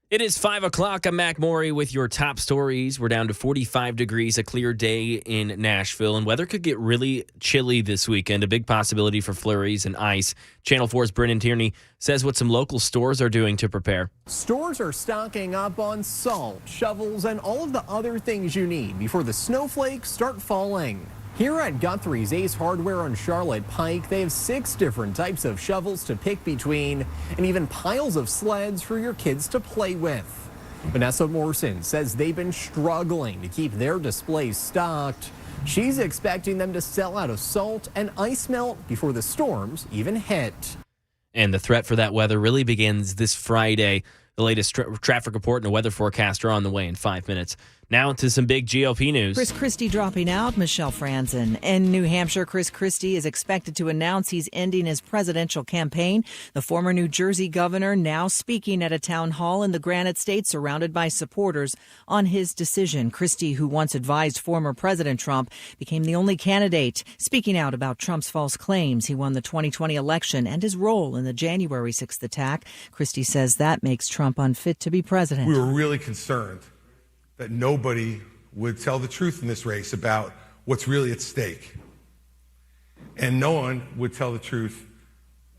It is 5 o'clock. I'm Mac Morey with your top stories. We're down to 45 degrees, a clear day in Nashville, and weather could get really chilly this weekend. A big possibility for flurries and ice. Channel 4's Brennan Tierney says what some local stores are doing to prepare. Stores are stocking up on salt, shovels, and all of the other things you need before the snowflakes start falling. Here at Guthrie's Ace Hardware on Charlotte Pike, they have 6 different types of shovels to pick between and even piles of sleds for your kids to play with. Vanessa Morrison says they've been struggling to keep their displays stocked. She's expecting them to sell out of salt and ice melt before the storms even hit. And the threat for that weather really begins this Friday. The latest traffic report and a weather forecast are on the way in 5 minutes. Now to some big GOP news. Chris Christie dropping out, Michelle Franzen. In New Hampshire, Chris Christie is expected to announce he's ending his presidential campaign. The former New Jersey governor now speaking at a town hall in the Granite State surrounded by supporters on his decision. Christie, who once advised former President Trump, became the only candidate speaking out about Trump's false claims. He won the 2020 election and his role in the January 6th attack. Christie says that makes Trump unfit to be president. We were really concerned that nobody would tell the truth in this race about what's really at stake. And no one would tell the truth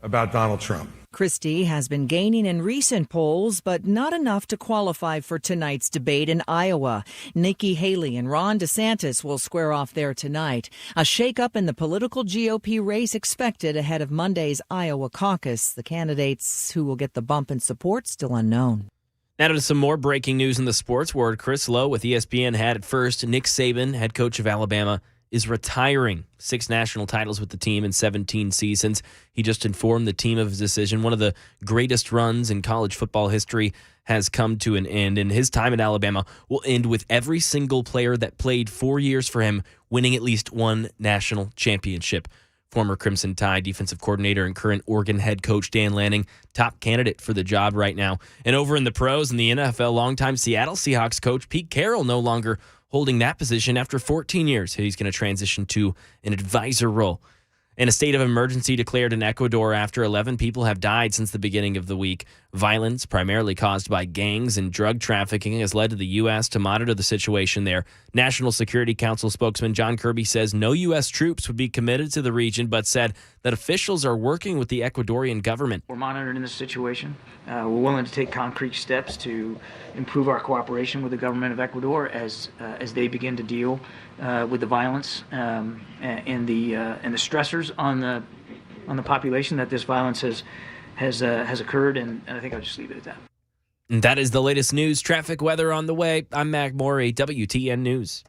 about Donald Trump. Christie has been gaining in recent polls, but not enough to qualify for tonight's debate in Iowa. Nikki Haley and Ron DeSantis will square off there tonight. A shakeup in the political GOP race expected ahead of Monday's Iowa caucus. The candidates who will get the bump in support still unknown. Now to some more breaking news in the sports world. Chris Lowe with ESPN had it first. Nick Saban, head coach of Alabama, is retiring. 6 national titles with the team in 17 seasons. He just informed the team of his decision. One of the greatest runs in college football history has come to an end, and his time at Alabama will end with every single player that played 4 years for him winning at least one national championship. Former Crimson Tide defensive coordinator and current Oregon head coach Dan Lanning, top candidate for the job right now. And over in the pros in the NFL, longtime Seattle Seahawks coach Pete Carroll no longer holding that position after 14 years. He's going to transition to an advisor role. And a state of emergency declared in Ecuador after 11 people have died since the beginning of the week. Violence, primarily caused by gangs and drug trafficking, has led to the U.S. to monitor the situation there. National Security Council spokesman John Kirby says no U.S. troops would be committed to the region, but said that officials are working with the Ecuadorian government. We're monitoring the situation. We're willing to take concrete steps to improve our cooperation with the government of Ecuador as they begin to deal with the violence and the stressors on the population that this violence has occurred. And I think I'll just leave it at that. And that is the latest news, traffic, weather on the way. I'm Mac Morey, WTN News.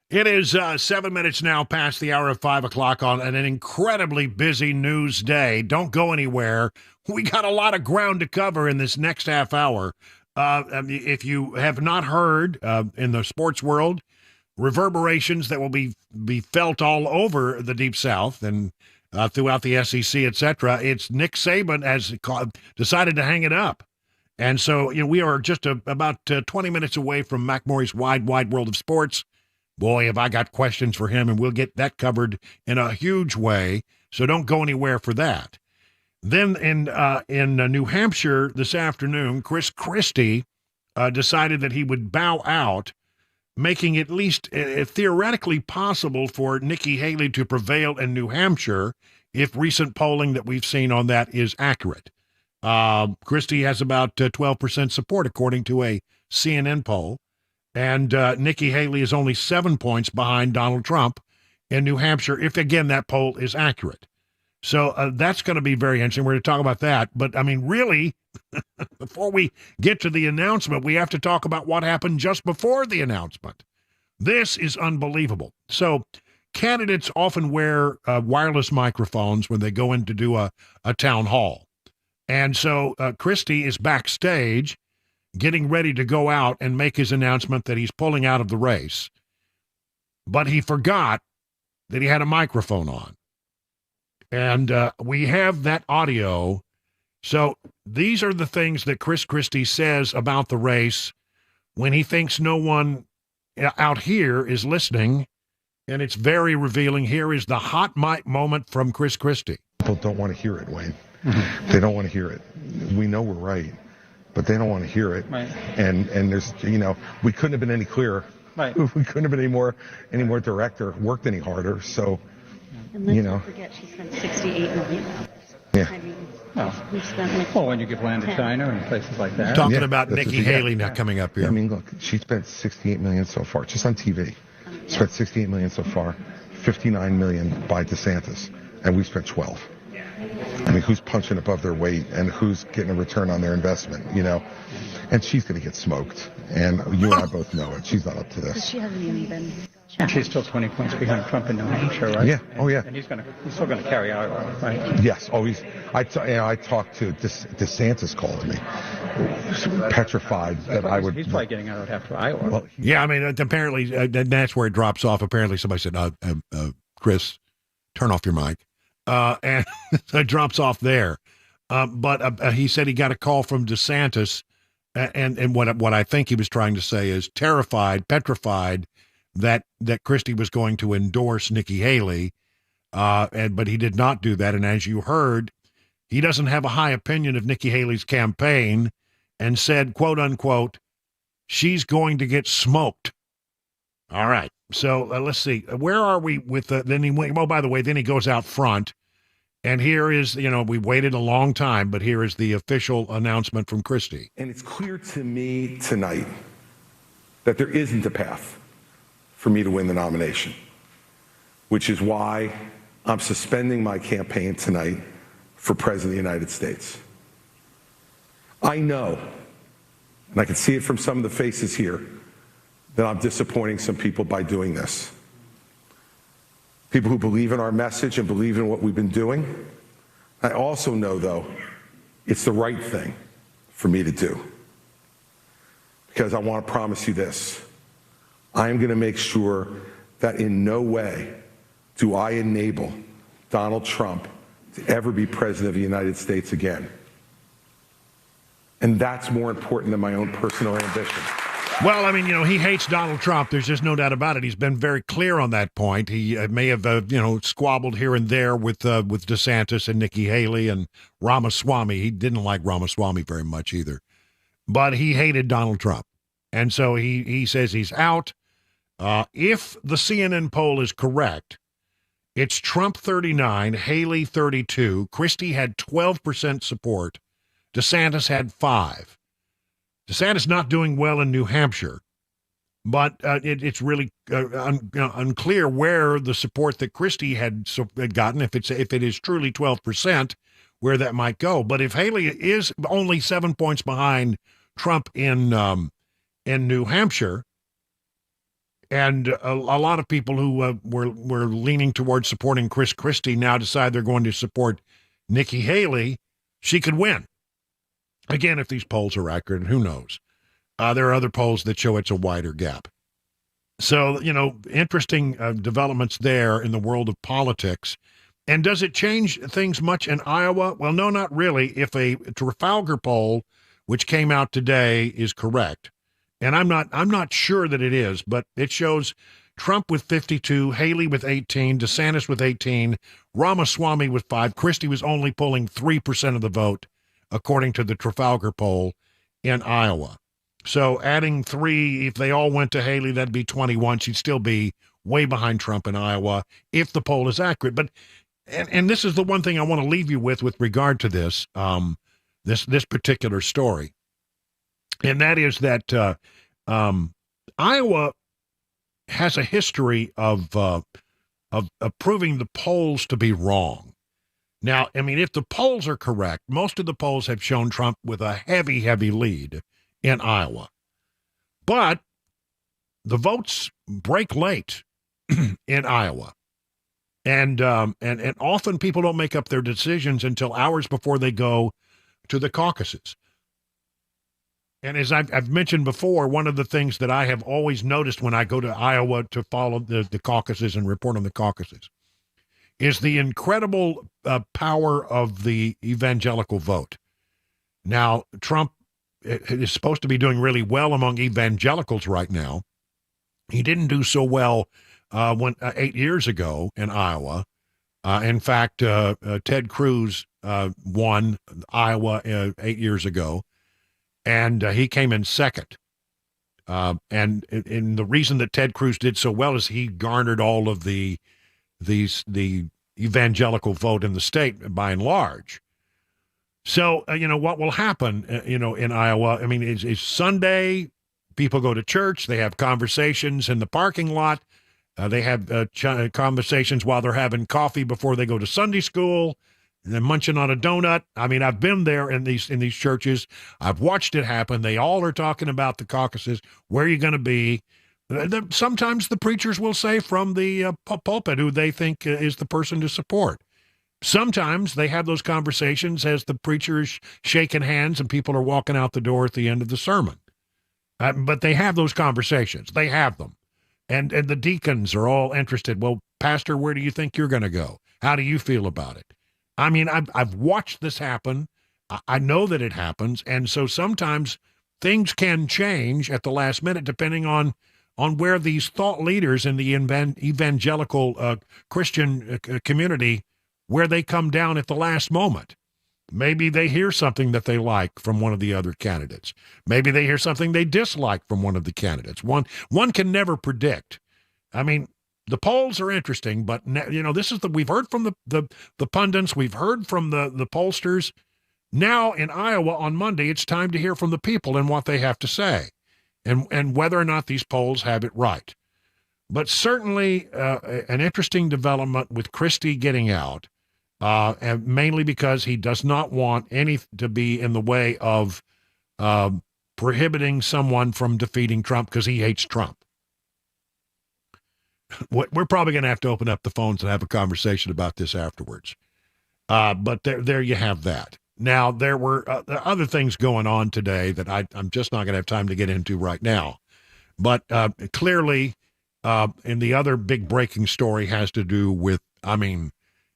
It is 7 minutes now past the hour of 5 o'clock on an incredibly busy news day. Don't go anywhere. We got a lot of ground to cover in this next half hour. If you have not heard in the sports world, reverberations that will be felt all over the Deep South and throughout the SEC, etc. It's Nick Saban has decided to hang it up. And so we are just about 20 minutes away from McMurray's wide world of sports. Boy, have I got questions for him, and we'll get that covered in a huge way, so don't go anywhere for that. Then in New Hampshire this afternoon, Christie decided that he would bow out, making at least theoretically possible for Nikki Haley to prevail in New Hampshire if recent polling that we've seen on that is accurate. Christie has about 12% support, according to a CNN poll. And Nikki Haley is only 7 points behind Donald Trump in New Hampshire, if, again, that poll is accurate. So that's going to be very interesting. We're going to talk about that. But, I mean, really, before we get to the announcement, we have to talk about what happened just before the announcement. This is unbelievable. So candidates often wear wireless microphones when they go in to do a town hall. And so Christie is backstage getting ready to go out and make his announcement that he's pulling out of the race. But he forgot that he had a microphone on. And we have that audio. So these are the things that Christie says about the race when he thinks no one out here is listening. And it's very revealing. Here is the hot mic moment from Christie. People don't want to hear it, Wayne. They don't want to hear it. We know we're right, but they don't want to hear it. Right. And there's, we couldn't have been any clearer. Right. We couldn't have been any more direct or worked any harder. So, and let's not forget she spent $68 million. Yeah. I mean, we spent when you give land to China and places like that. Talking about Nikki Haley now coming up here. I mean, look, she spent $68 million so far, just on TV. Spent $68 million so far, $59 million by DeSantis, and we spent 12. I mean, who's punching above their weight and who's getting a return on their investment, And she's going to get smoked. And you and I both know it. She's not up to this. She hasn't even been. And she's still 20 points behind Trump in New Hampshire, right? Yeah. Oh, yeah. And he's still going to carry Iowa, right? Yes. Always. I talked to DeSantis called me, petrified that I would. He's probably getting out after Iowa. Well, yeah. I mean, apparently that's where it drops off. Apparently, somebody said, "Chris, turn off your mic." And it drops off there. But he said he got a call from DeSantis, and what I think he was trying to say is petrified that Christie was going to endorse Nikki Haley, but he did not do that. And as you heard, he doesn't have a high opinion of Nikki Haley's campaign, and said, "quote unquote, she's going to get smoked." All right. So let's see. Where are we with then he went, by the way, then he goes out front. And here is, we waited a long time, but here is the official announcement from Christie. And it's clear to me tonight that there isn't a path for me to win the nomination, which is why I'm suspending my campaign tonight for President of the United States. I know, and I can see it from some of the faces here, that I'm disappointing some people by doing this. People who believe in our message and believe in what we've been doing. I also know, though, it's the right thing for me to do. Because I want to promise you this. I am going to make sure that in no way do I enable Donald Trump to ever be president of the United States again. And that's more important than my own personal ambition. Well, I mean, he hates Donald Trump. There's just no doubt about it. He's been very clear on that point. He may have, squabbled here and there with DeSantis and Nikki Haley and Ramaswamy. He didn't like Ramaswamy very much either. But he hated Donald Trump. And so he says he's out. If the CNN poll is correct, it's Trump 39, Haley 32. Christie had 12% support. DeSantis had 5%. DeSantis not doing well in New Hampshire, but it's really unclear where the support that Christie had gotten, if it is truly 12%, where that might go. But if Haley is only 7 points behind Trump in New Hampshire, And a lot of people who were leaning towards supporting Christie now decide they're going to support Nikki Haley. She could win. Again, if these polls are accurate, and who knows? There are other polls that show it's a wider gap. So, interesting developments there in the world of politics. And does it change things much in Iowa? Well, no, not really. If a Trafalgar poll, which came out today, is correct, and I'm not sure that it is, but it shows Trump with 52, Haley with 18, DeSantis with 18, Ramaswamy with 5. Christie was only polling 3% of the vote, according to the Trafalgar poll in Iowa. So adding 3, if they all went to Haley, that'd be 21. She'd still be way behind Trump in Iowa if the poll is accurate. But and this is the one thing I want to leave you with regard to this this particular story, and that is that Iowa has a history of proving the polls to be wrong. Now, I mean, if the polls are correct, most of the polls have shown Trump with a heavy, heavy lead in Iowa. But the votes break late in Iowa. And often people don't make up their decisions until hours before they go to the caucuses. And as I've mentioned before, one of the things that I have always noticed when I go to Iowa to follow the caucuses and report on the caucuses is the incredible power of the evangelical vote. Now, Trump is supposed to be doing really well among evangelicals right now. He didn't do so well 8 years ago in Iowa. In fact, Ted Cruz won Iowa 8 years ago, and he came in second. And the reason that Ted Cruz did so well is he garnered all of the evangelical vote in the state by and large. So, what will happen, in Iowa, I mean, is Sunday, people go to church, they have conversations in the parking lot, they have conversations while they're having coffee before they go to Sunday school, and then munching on a donut. I mean, I've been there in these churches. I've watched it happen. They all are talking about the caucuses. Where are you going to be? Sometimes the preachers will say from the pulpit who they think is the person to support. Sometimes they have those conversations as the preacher is shaking hands and people are walking out the door at the end of the sermon. But they have those conversations. They have them. And the deacons are all interested. Well, Pastor, where do you think you're going to go? How do you feel about it? I mean, I've watched this happen. I know that it happens. And so sometimes things can change at the last minute depending on where these thought leaders in the evangelical Christian community, where they come down at the last moment. Maybe they hear something that they like from one of the other candidates. Maybe they hear something they dislike from one of the candidates. One can never predict. I mean, the polls are interesting, but this is we've heard from the pundits, we've heard from the pollsters. Now in Iowa on Monday, it's time to hear from the people and what they have to say, and whether or not these polls have it right. But certainly an interesting development with Christie getting out. And mainly because he does not want any to be in the way of prohibiting someone from defeating Trump because he hates Trump. We're probably going to have to open up the phones and have a conversation about this afterwards. But there you have that. Now, there were other things going on today that I'm just not going to have time to get into right now. But clearly, and the other big breaking story has to do with,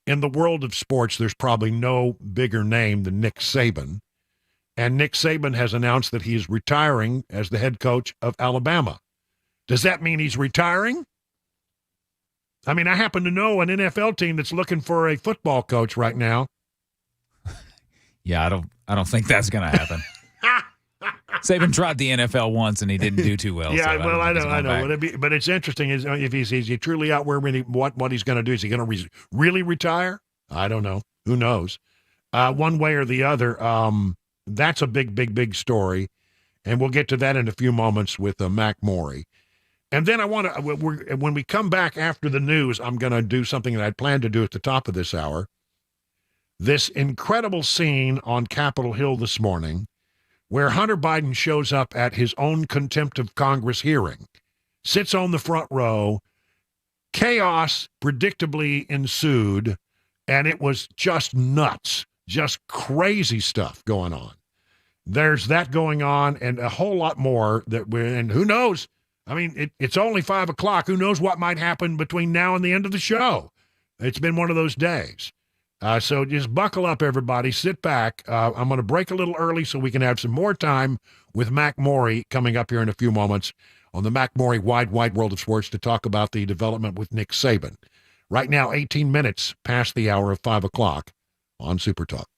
in the world of sports, there's probably no bigger name than Nick Saban. And Nick Saban has announced that he is retiring as the head coach of Alabama. Does that mean he's retiring? I mean, I happen to know an NFL team that's looking for a football coach right now. Yeah, I don't think that's going to happen. Saban tried the NFL once and he didn't do too well. Yeah, so well, I know. But it's interesting. Is if is he truly out where what he's going to do? Is he going to really retire? I don't know. Who knows? One way or the other. That's a big story, and we'll get to that in a few moments with Mac Morey. And then I want to, when we come back after the news, I'm going to do something that I'd planned to do at the top of this hour. This incredible scene on Capitol Hill this morning, where Hunter Biden shows up at his own contempt of Congress hearing, sits on the front row. Chaos predictably ensued, and it was just nuts, just crazy stuff going on. There's that going on and a whole lot more and who knows? I mean, it's only 5 o'clock. Who knows what might happen between now and the end of the show? It's been one of those days. So just buckle up, everybody. Sit back. I'm going to break a little early so we can have some more time with Mac Morey coming up here in a few moments on the Mac Morey Wide World of Sports to talk about the development with Nick Saban. Right now, 18 minutes past the hour of 5 o'clock on Super Talk.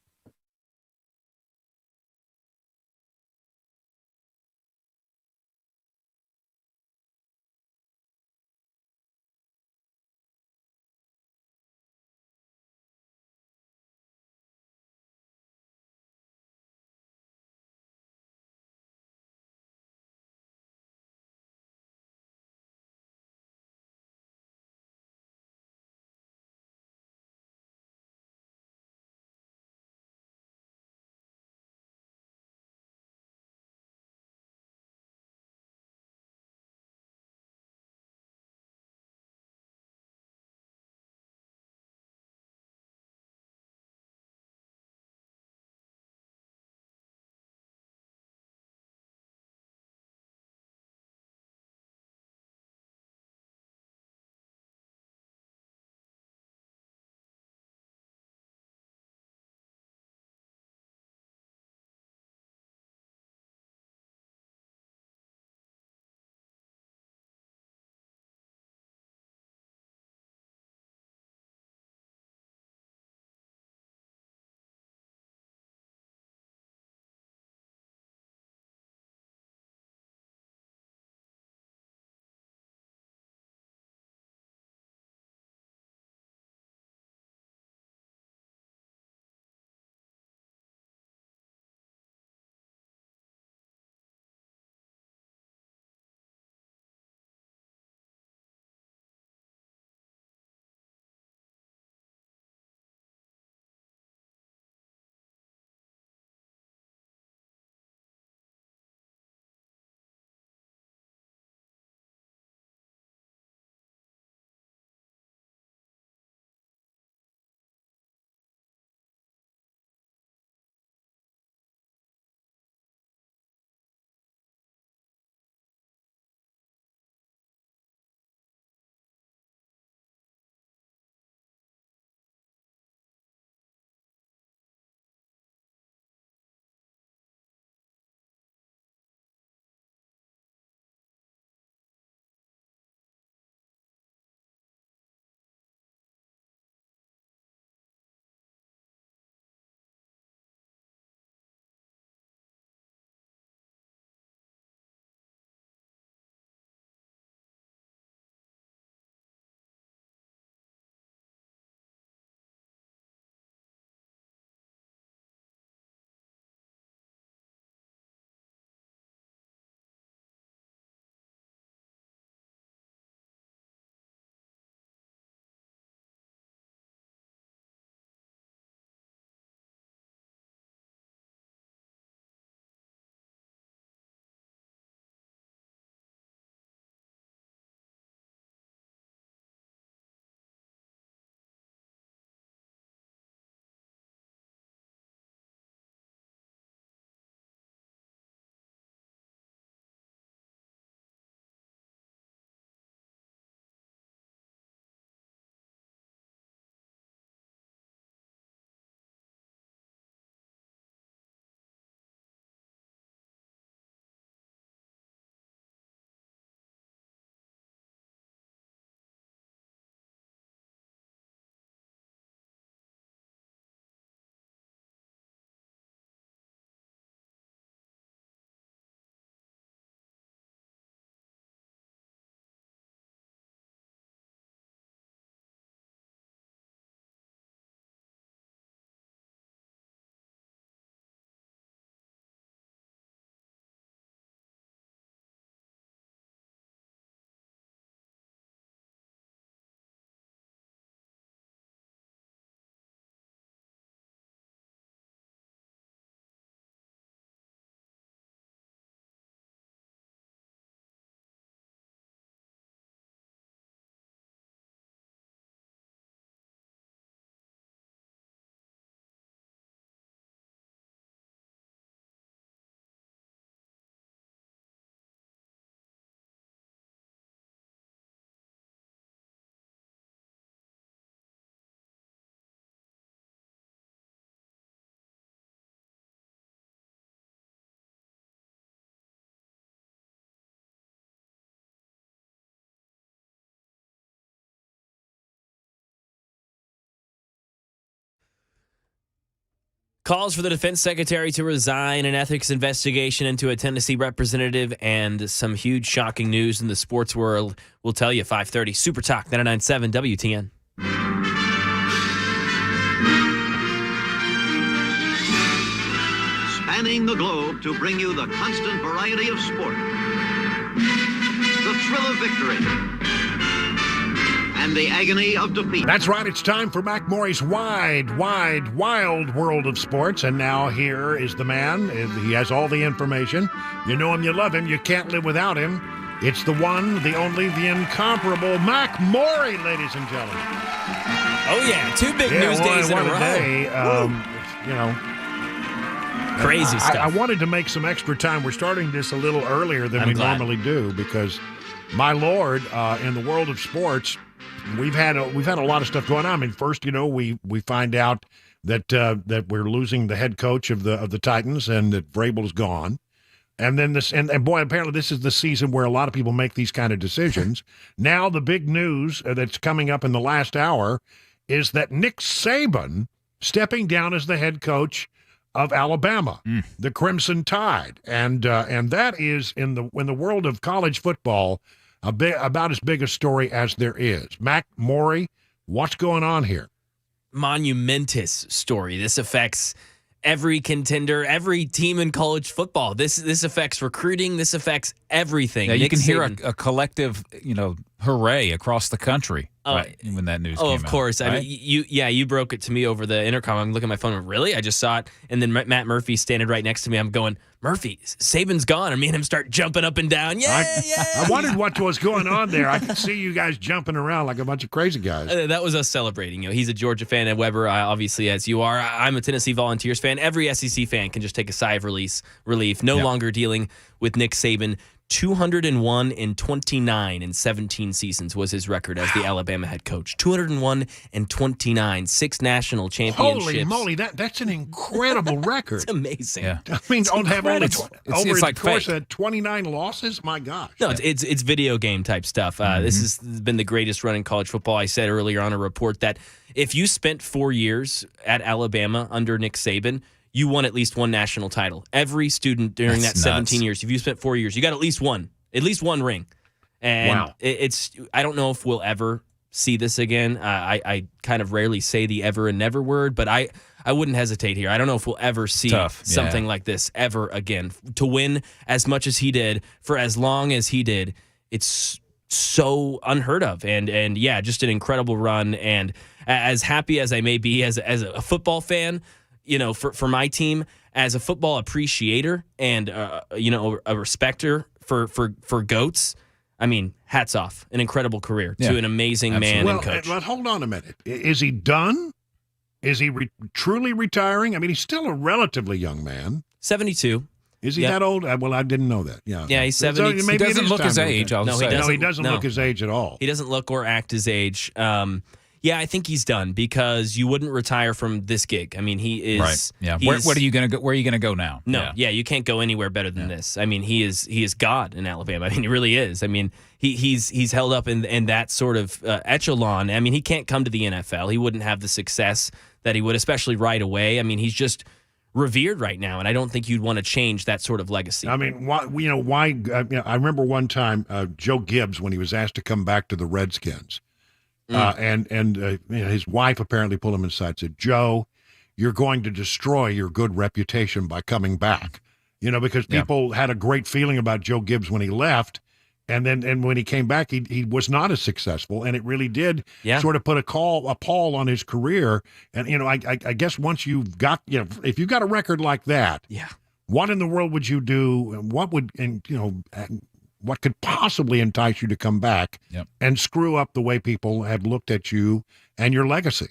Calls for the defense secretary to resign, an ethics investigation into a Tennessee representative, and some huge shocking news in the sports world. We'll tell you 5:30. Super Talk 99.7 WTN. Spanning the globe to bring you the constant variety of sport, the thrill of victory, and the agony of defeat. That's right. It's time for Mac Morey's wild world of sports. And now here is the man. He has all the information. You know him, you love him. You can't live without him. It's the one, the only, the incomparable Mac Morey, ladies and gentlemen. Oh, yeah. 2 big news days in a row. Day, you know. Crazy stuff. I wanted to make some extra time. We're starting this a little earlier than we normally do because, my Lord, in the world of sports, we've had a lot of stuff going on. I mean, first, we find out that we're losing the head coach of the Titans and that Vrabel's gone. And then and boy, apparently this is the season where a lot of people make these kind of decisions. Now the big news that's coming up in the last hour is that Nick Saban stepping down as the head coach of Alabama, the Crimson Tide, and that is in the world of college football about as big a story as there is. Mac Morey, what's going on here? Monumentous story. This affects every contender, every team in college football. This affects recruiting. This affects everything. Yeah, you can hear Saban, a collective, hooray across the country when that news came out. Of course. Right? I mean, you broke it to me over the intercom. I'm looking at my phone. Really? I just saw it. And then Matt Murphy's standing right next to me. I'm going, Murphy, Saban's gone. And me and him start jumping up and down. I wondered what was going on there. I could see you guys jumping around like a bunch of crazy guys. That was us celebrating. He's a Georgia fan, and Weber, obviously, as you are. I'm a Tennessee Volunteers fan. Every SEC fan can just take a sigh of relief. No longer dealing with Nick Saban. 201 and 29 in 17 seasons was his record as the Alabama head coach. 201 and 29, 6 national championships. Holy moly, that's an incredible record. It's amazing. Yeah. I mean, don't have only over the course fake. of 29 losses. My gosh. No, it's video game type stuff. This has been the greatest run in college football. I said earlier on a report that if you spent 4 years at Alabama under Nick Saban, you won at least one national title. Every student during that 17 years, if you spent 4 years, you got at least one ring. And I don't know if we'll ever see this again. I kind of rarely say the ever and never word, but I wouldn't hesitate here. I don't know if we'll ever see something like this ever again. To win as much as he did for as long as he did, it's so unheard of. And yeah, just an incredible run. And as happy as I may be as a football fan, for my team, as a football appreciator and a respecter for GOATs, I mean, hats off. An incredible career to an amazing man and coach. But hold on a minute. Is he done? Is he truly retiring? I mean, he's still a relatively young man. 72. Is he that old? Well, I didn't know that. Yeah, he's 70. So he doesn't look his age. No, he doesn't look his age at all. He doesn't look or act his age. Yeah, I think he's done because you wouldn't retire from this gig. I mean, he is right. Yeah. Where are you going to go? Where are you going to go now? No. Yeah, you can't go anywhere better than this. I mean, he is God in Alabama. I mean, he really is. I mean, he's held up in that sort of echelon. I mean, he can't come to the NFL. He wouldn't have the success that he would, especially right away. I mean, he's just revered right now, and I don't think you'd want to change that sort of legacy. I mean, why? I remember one time Joe Gibbs, when he was asked to come back to the Redskins. His wife apparently pulled him aside and said, Joe, you're going to destroy your good reputation by coming back. Because people had a great feeling about Joe Gibbs when he left. And when he came back, he was not as successful. And it really did sort of put a pall on his career. And, I guess once you've got, if you've got a record like that, what in the world would you do? What could possibly entice you to come back and screw up the way people have looked at you and your legacy?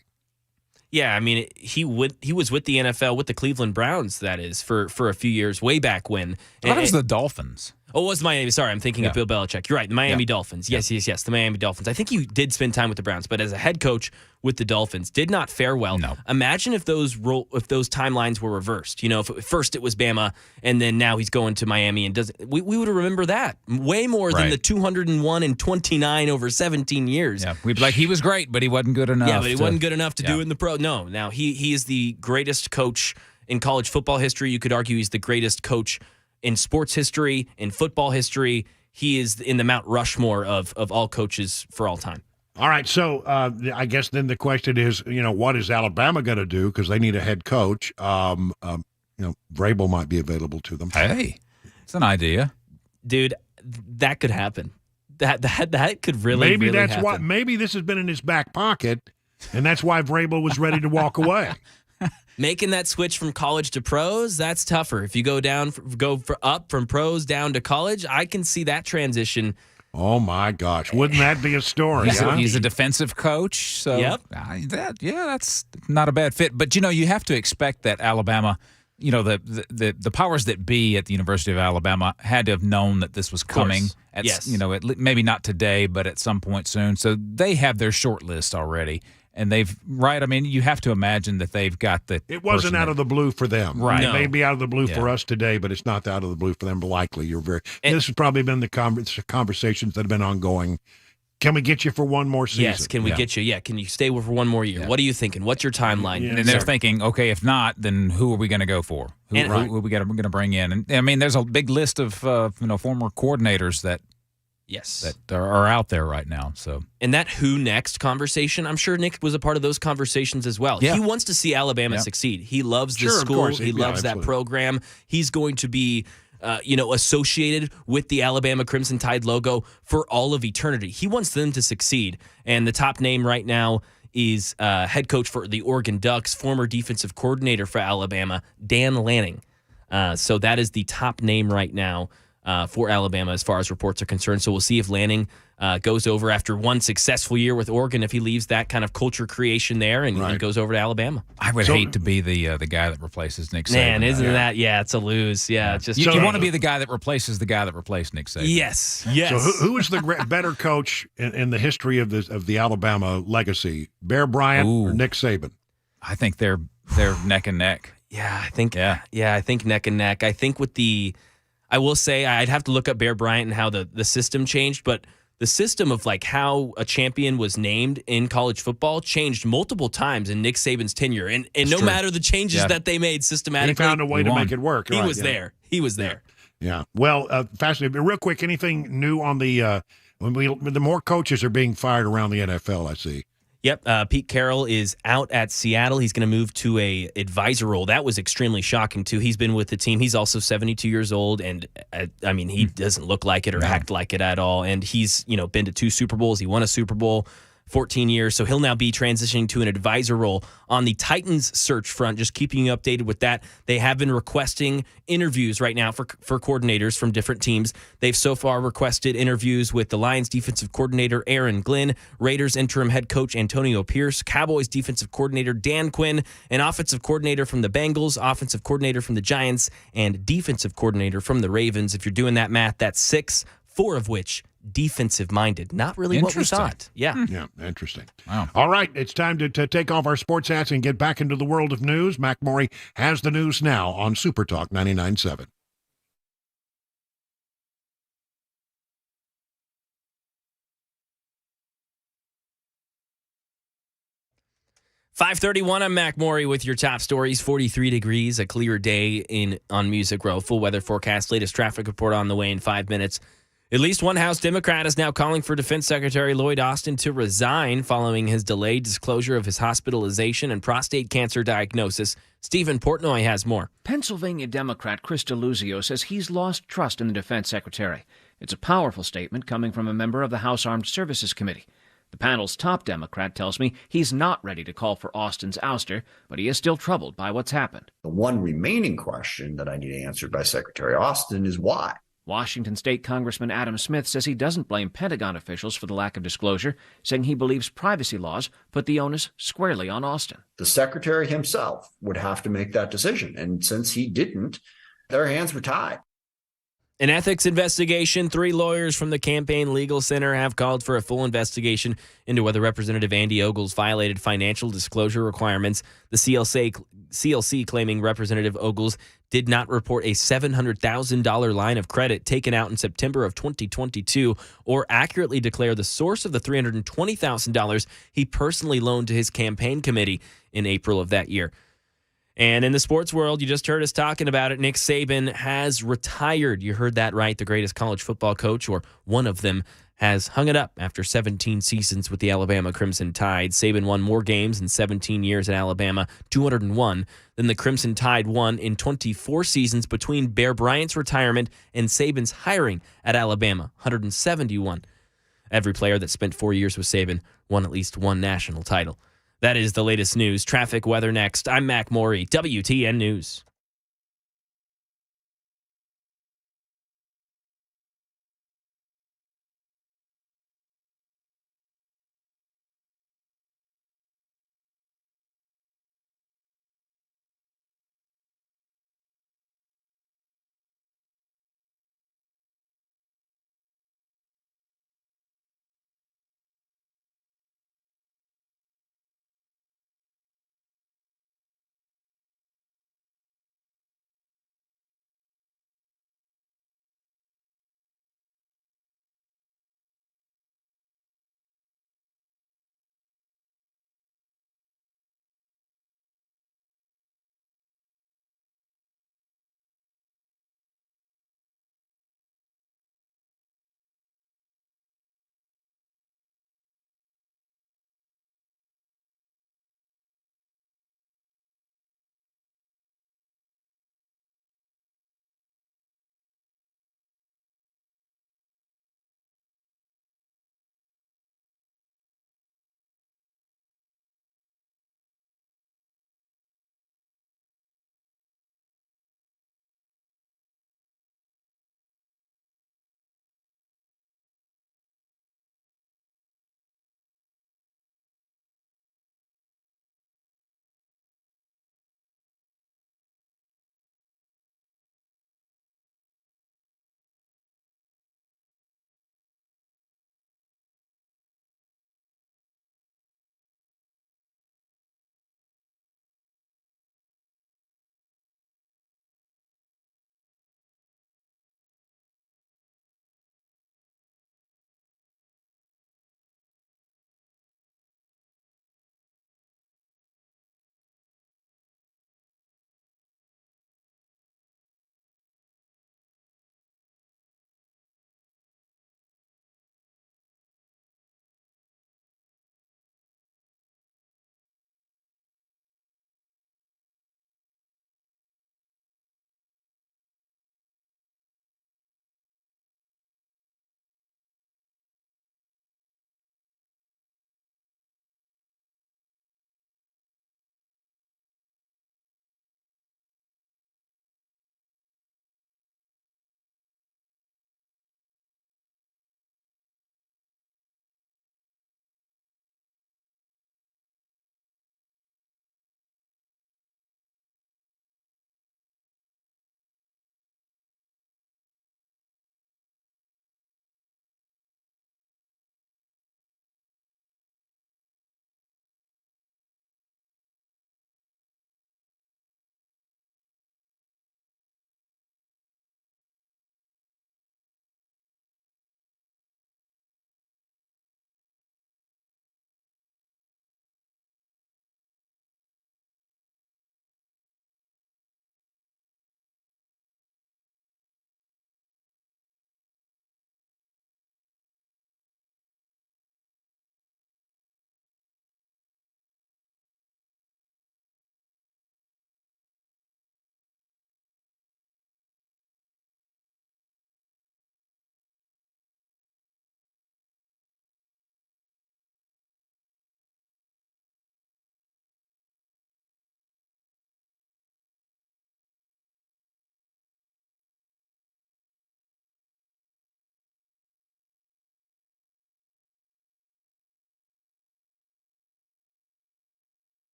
Yeah, I mean, he was with the NFL, with the Cleveland Browns, that is, for a few years, way back when. What was the Dolphins? Oh, it was Miami. Sorry, I'm thinking of Bill Belichick. You're right, the Miami Dolphins. Yes, the Miami Dolphins. I think he did spend time with the Browns, but as a head coach with the Dolphins, did not fare well. No. Imagine if those timelines were reversed. If first it was Bama, and then now he's going to Miami, and we would remember that way more than the 201 and 29 over 17 years. Yeah, we'd be like, he was great, but he wasn't good enough. Yeah, but he wasn't good enough to do it in the pro. No, now he is the greatest coach in college football history. You could argue he's the greatest coach in sports history, in football history. He is in the Mount Rushmore of all coaches for all time. All right, so I guess then the question is, what is Alabama going to do? Because they need a head coach. Vrabel might be available to them. Hey, it's an idea. Dude, that could happen. That could really that's happen. Maybe this has been in his back pocket, and that's why Vrabel was ready to walk away. Making that switch from college to pros, that's tougher. If you go up from pros down to college, I can see that transition. Oh my gosh, wouldn't that be a story? He's a defensive coach, so yep. That's not a bad fit. But you have to expect that Alabama, the powers that be at the University of Alabama had to have known that this was coming. Yes. Maybe not today, but at some point soon. So they have their short list already. And you have to imagine that they've got the. It wasn't out of the blue for them. Right. It may be out of the blue for us today, but it's not out of the blue for them. But likely, this has probably been the conversations that have been ongoing. Can we get you for one more season? Yes, can we get you? Yeah, can you stay for one more year? Yeah. What are you thinking? What's your timeline? And they're thinking, okay, if not, then who are we going to go for? Who are we going to bring in? And there's a big list of former coordinators that. Yes. That are out there right now. So, and that who next conversation, I'm sure Nick was a part of those conversations as well. Yeah. He wants to see Alabama succeed. He loves this school. He loves that program. He's going to be, associated with the Alabama Crimson Tide logo for all of eternity. He wants them to succeed. And the top name right now is head coach for the Oregon Ducks, former defensive coordinator for Alabama, Dan Lanning. So that is the top name right now. For Alabama as far as reports are concerned. So we'll see if Lanning goes over after one successful year with Oregon, if he leaves that kind of culture creation there and goes over to Alabama. I would hate to be the guy that replaces Nick Saban. Man, isn't that? Yeah, it's a lose. Yeah, just you want to be the guy that replaces the guy that replaced Nick Saban. Yes. So who is the better coach in the history of the Alabama legacy, Bear Bryant or Nick Saban? I think they're neck and neck. Yeah, I think. Yeah, I think neck and neck. I think I will say I'd have to look up Bear Bryant and how the system changed, but the system of how a champion was named in college football changed multiple times in Nick Saban's tenure. And no matter the changes that they made systematically, he found a way to make it work. He was there. He was there. Yeah. Well, fascinating. Real quick, anything new on the more coaches are being fired around the NFL, I see. Yep, Pete Carroll is out at Seattle. He's going to move to a advisor role. That was extremely shocking, too. He's been with the team. He's also 72 years old, and, he doesn't look like it or act like it at all. And he's, been to 2 Super Bowls. He won a Super Bowl 14 years, so he'll now be transitioning to an advisor role on the Titans search front. Just keeping you updated with that. They have been requesting interviews right now for coordinators from different teams. They've so far requested interviews with the Lions defensive coordinator Aaron Glenn, Raiders interim head coach Antonio Pierce, Cowboys defensive coordinator Dan Quinn, an offensive coordinator from the Bengals, offensive coordinator from the Giants, and defensive coordinator from the Ravens. If you're doing that math, that's 6, 4 of which defensive-minded. Not really what we thought. Yeah. Yeah, interesting. Wow. All right, it's time to take off our sports hats and get back into the world of news. Mac Maury has the news now on Super Talk 99.7. .531, I'm Mac Maury with your top stories. 43 degrees, a clear day on Music Row. Full weather forecast, latest traffic report on the way in 5 minutes. At least one House Democrat is now calling for Defense Secretary Lloyd Austin to resign following his delayed disclosure of his hospitalization and prostate cancer diagnosis. Stephen Portnoy has more. Pennsylvania Democrat Chris DeLuzio says he's lost trust in the Defense Secretary. It's a powerful statement coming from a member of the House Armed Services Committee. The panel's top Democrat tells me he's not ready to call for Austin's ouster, but he is still troubled by what's happened. The one remaining question that I need answered by Secretary Austin is why. Washington State Congressman Adam Smith says he doesn't blame Pentagon officials for the lack of disclosure, saying he believes privacy laws put the onus squarely on Austin. The secretary himself would have to make that decision, and since he didn't, their hands were tied. An ethics investigation. 3 lawyers from the Campaign Legal Center have called for a full investigation into whether Representative Andy Ogles violated financial disclosure requirements. The CLC claiming Representative Ogles did not report a $700,000 line of credit taken out in September of 2022 or accurately declare the source of the $320,000 he personally loaned to his campaign committee in April of that year. And in the sports world, you just heard us talking about it. Nick Saban has retired. You heard that right. The greatest college football coach, or one of them, has hung it up after 17 seasons with the Alabama Crimson Tide. Saban won more games in 17 years at Alabama, 201, than the Crimson Tide won in 24 seasons between Bear Bryant's retirement and Saban's hiring at Alabama, 171. Every player that spent 4 years with Saban won at least one national title. That is the latest news. Traffic, weather next. I'm Mac Morey, WTN News.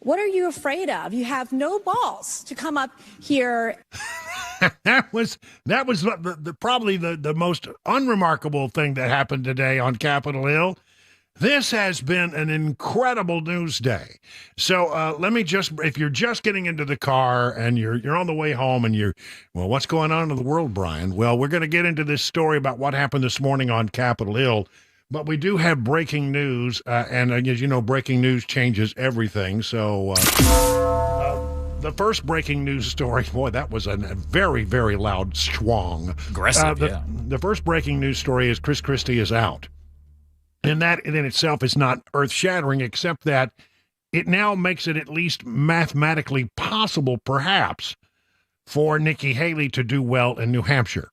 What are you afraid of? You have no balls to come up here. That was probably the most unremarkable thing that happened today on Capitol Hill. This has been an incredible news day. So let me just, if you're just getting into the car and you're on the way home and what's going on in the world, Brian? Well, we're going to get into this story about what happened this morning on Capitol Hill, but we do have breaking news, and as you know, breaking news changes everything. So the first breaking news story, boy, that was a very, very loud swung. Aggressive, yeah. The first breaking news story is Chris Christie is out. And that in itself is not earth-shattering, except that it now makes it at least mathematically possible, perhaps, for Nikki Haley to do well in New Hampshire.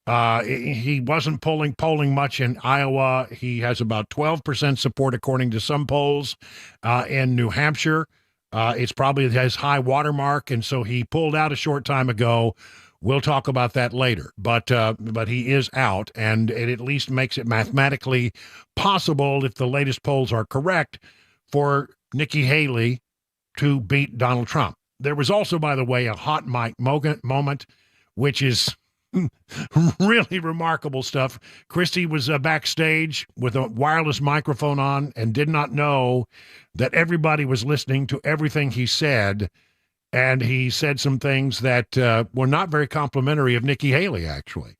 He wasn't polling much in Iowa. He has about 12% support, according to some polls, in New Hampshire. It's probably his high watermark, and so he pulled out a short time ago. We'll talk about that later, but he is out, and it at least makes it mathematically possible, if the latest polls are correct, for Nikki Haley to beat Donald Trump. There was also, by the way, a hot mic moment, which is really remarkable stuff. Christie was backstage with a wireless microphone on and did not know that everybody was listening to everything he said. And he said some things that were not very complimentary of Nikki Haley, actually,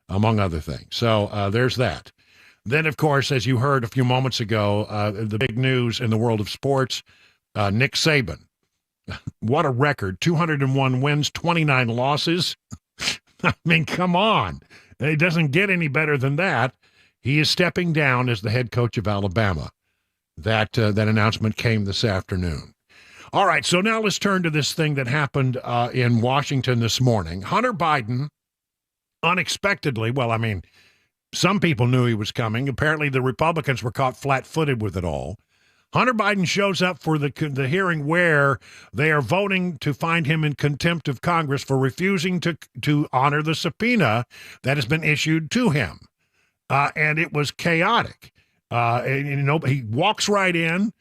among other things. So there's that. Then, of course, as you heard a few moments ago, the big news in the world of sports, Nick Saban. What a record. 201 wins, 29 losses. I mean, come on. It doesn't get any better than that. He is stepping down as the head coach of Alabama. That announcement came this afternoon. All right, so now let's turn to this thing that happened in Washington this morning. Hunter Biden, unexpectedly, well, I mean, some people knew he was coming. Apparently, the Republicans were caught flat-footed with it all. Hunter Biden shows up for the hearing where they are voting to find him in contempt of Congress for refusing to honor the subpoena that has been issued to him. And it was chaotic. He walks right in.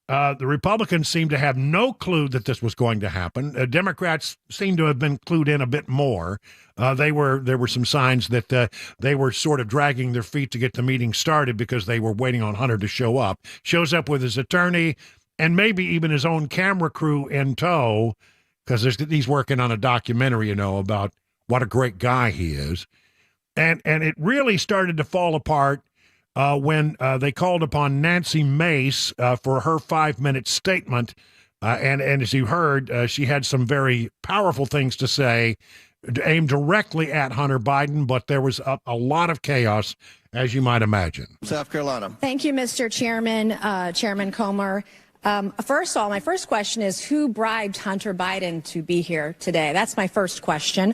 The Republicans seem to have no clue that this was going to happen. Democrats seem to have been clued in a bit more. There were some signs that they were sort of dragging their feet to get the meeting started because they were waiting on Hunter to show up. Shows up with his attorney and maybe even his own camera crew in tow, because he's working on a documentary, about what a great guy he is. And it really started to fall apart when they called upon Nancy Mace for her 5-minute statement. And as you heard, she had some very powerful things to say, aimed directly at Hunter Biden, but there was a lot of chaos, as you might imagine. South Carolina. Thank you, Mr. Chairman, Chairman Comer. First of all, my first question is, who bribed Hunter Biden to be here today? That's my first question.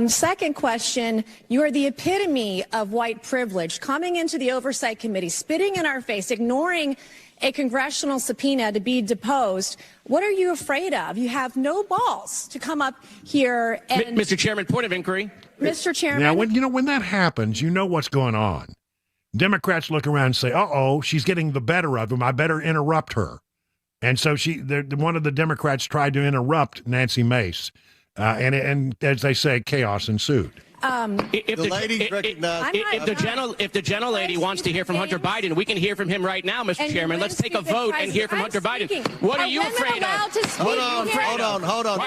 Second question, you are the epitome of white privilege, coming into the Oversight Committee, spitting in our face, ignoring a congressional subpoena to be deposed. What are you afraid of? You have no balls to come up here and... Mr. Chairman, point of inquiry. Mr. Chairman. Now, when that happens, you know what's going on. Democrats look around and say, uh-oh, she's getting the better of him. I better interrupt her. And so one of the Democrats tried to interrupt Nancy Mace. And as they say, chaos ensued. If the gentlelady wants to hear from Hunter Biden, we can hear from him right now, Mr. Chairman. Let's take a vote and hear from Hunter Biden. What are you afraid of? Hold on.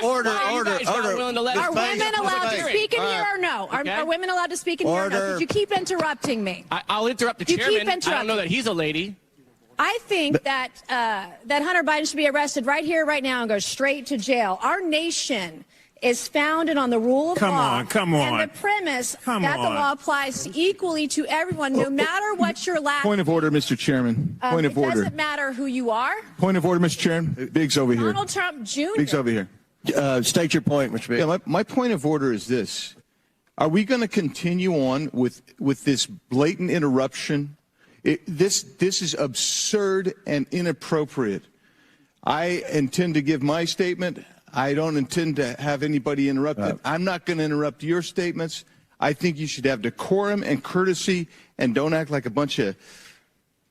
Order. Are women allowed to speak in here or no? Are women allowed to speak in here or no? Could you keep interrupting me? I'll interrupt the chairman. I don't know that he's a lady. I think that Hunter Biden should be arrested right here, right now, and go straight to jail. Our nation is founded on the rule of law. Come on. And the premise that the law applies equally to everyone, no matter what your last... Point of order, Mr. Chairman. Point of order. It doesn't matter who you are. Point of order, Mr. Chairman. Biggs over here. Donald Trump Jr. Biggs over here. State your point, Mr. Biggs. Yeah, my point of order is this. Are we going to continue on with this blatant interruption? This is absurd and inappropriate. I intend to give my statement. I don't intend to have anybody interrupted. I'm not going to interrupt your statements. I think you should have decorum and courtesy and don't act like a bunch of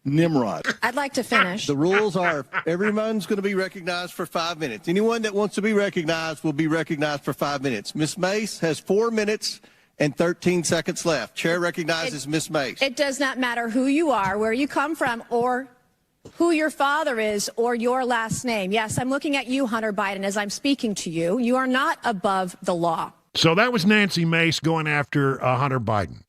Nimrod. I'd like to finish. The rules are everyone's going to be recognized for 5 minutes. Anyone that wants to be recognized will be recognized for 5 minutes. Ms. Mace has 4 minutes and 13 seconds left. Chair recognizes Ms. Mace. It does not matter who you are, where you come from, or who your father is, or your last name. Yes, I'm looking at you, Hunter Biden, as I'm speaking to you. You are not above the law. So that was Nancy Mace going after Hunter Biden.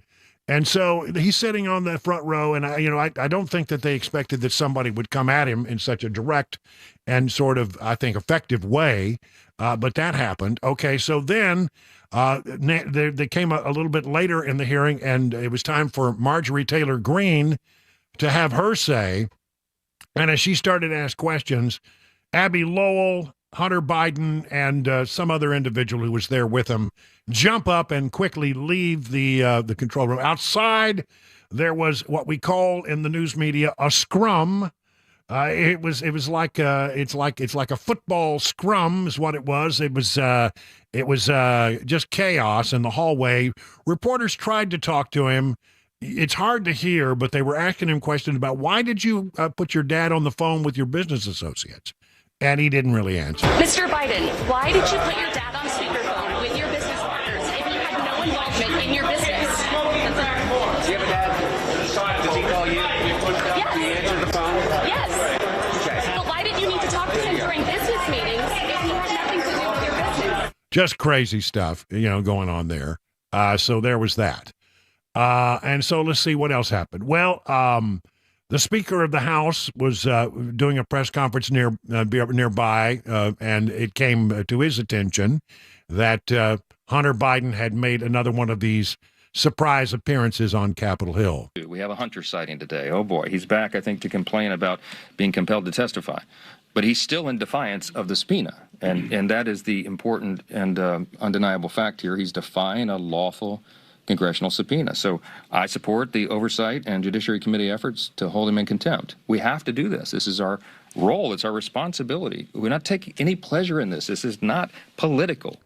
And so he's sitting on the front row, and I don't think that they expected that somebody would come at him in such a direct and sort of, I think, effective way, but that happened. Okay, so then they came a little bit later in the hearing, and it was time for Marjorie Taylor Greene to have her say. And as she started to ask questions, Abby Lowell, Hunter Biden, and some other individual who was there with him jump up and quickly leave the control room. Outside, there was what we call in the news media a scrum. It was like it's like a football scrum is what it was. It was just chaos in the hallway. Reporters tried to talk to him. It's hard to hear, but they were asking him questions about why did you put your dad on the phone with your business associates? And he didn't really answer. Mr. Biden, why did you put your dad on speakerphone with your business partners if you had no involvement in your business? Do you have a dad? Does he call you? Yes. Do you answer the phone? Yes. Okay. But why did you need to talk to him during business meetings if he had nothing to do with your business? Just crazy stuff, going on there. So there was that. And so let's see what else happened. Well, the Speaker of the House was doing a press conference nearby, and it came to his attention that Hunter Biden had made another one of these surprise appearances on Capitol Hill. We have a Hunter sighting today. Oh, boy. He's back, I think, to complain about being compelled to testify. But he's still in defiance of the subpoena, and that is the important and undeniable fact here. He's defying a lawful congressional subpoena. So I support the Oversight and Judiciary Committee efforts to hold him in contempt. We have to do this. This is our role. It's our responsibility. We're not taking any pleasure in this. This is not political.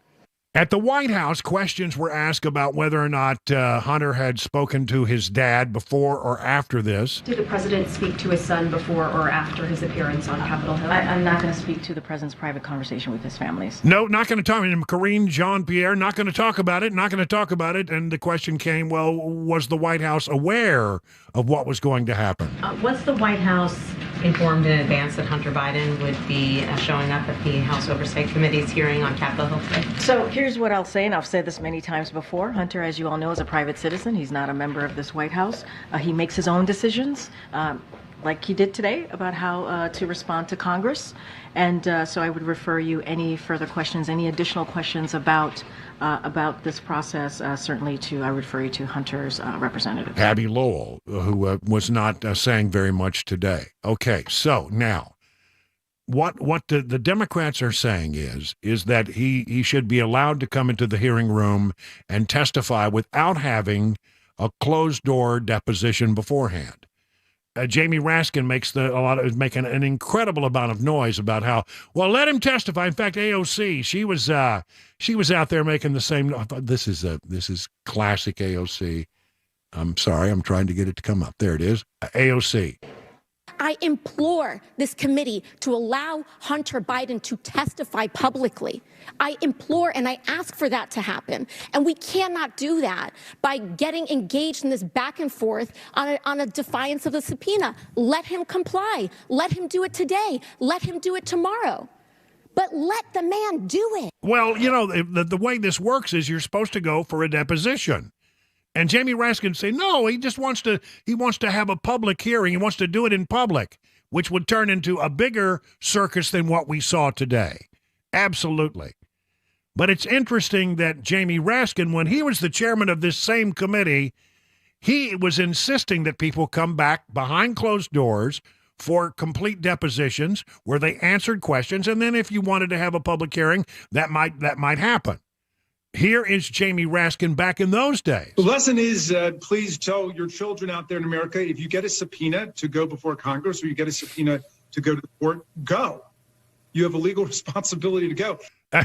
At the White House, questions were asked about whether or not Hunter had spoken to his dad before or after this. Did the president speak to his son before or after his appearance on Capitol Hill? I'm not going to speak to the president's private conversation with his families. No, not going to talk. Karine Jean-Pierre, not going to talk about it, not going to talk about it. And the question came, well, was the White House aware of what was going to happen? Was the White House informed in advance that Hunter Biden would be showing up at the House Oversight Committee's hearing on Capitol Hill today? So here's what I'll say, and I've said this many times before. Hunter, as you all know, is a private citizen. He's not a member of this White House. He makes his own decisions, like he did today, about how to respond to Congress. And so I would refer you any further questions, any additional questions about this process, certainly I refer you to Hunter's representative. Abby Lowell, who was not saying very much today. Okay, so now, what the Democrats are saying is that he should be allowed to come into the hearing room and testify without having a closed-door deposition beforehand. Jamie Raskin making an incredible amount of noise about how, well, let him testify. In fact, AOC, she was out there making the same. This is classic AOC. I'm sorry, I'm trying to get it to come up. There it is. AOC. I implore this committee to allow Hunter Biden to testify publicly. I implore and I ask for that to happen. And we cannot do that by getting engaged in this back and forth on a defiance of the subpoena. Let him comply. Let him do it today. Let him do it tomorrow. But let the man do it. Well, the way this works is you're supposed to go for a deposition. And Jamie Raskin say, no, he wants to have a public hearing. He wants to do it in public, which would turn into a bigger circus than what we saw today. Absolutely. But it's interesting that Jamie Raskin, when he was the chairman of this same committee, he was insisting that people come back behind closed doors for complete depositions where they answered questions. And then if you wanted to have a public hearing, that might happen. Here is Jamie Raskin back in those days. The lesson is, please tell your children out there in America, if you get a subpoena to go before Congress or you get a subpoena to go to the court, go. You have a legal responsibility to go.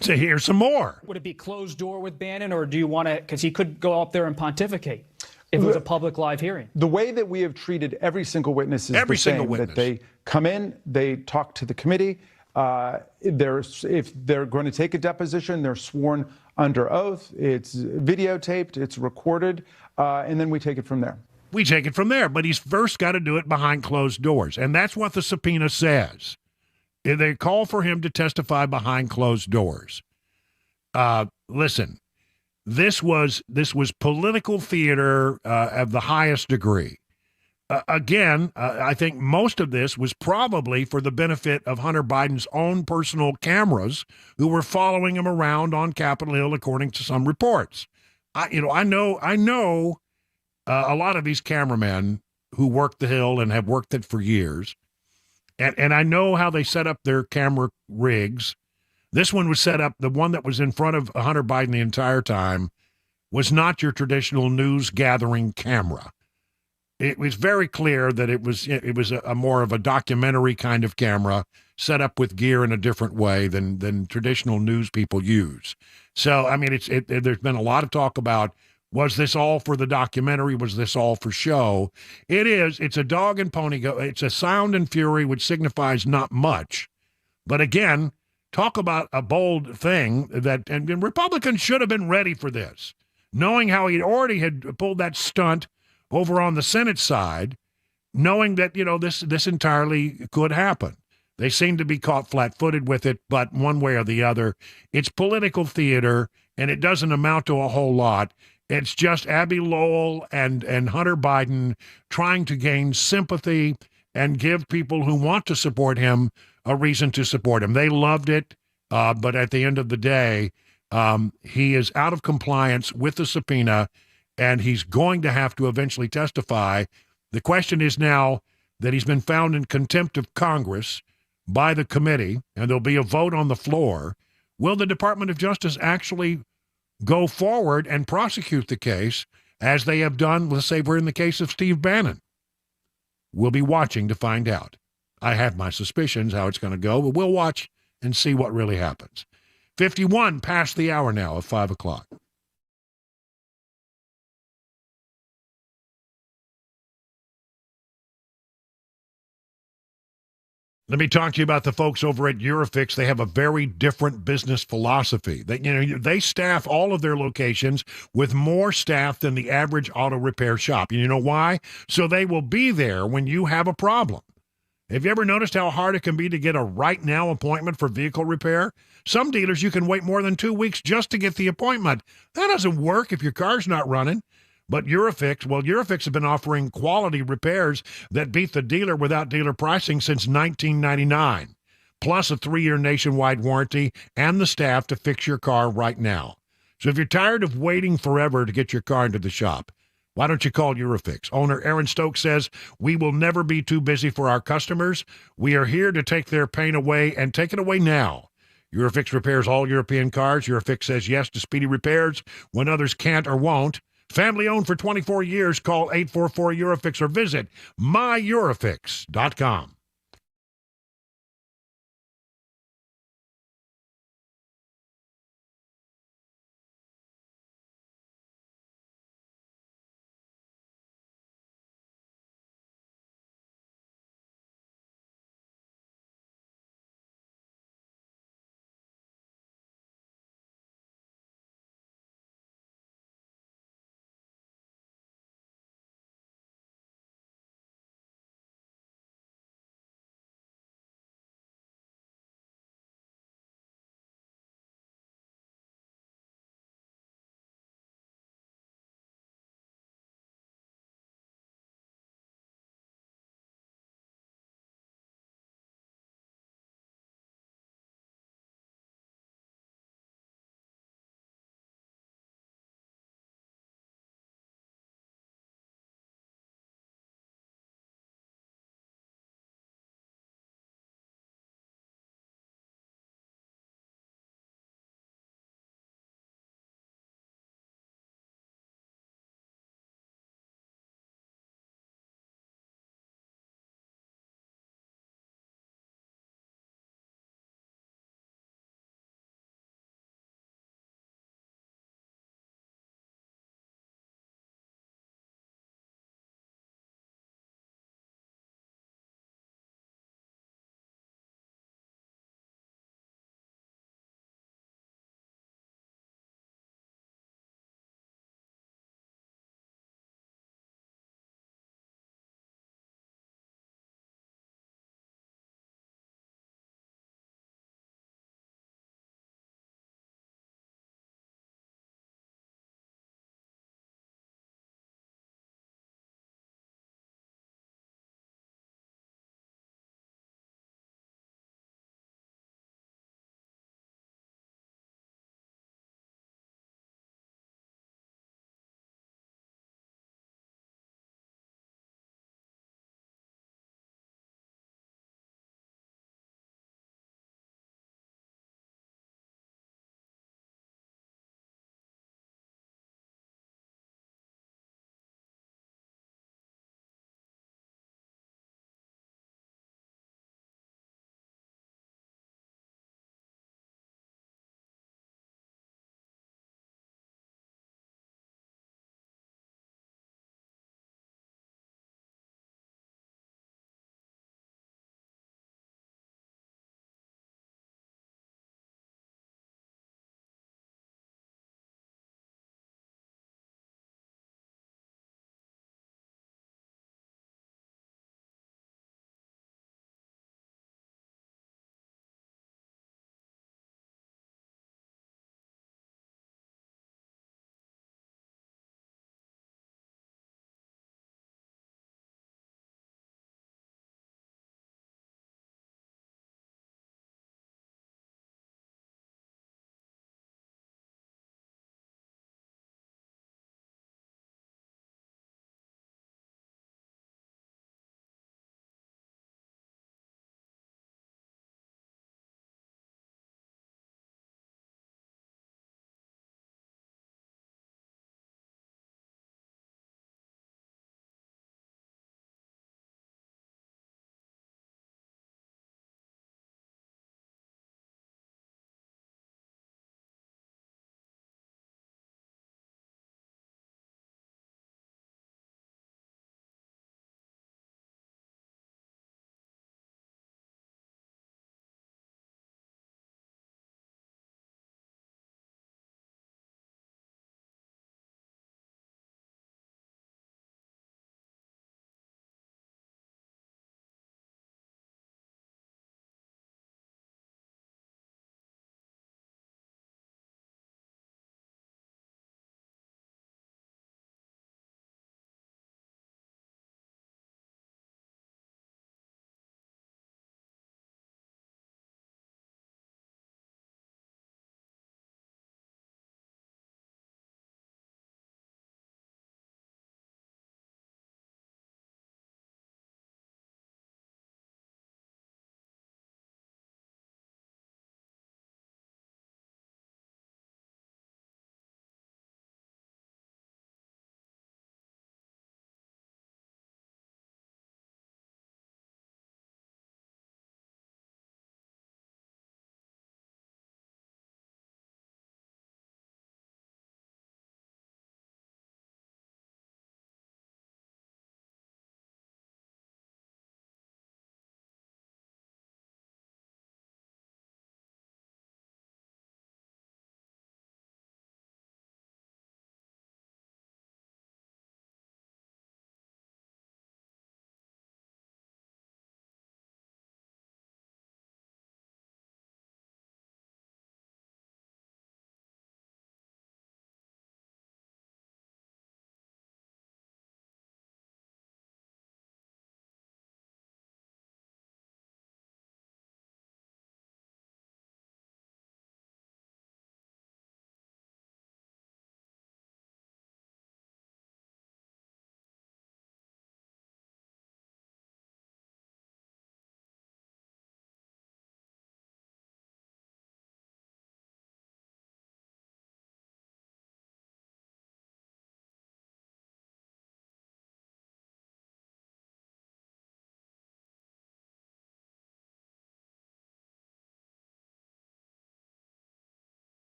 To hear some more. Would it be closed door with Bannon, or do you want to, because he could go up there and pontificate? if it was a public live hearing? The way that we have treated every single witness is every the same, single witness. that they come in, they talk to the committee. If they're going to take a deposition, they're sworn under oath. It's videotaped, it's recorded, and then we take it from there. We take it from there, but he's first got to do it behind closed doors, and that's what the subpoena says. They call for him to testify behind closed doors. Listen, this was political theater of the highest degree. Again, I think most of this was probably for the benefit of Hunter Biden's own personal cameras who were following him around on Capitol Hill, according to some reports. I know a lot of these cameramen who work the Hill and have worked it for years, and I know how they set up their camera rigs. This one was set up, the one that was in front of Hunter Biden the entire time was not your traditional news gathering camera. It was very clear that it was a more of a documentary kind of camera set up with gear in a different way than traditional news people use. So, I mean, there's been a lot of talk about, was this all for the documentary? Was this all for show? It is. It's a dog and pony go. It's a sound and fury, which signifies not much. But again, talk about a bold thing and Republicans should have been ready for this, knowing how he already had pulled that stunt over on the Senate side, knowing that, this entirely could happen. They seem to be caught flat-footed with it, but one way or the other, it's political theater, and it doesn't amount to a whole lot. It's just Abby Lowell and Hunter Biden trying to gain sympathy and give people who want to support him a reason to support him. They loved it, but at the end of the day, he is out of compliance with the subpoena, and he's going to have to eventually testify. The question is now that he's been found in contempt of Congress by the committee, and there'll be a vote on the floor. Will the Department of Justice actually go forward and prosecute the case as they have done, let's say we're in the case of Steve Bannon? We'll be watching to find out. I have my suspicions how it's going to go, but we'll watch and see what really happens. 51 past the hour now of 5 o'clock. Let me talk to you about the folks over at Eurofix. They have a very different business philosophy. They staff all of their locations with more staff than the average auto repair shop. And you know why? So they will be there when you have a problem. Have you ever noticed how hard it can be to get a right now appointment for vehicle repair? Some dealers, you can wait more than 2 weeks just to get the appointment. That doesn't work if your car's not running. But Eurofix has been offering quality repairs that beat the dealer without dealer pricing since 1999, plus a 3-year nationwide warranty and the staff to fix your car right now. So if you're tired of waiting forever to get your car into the shop, why don't you call Eurofix? Owner Aaron Stokes says, "We will never be too busy for our customers. We are here to take their pain away and take it away now." Eurofix repairs all European cars. Eurofix says yes to speedy repairs when others can't or won't. Family owned for 24 years. Call 844-EUROFIX or visit myEurofix.com.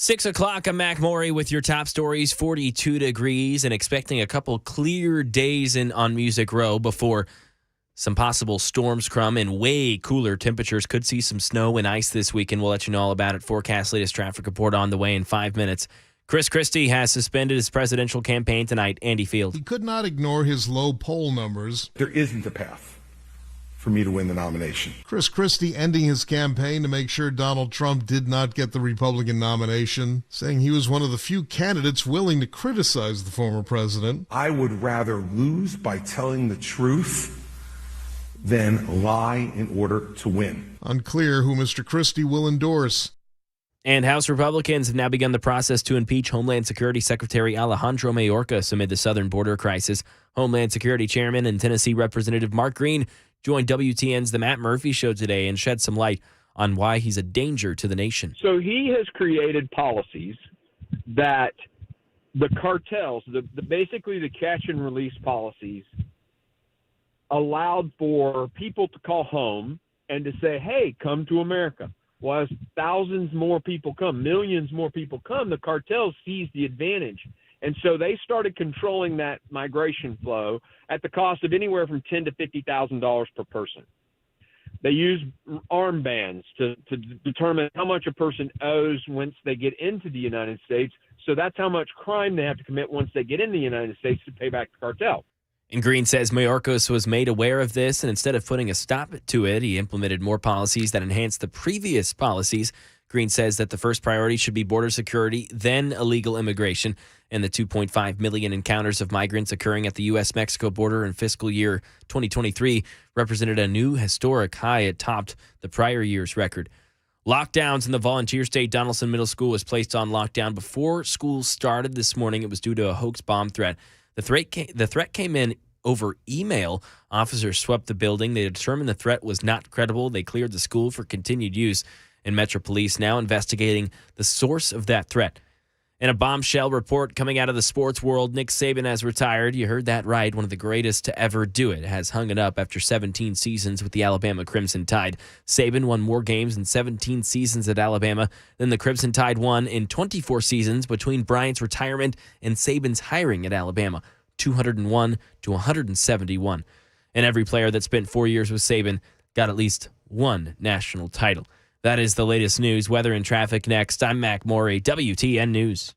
6 o'clock, I'm Mac Maury with your top stories. 42 degrees and expecting a couple clear days on Music Row before some possible storms come and way cooler temperatures. Could see some snow and ice this weekend. We'll let you know all about it. Forecast latest traffic report on the way in 5 minutes. Christie has suspended his presidential campaign tonight. Andy Field. He could not ignore his low poll numbers. There isn't a path for me to win the nomination. Christie ending his campaign to make sure Donald Trump did not get the Republican nomination, saying he was one of the few candidates willing to criticize the former president. I would rather lose by telling the truth than lie in order to win. Unclear who Mr. Christie will endorse. And House Republicans have now begun the process to impeach Homeland Security Secretary Alejandro Mayorkas amid the southern border crisis. Homeland Security Chairman and Tennessee Representative Mark Green joined WTN's The Matt Murphy Show today and shed some light on why he's a danger to the nation. So he has created policies that the cartels, basically the catch and release policies, allowed for people to call home and to say, hey, come to America. Well, as thousands more people come, millions more people come, the cartels seize the advantage. And so they started controlling that migration flow at the cost of anywhere from $10,000 to $50,000 per person. They use armbands to determine how much a person owes once they get into the United States. So that's how much crime they have to commit once they get in the United States to pay back the cartel. And Green says Mayorkas was made aware of this, and instead of putting a stop to it, he implemented more policies that enhanced the previous policies. Green says that the first priority should be border security, then illegal immigration, and the 2.5 million encounters of migrants occurring at the U.S.-Mexico border in fiscal year 2023 represented a new historic high. It topped the prior year's record. Lockdowns in the volunteer state. Donaldson Middle School was placed on lockdown before school started this morning. It was due to a hoax bomb threat. The threat came in over email. Officers swept the building. They determined the threat was not credible. They cleared the school for continued use. And Metro Police now investigating the source of that threat. In a bombshell report coming out of the sports world, Nick Saban has retired. You heard that right. One of the greatest to ever do it has hung it up after 17 seasons with the Alabama Crimson Tide. Saban won more games in 17 seasons at Alabama than the Crimson Tide won in 24 seasons between Bryant's retirement and Saban's hiring at Alabama, 201 to 171. And every player that spent 4 years with Saban got at least one national title. That is the latest news. Weather and traffic next. I'm Mac Maury, WTN News.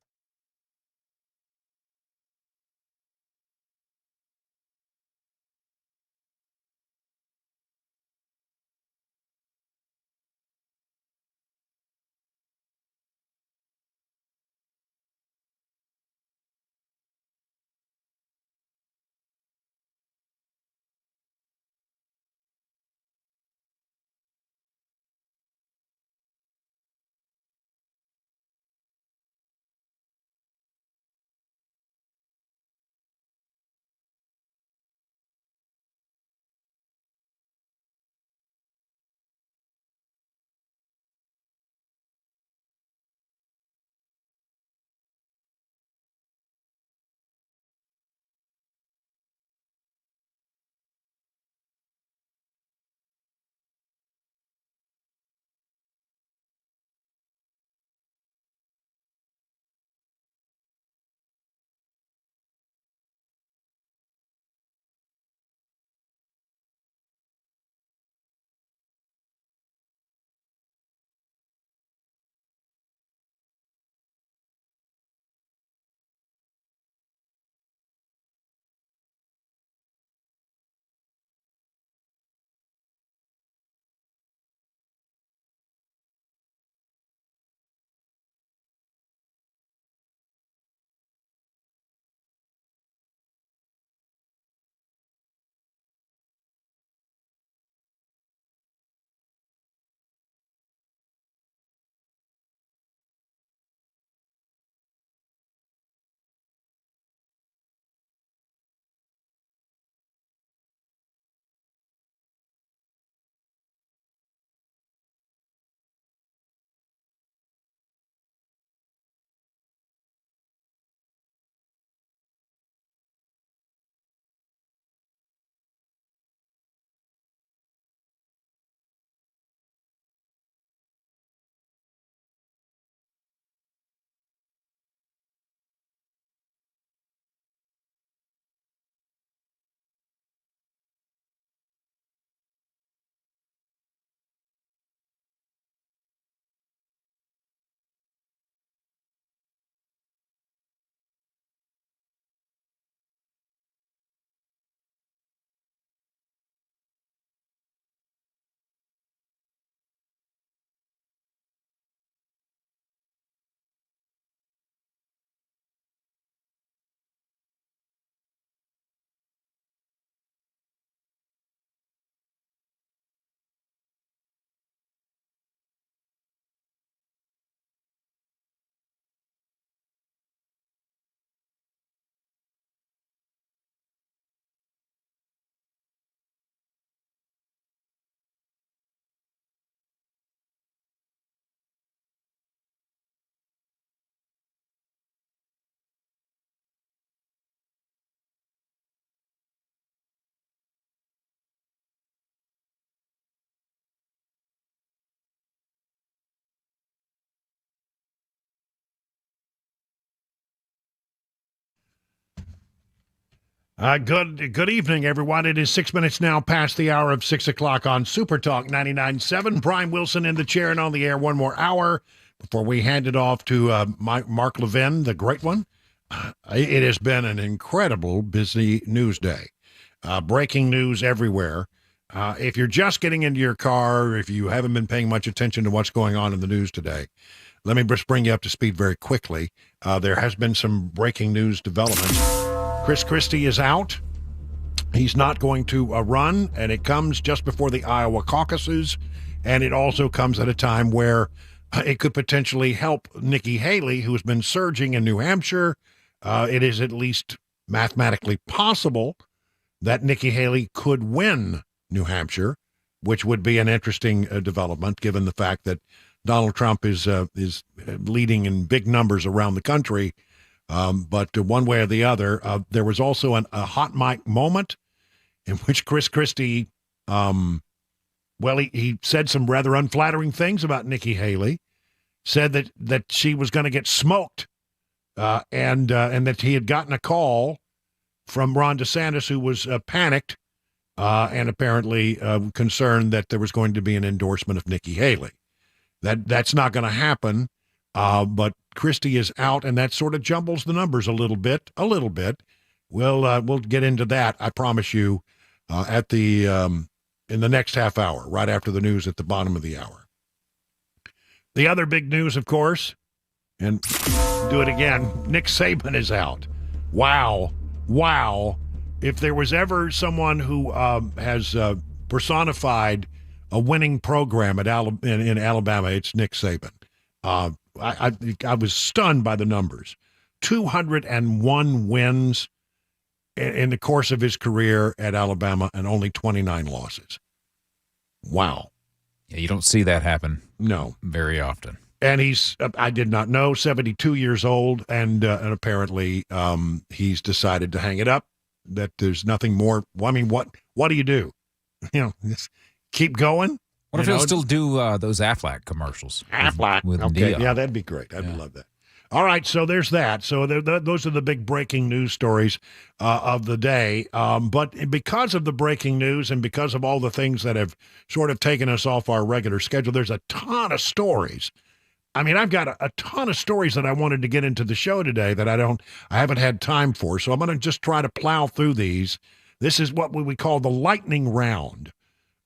Good evening, everyone. It is 6 minutes now past the hour of 6 o'clock on Super Talk 99.7. Brian Wilson in the chair and on the air one more hour before we hand it off to Mark Levin, the great one. It has been an incredible busy news day. Breaking news everywhere. If you're just getting into your car, if you haven't been paying much attention to what's going on in the news today, let me just bring you up to speed very quickly. There has been some breaking news developments. Christie is out. He's not going to run, and it comes just before the Iowa caucuses, and it also comes at a time where it could potentially help Nikki Haley, who has been surging in New Hampshire. It is at least mathematically possible that Nikki Haley could win New Hampshire, which would be an interesting development, given the fact that Donald Trump is leading in big numbers around the country. But one way or the other, there was also a hot mic moment in which Christie, he said some rather unflattering things about Nikki Haley, said that she was going to get smoked, and that he had gotten a call from Ron DeSantis, who was panicked and apparently concerned that there was going to be an endorsement of Nikki Haley. That's not going to happen, but Christie is out, and that sort of jumbles the numbers a little bit. We'll get into that, I promise you, in the next half hour, right after the news at the bottom of the hour. The other big news, of course, and do it again, Nick Saban is out. Wow. If there was ever someone who has personified a winning program in Alabama, it's Nick Saban. I was stunned by the numbers. 201 wins in the course of his career at Alabama and only 29 losses. Wow. Yeah, you don't see that happen. No. Very often. And he's, I did not know, 72 years old, and apparently he's decided to hang it up, that there's nothing more. Well, I mean, what do you do? Just keep going? What if he'll still do those Aflac commercials? Aflac. With okay. Dio. Yeah, that'd be great. I'd love that. All right, so there's that. So those are the big breaking news stories of the day. But because of the breaking news and because of all the things that have sort of taken us off our regular schedule, there's a ton of stories. I mean, I've got a ton of stories that I wanted to get into the show today that I haven't had time for. So I'm going to just try to plow through these. This is what we call the lightning round.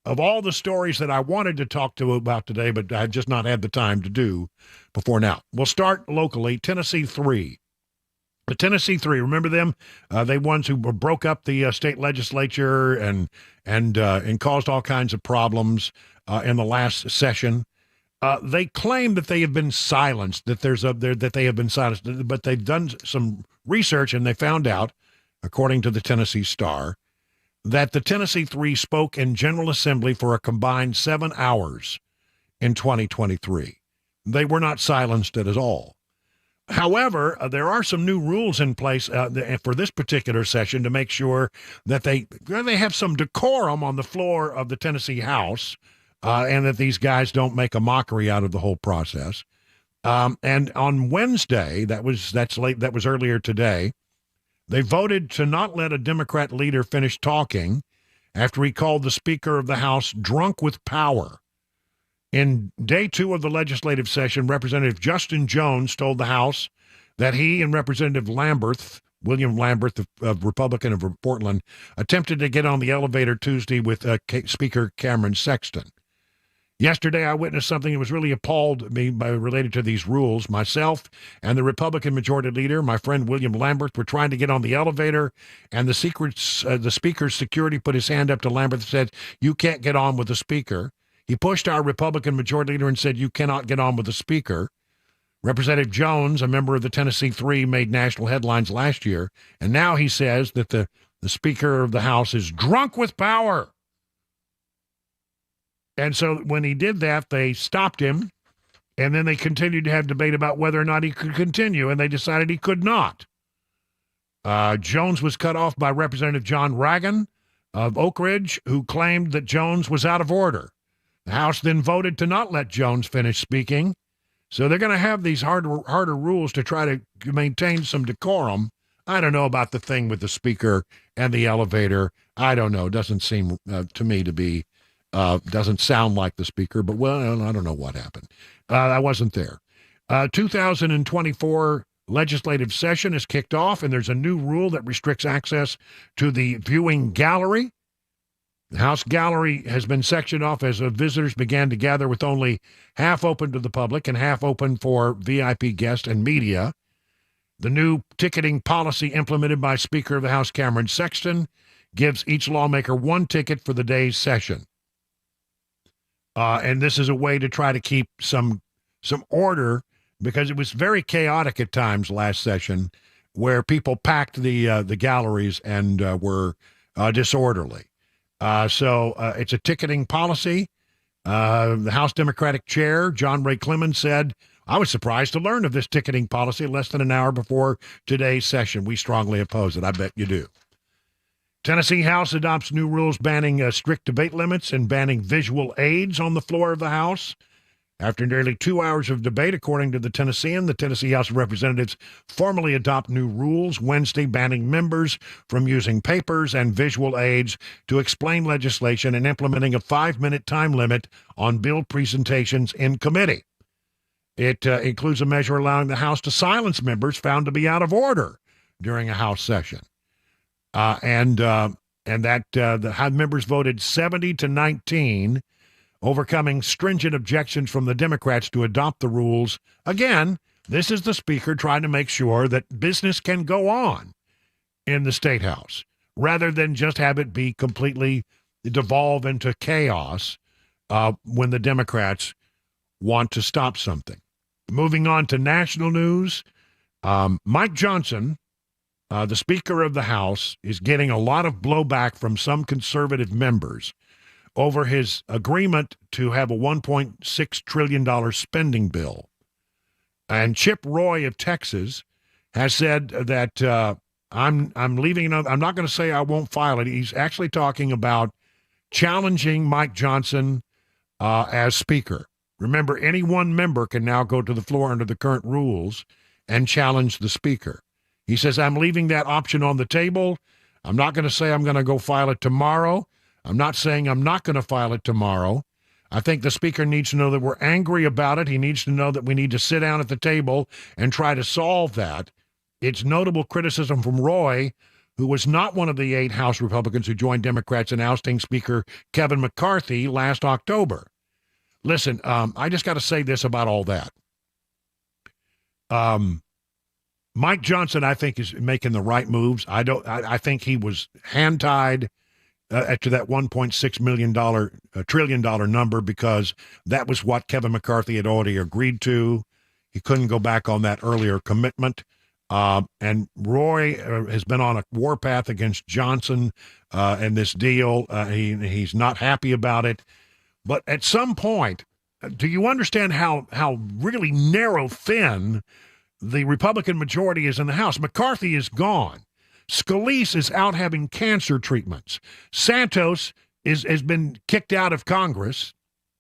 Of all the stories that I wanted to talk to about today, but I had just not had the time to do before now. We'll start locally. Tennessee 3. The Tennessee 3, remember them? They ones who broke up the state legislature and caused all kinds of problems in the last session. They claim that they have been silenced, that they have been silenced, but they've done some research and they found out, according to the Tennessee Star, that the Tennessee 3 spoke in General Assembly for a combined 7 hours in 2023. They were not silenced at all. However, there are some new rules in place for this particular session to make sure that they have some decorum on the floor of the Tennessee House, and that these guys don't make a mockery out of the whole process. And on Wednesday, that was earlier today, they voted to not let a Democrat leader finish talking after he called the Speaker of the House drunk with power. In day 2 of the legislative session, Representative Justin Jones told the House that he and Representative William Lamberth, of Republican of Portland, attempted to get on the elevator Tuesday with Speaker Cameron Sexton. Yesterday, I witnessed something that was really appalled me related to these rules. Myself and the Republican Majority Leader, my friend William Lamberth, were trying to get on the elevator, and the Speaker's security put his hand up to Lamberth and said, "You can't get on with the Speaker." He pushed our Republican Majority Leader and said, "You cannot get on with the Speaker." Representative Jones, a member of the Tennessee 3, made national headlines last year, and now he says that the Speaker of the House is drunk with power. And so when he did that, they stopped him, and then they continued to have debate about whether or not he could continue, and they decided he could not. Jones was cut off by Representative John Ragan of Oak Ridge, who claimed that Jones was out of order. The House then voted to not let Jones finish speaking, so they're going to have these harder rules to try to maintain some decorum I don't know about the thing with the speaker and the elevator. I don't know. It doesn't seem to me to be, doesn't sound like the speaker, but well, I don't know what happened. I wasn't there. 2024 legislative session is kicked off, and there's a new rule that restricts access to the viewing gallery. The House gallery has been sectioned off as visitors began to gather, with only half open to the public and half open for VIP guests and media. The new ticketing policy implemented by Speaker of the House Cameron Sexton gives each lawmaker one ticket for the day's session. And this is a way to try to keep some order, because it was very chaotic at times last session, where people packed the galleries and were disorderly. So it's a ticketing policy. The House Democratic Chair, John Ray Clemens, said, "I was surprised to learn of this ticketing policy less than an hour before today's session. We strongly oppose it." I bet you do. Tennessee House adopts new rules banning strict debate limits and banning visual aids on the floor of the House. After nearly 2 hours of debate, according to the Tennessean, the Tennessee House of Representatives formally adopt new rules Wednesday banning members from using papers and visual aids to explain legislation and implementing a 5-minute time limit on bill presentations in committee. It includes a measure allowing the House to silence members found to be out of order during a House session. And that the members voted 70-19, overcoming stringent objections from the Democrats to adopt the rules. Again, this is the Speaker trying to make sure that business can go on in the State House, rather than just have it be completely devolve into chaos when the Democrats want to stop something. Moving on to national news, Mike Johnson, the Speaker of the House, is getting a lot of blowback from some conservative members over his agreement to have a $1.6 trillion spending bill. And Chip Roy of Texas has said that I'm leaving. I'm not going to say I won't file it. He's actually talking about challenging Mike Johnson as Speaker. Remember, any one member can now go to the floor under the current rules and challenge the Speaker. He says, I'm leaving that option on the table. I'm not going to say I'm going to go file it tomorrow. I'm not saying I'm not going to file it tomorrow. I think the Speaker needs to know that we're angry about it. He needs to know that we need to sit down at the table and try to solve that. It's notable criticism from Roy, who was not one of the 8 House Republicans who joined Democrats in ousting Speaker Kevin McCarthy last October. Listen, I just got to say this about all that. Mike Johnson, I think, is making the right moves. I think he was hand-tied to that $1.6 trillion number, because that was what Kevin McCarthy had already agreed to. He couldn't go back on that earlier commitment. And Roy has been on a warpath against Johnson and this deal. He's not happy about it. But at some point, do you understand how really narrow, thin the Republican majority is in the House? McCarthy is gone. Scalise is out having cancer treatments. Santos has been kicked out of Congress.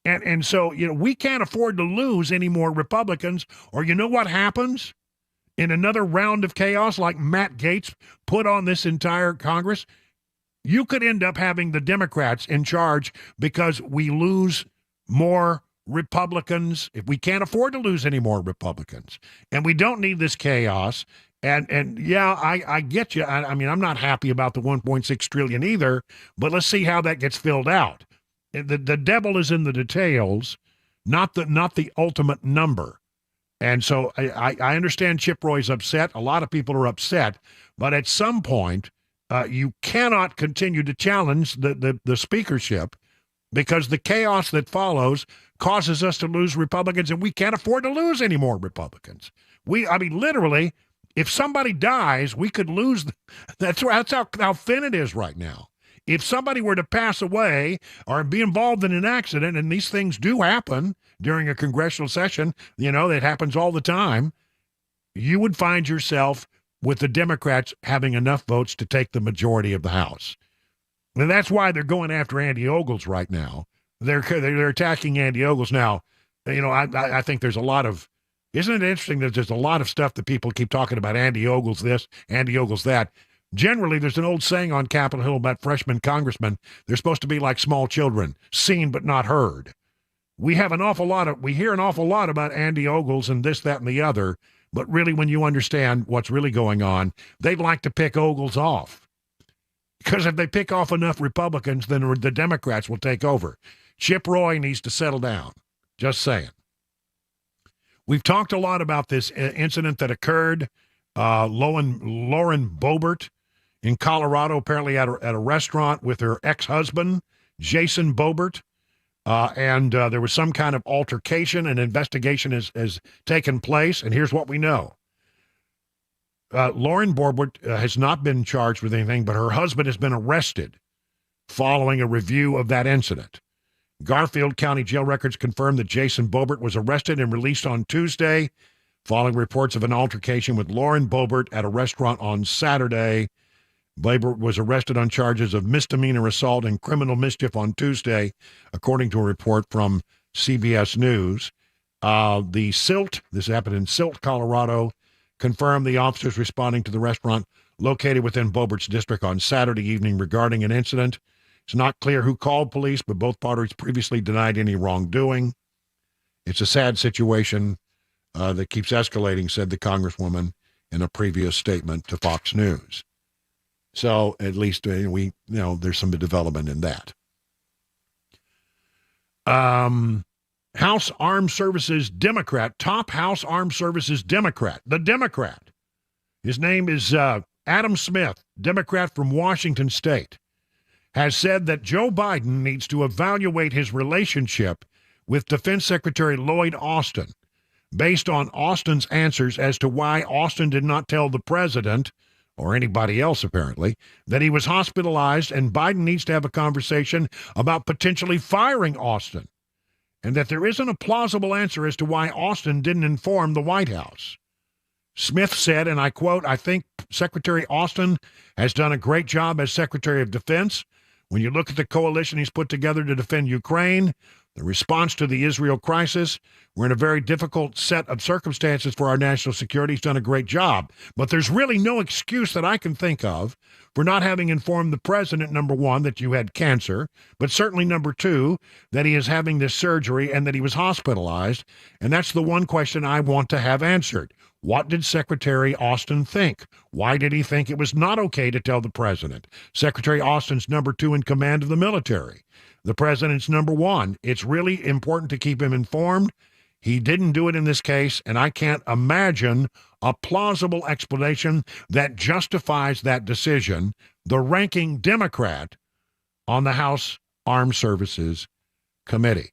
And so, we can't afford to lose any more Republicans, or you know what happens in another round of chaos like Matt Gaetz put on this entire Congress? You could end up having the Democrats in charge because we lose more Republicans. If we can't afford to lose any more Republicans, and we don't need this chaos. And yeah, I get you. I mean, I'm not happy about the 1.6 trillion either, but let's see how that gets filled out. The devil is in the details, not the ultimate number. And so I understand Chip Roy's upset. A lot of people are upset, but at some point, you cannot continue to challenge the speakership, because the chaos that follows causes us to lose Republicans, and we can't afford to lose any more Republicans. Literally, if somebody dies, we could lose. That's how thin it is right now. If somebody were to pass away or be involved in an accident, and these things do happen during a congressional session, that happens all the time, you would find yourself with the Democrats having enough votes to take the majority of the House. And that's why they're going after Andy Ogles right now. They're attacking Andy Ogles now. I think there's a lot of Isn't it interesting that there's a lot of stuff that people keep talking about, Andy Ogles this, Andy Ogles that. Generally, there's an old saying on Capitol Hill about freshman congressmen. They're supposed to be like small children, seen but not heard. We hear an awful lot about Andy Ogles and this, that, and the other, but really when you understand what's really going on, they'd like to pick Ogles off. Because if they pick off enough Republicans, then the Democrats will take over. Chip Roy needs to settle down. Just saying. We've talked a lot about this incident that occurred, Lauren Boebert in Colorado, apparently at a restaurant with her ex-husband, Jason Boebert. And there was some kind of altercation. An investigation has taken place, and here's what we know. Lauren Boebert has not been charged with anything, but her husband has been arrested following a review of that incident. Garfield County jail records confirm that Jason Boebert was arrested and released on Tuesday following reports of an altercation with Lauren Boebert at a restaurant on Saturday. Boebert was arrested on charges of misdemeanor assault and criminal mischief on Tuesday, according to a report from CBS News. The Silt, this happened in Silt, Colorado, confirmed the officers responding to the restaurant located within Boebert's district on Saturday evening regarding an incident. It's not clear who called police, but both parties previously denied any wrongdoing. It's a sad situation that keeps escalating, said the Congresswoman in a previous statement to Fox News. So at least there's some development in that. House Armed Services Democrat, top House Armed Services Democrat, the Democrat. His name is Adam Smith, Democrat from Washington State, has said that Joe Biden needs to evaluate his relationship with Defense Secretary Lloyd Austin based on Austin's answers as to why Austin did not tell the president, or anybody else apparently, that he was hospitalized, and Biden needs to have a conversation about potentially firing Austin, and that there isn't a plausible answer as to why Austin didn't inform the White House. Smith said, and I quote, "I think Secretary Austin has done a great job as Secretary of Defense. When you look at the coalition he's put together to defend Ukraine, the response to the Israel crisis, we're in a very difficult set of circumstances for our national security. He's done a great job. But there's really no excuse that I can think of for not having informed the president, number one, that you had cancer, but certainly number two, that he is having this surgery and that he was hospitalized. And that's the one question I want to have answered. What did Secretary Austin think? Why did he think it was not okay to tell the president? Secretary Austin's number two in command of the military. The president's number one. It's really important to keep him informed. He didn't do it in this case, and I can't imagine a plausible explanation that justifies that decision." The ranking Democrat on the House Armed Services Committee.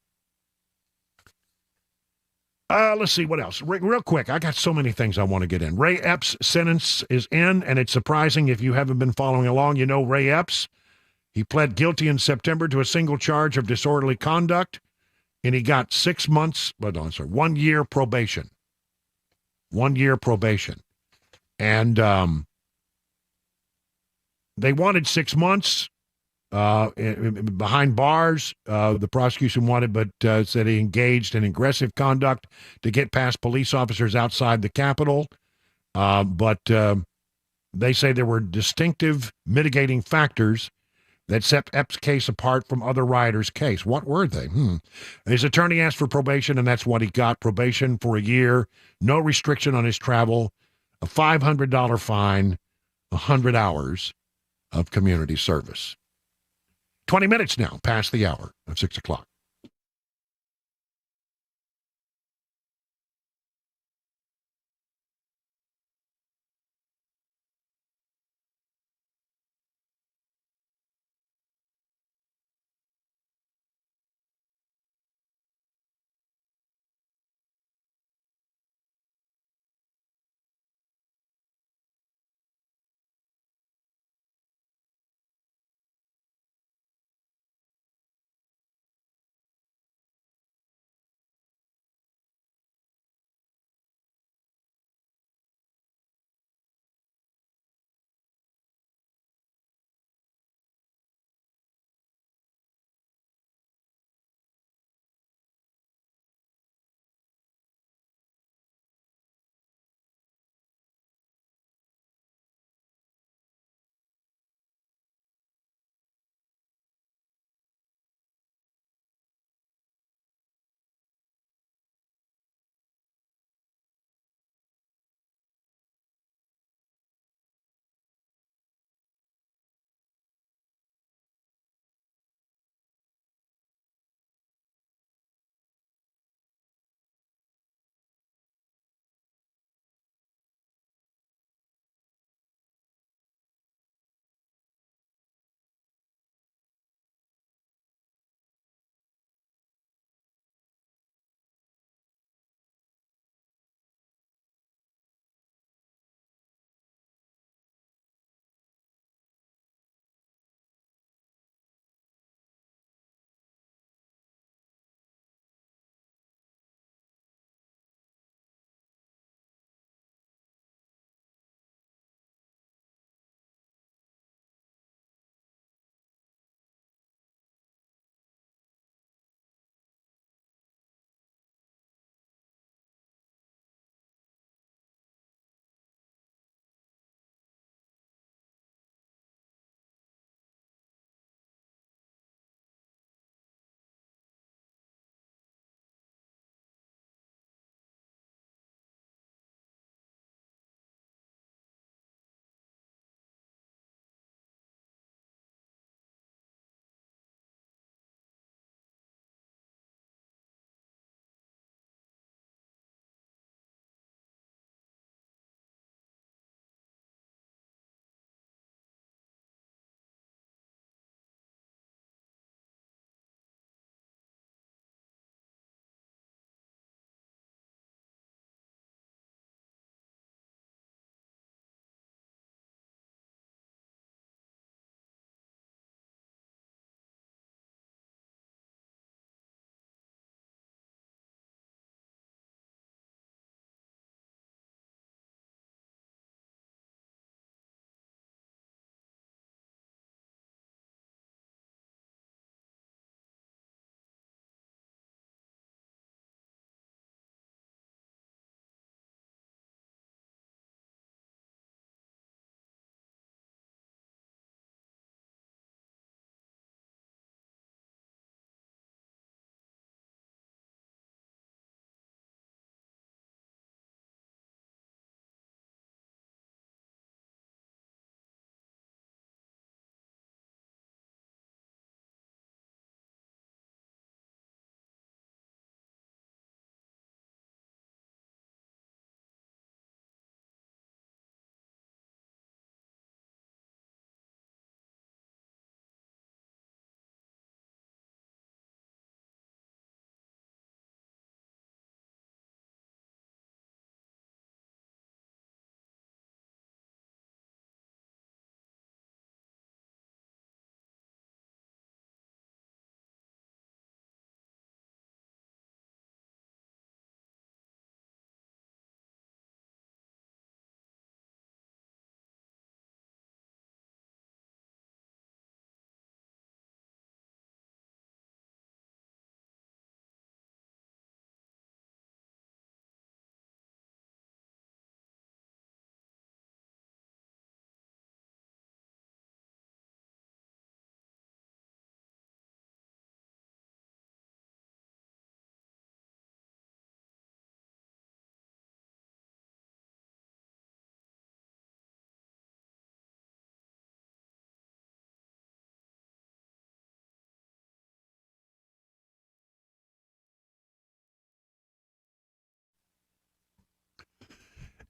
Let's see what else. Real quick, I got so many things I want to get in. Ray Epps' sentence is in, and it's surprising if you haven't been following along. You know Ray Epps. He pled guilty in September to a single charge of disorderly conduct, and he got 1 year probation. 1 year probation. And they wanted 6 months behind bars. The prosecution wanted, but said he engaged in aggressive conduct to get past police officers outside the Capitol. But they say there were distinctive mitigating factors that set Epps' case apart from other rioters' case. What were they? His attorney asked for probation, and that's what he got. Probation for a year, no restriction on his travel, a $500 fine, 100 hours of community service. 20 minutes now past the hour of 6 o'clock.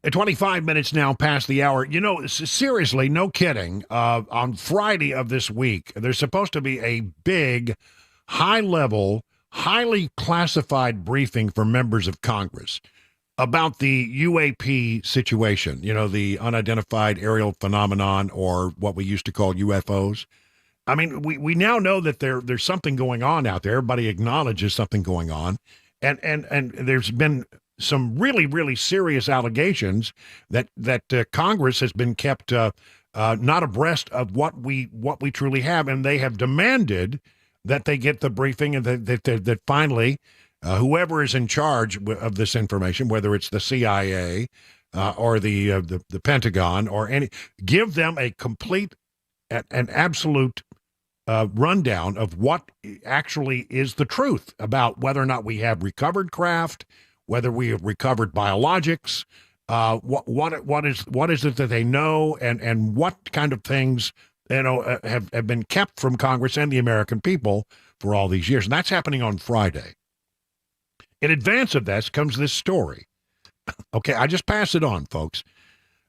At 25 minutes now past the hour. You know, seriously, no kidding. On Friday of this week, there's supposed to be a big, high-level, highly classified briefing for members of Congress about the UAP situation, you know, the unidentified aerial phenomenon, or what we used to call UFOs. I mean, we now know that there's something going on out there. Everybody acknowledges something going on. And there's been some really, really serious allegations that Congress has been kept not abreast of what we truly have, and they have demanded that they get the briefing, and that finally whoever is in charge of this information, whether it's the CIA or the Pentagon or any, give them a complete and absolute rundown of what actually is the truth about whether or not we have recovered craft, whether we have recovered biologics, what is it that they know, and what kind of things have been kept from Congress and the American people for all these years. And that's happening on Friday. In advance of this comes this story. Okay, I just pass it on, folks.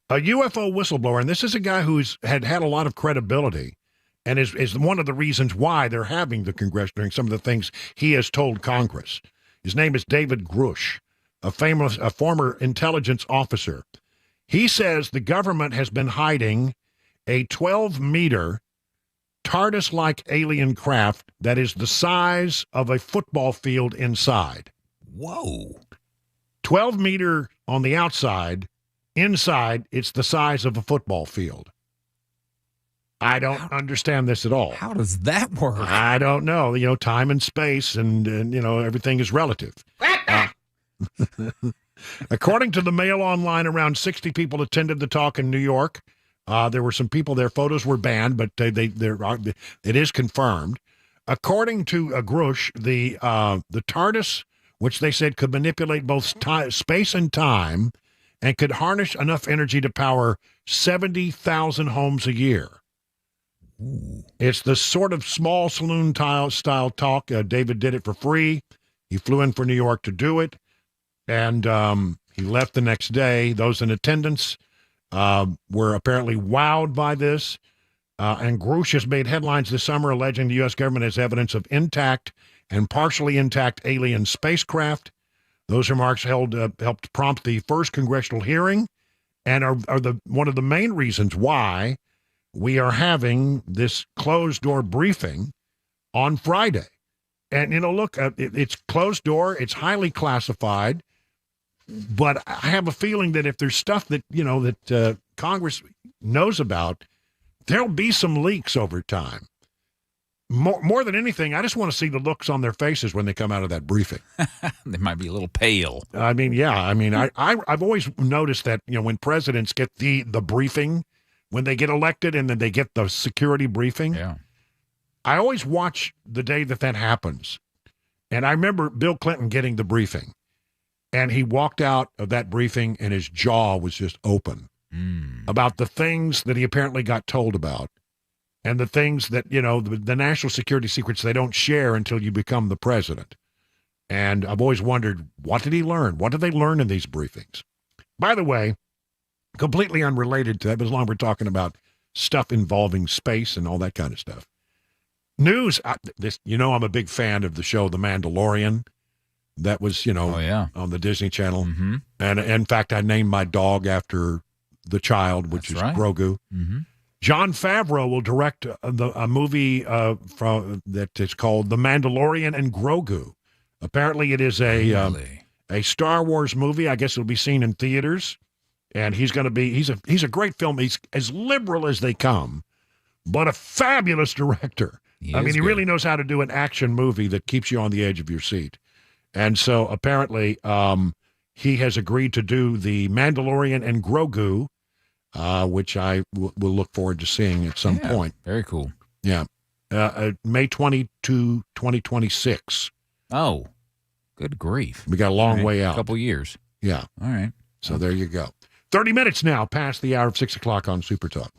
A UFO whistleblower, and this is a guy who's had a lot of credibility, and is one of the reasons why they're having the Congress doing some of the things he has told Congress. His name is David Grush, a former intelligence officer. He says the government has been hiding a 12-meter TARDIS-like alien craft that is the size of a football field inside. Whoa. 12-meter on the outside. Inside, it's the size of a football field. I don't understand this at all. How does that work? I don't know. You know, time and space and you know, everything is relative. According to the Mail Online, around 60 people attended the talk in New York. There were some people there. Photos were banned, but it is confirmed. According to Grush, the TARDIS, which they said could manipulate both space and time, and could harness enough energy to power 70,000 homes a year. Ooh. It's the sort of small saloon style talk. David did it for free. He flew in for New York to do it, and he left the next day. Those in attendance were apparently wowed by this. And Grush has made headlines this summer alleging the U.S. government has evidence of intact and partially intact alien spacecraft. Those remarks helped prompt the first congressional hearing, and are one of the main reasons why we are having this closed-door briefing on Friday. And, you know, look, it's closed door, it's highly classified, but I have a feeling that if there's stuff that, you know, that Congress knows about, there'll be some leaks over time. More than anything, I just want to see the looks on their faces when they come out of that briefing. They might be a little pale. I mean, yeah. I mean, I've always noticed that, you know, when presidents get the briefing, when they get elected and then they get the security briefing, yeah, I always watch the day that happens. And I remember Bill Clinton getting the briefing, and he walked out of that briefing and his jaw was just open about the things that he apparently got told about. And the things that, you know, the national security secrets they don't share until you become the president. And I've always wondered, what did he learn? What did they learn in these briefings? By the way, completely unrelated to that, but as long as we're talking about stuff involving space and all that kind of stuff. News, you know, I'm a big fan of the show The Mandalorian. That was, you know, on the Disney Channel. Mm-hmm. And in fact, I named my dog after the child, which is Grogu. Mm-hmm. Jon Favreau will direct a movie that is called The Mandalorian and Grogu. Apparently, it is a Star Wars movie. I guess it'll be seen in theaters, and he's a great film. He's as liberal as they come, but a fabulous director. He really knows how to do an action movie that keeps you on the edge of your seat. And so apparently, he has agreed to do The Mandalorian and Grogu. Which I will look forward to seeing at some point. Very cool. Yeah. May 22, 2026. Oh, good grief. We got a long way out. A couple years. Yeah. All right. So there you go. 30 minutes now past the hour of 6 o'clock on Super Talk.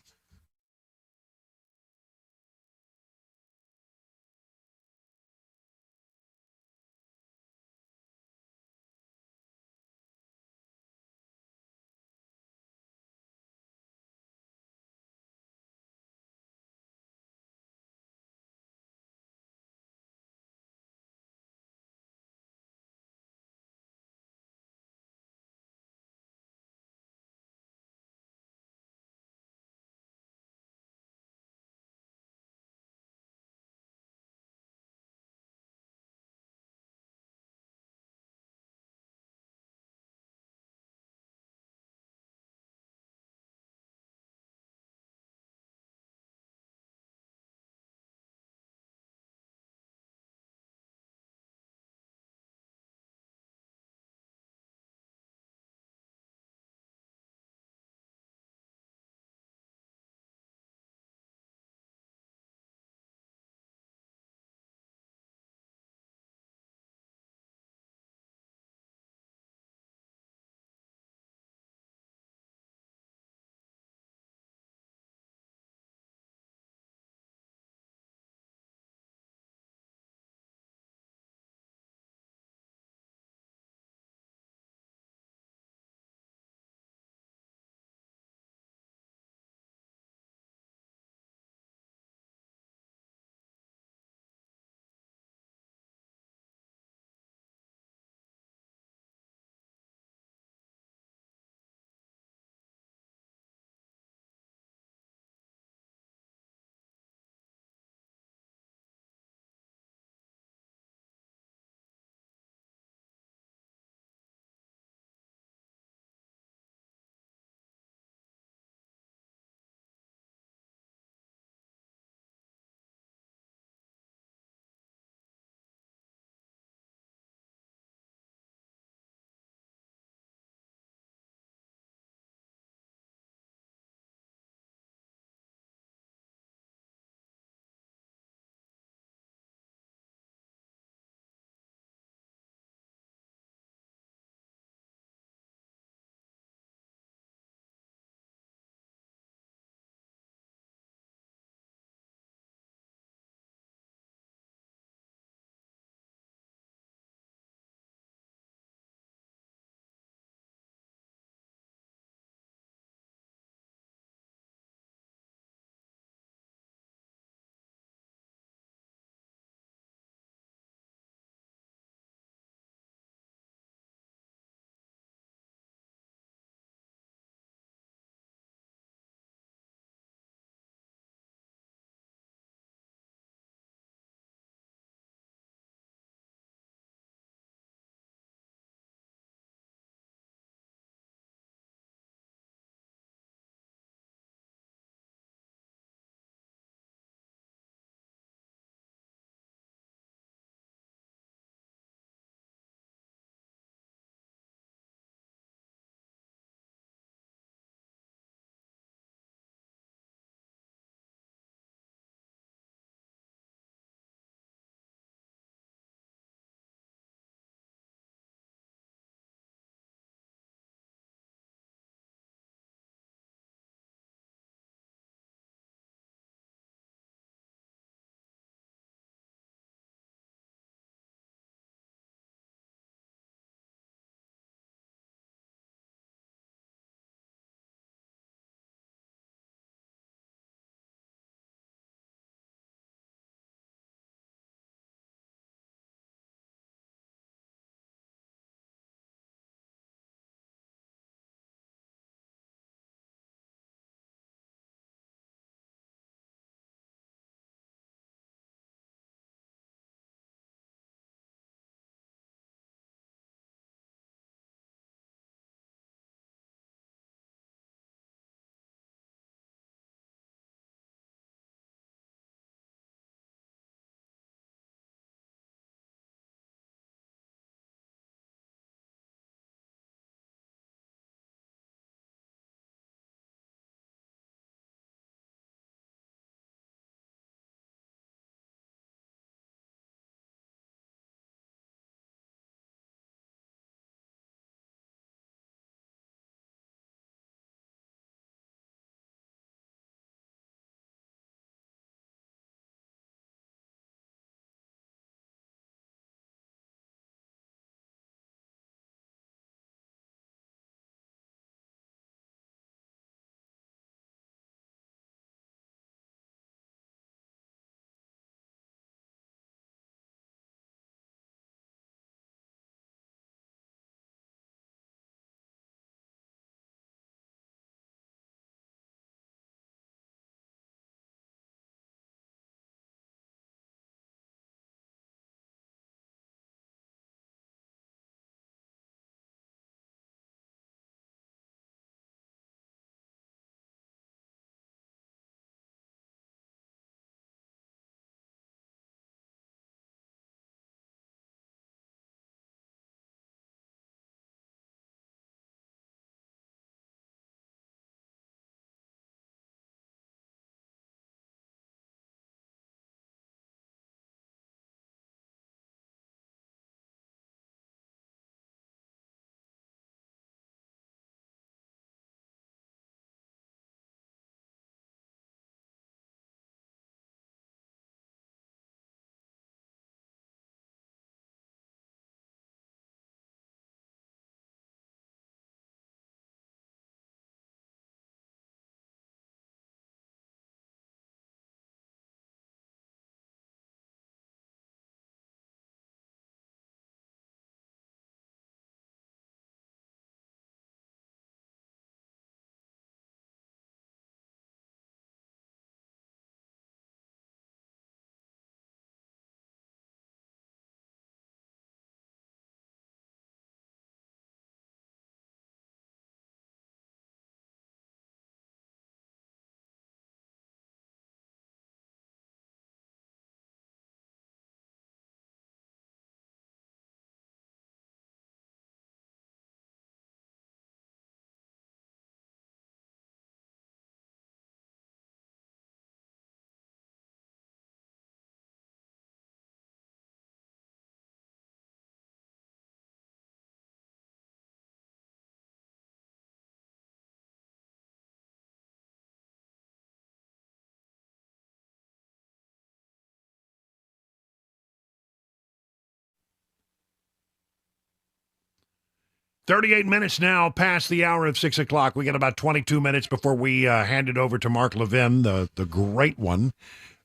38 minutes now past the hour of 6 o'clock. We got about 22 minutes before we hand it over to Mark Levin, the great one,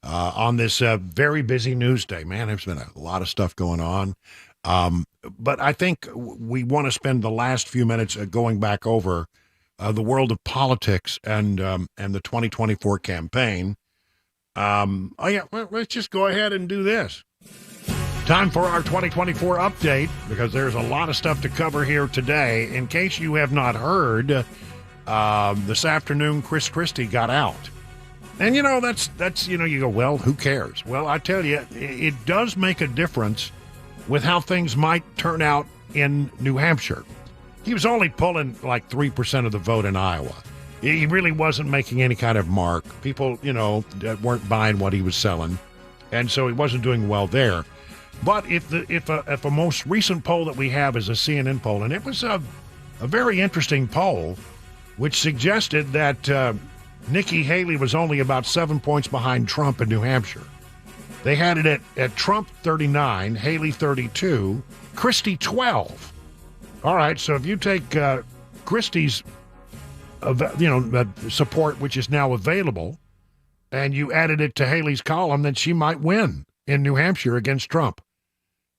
on this very busy news day. Man, there's been a lot of stuff going on. But I think we want to spend the last few minutes going back over the world of politics and the 2024 campaign. Let's just go ahead and do this. Time for our 2024 update, because there's a lot of stuff to cover here today. In case you have not heard, this afternoon, Christie got out. And, that's you go, well, who cares? Well, I tell you, it does make a difference with how things might turn out in New Hampshire. He was only pulling like 3% of the vote in Iowa. He really wasn't making any kind of mark. People, weren't buying what he was selling. And so he wasn't doing well there. But if a most recent poll that we have is a CNN poll, and it was a very interesting poll, which suggested that Nikki Haley was only about 7 points behind Trump in New Hampshire. They had it at Trump 39, Haley 32, Christie 12. All right, so if you take Christie's support, which is now available, and you added it to Haley's column, then she might win in New Hampshire against Trump.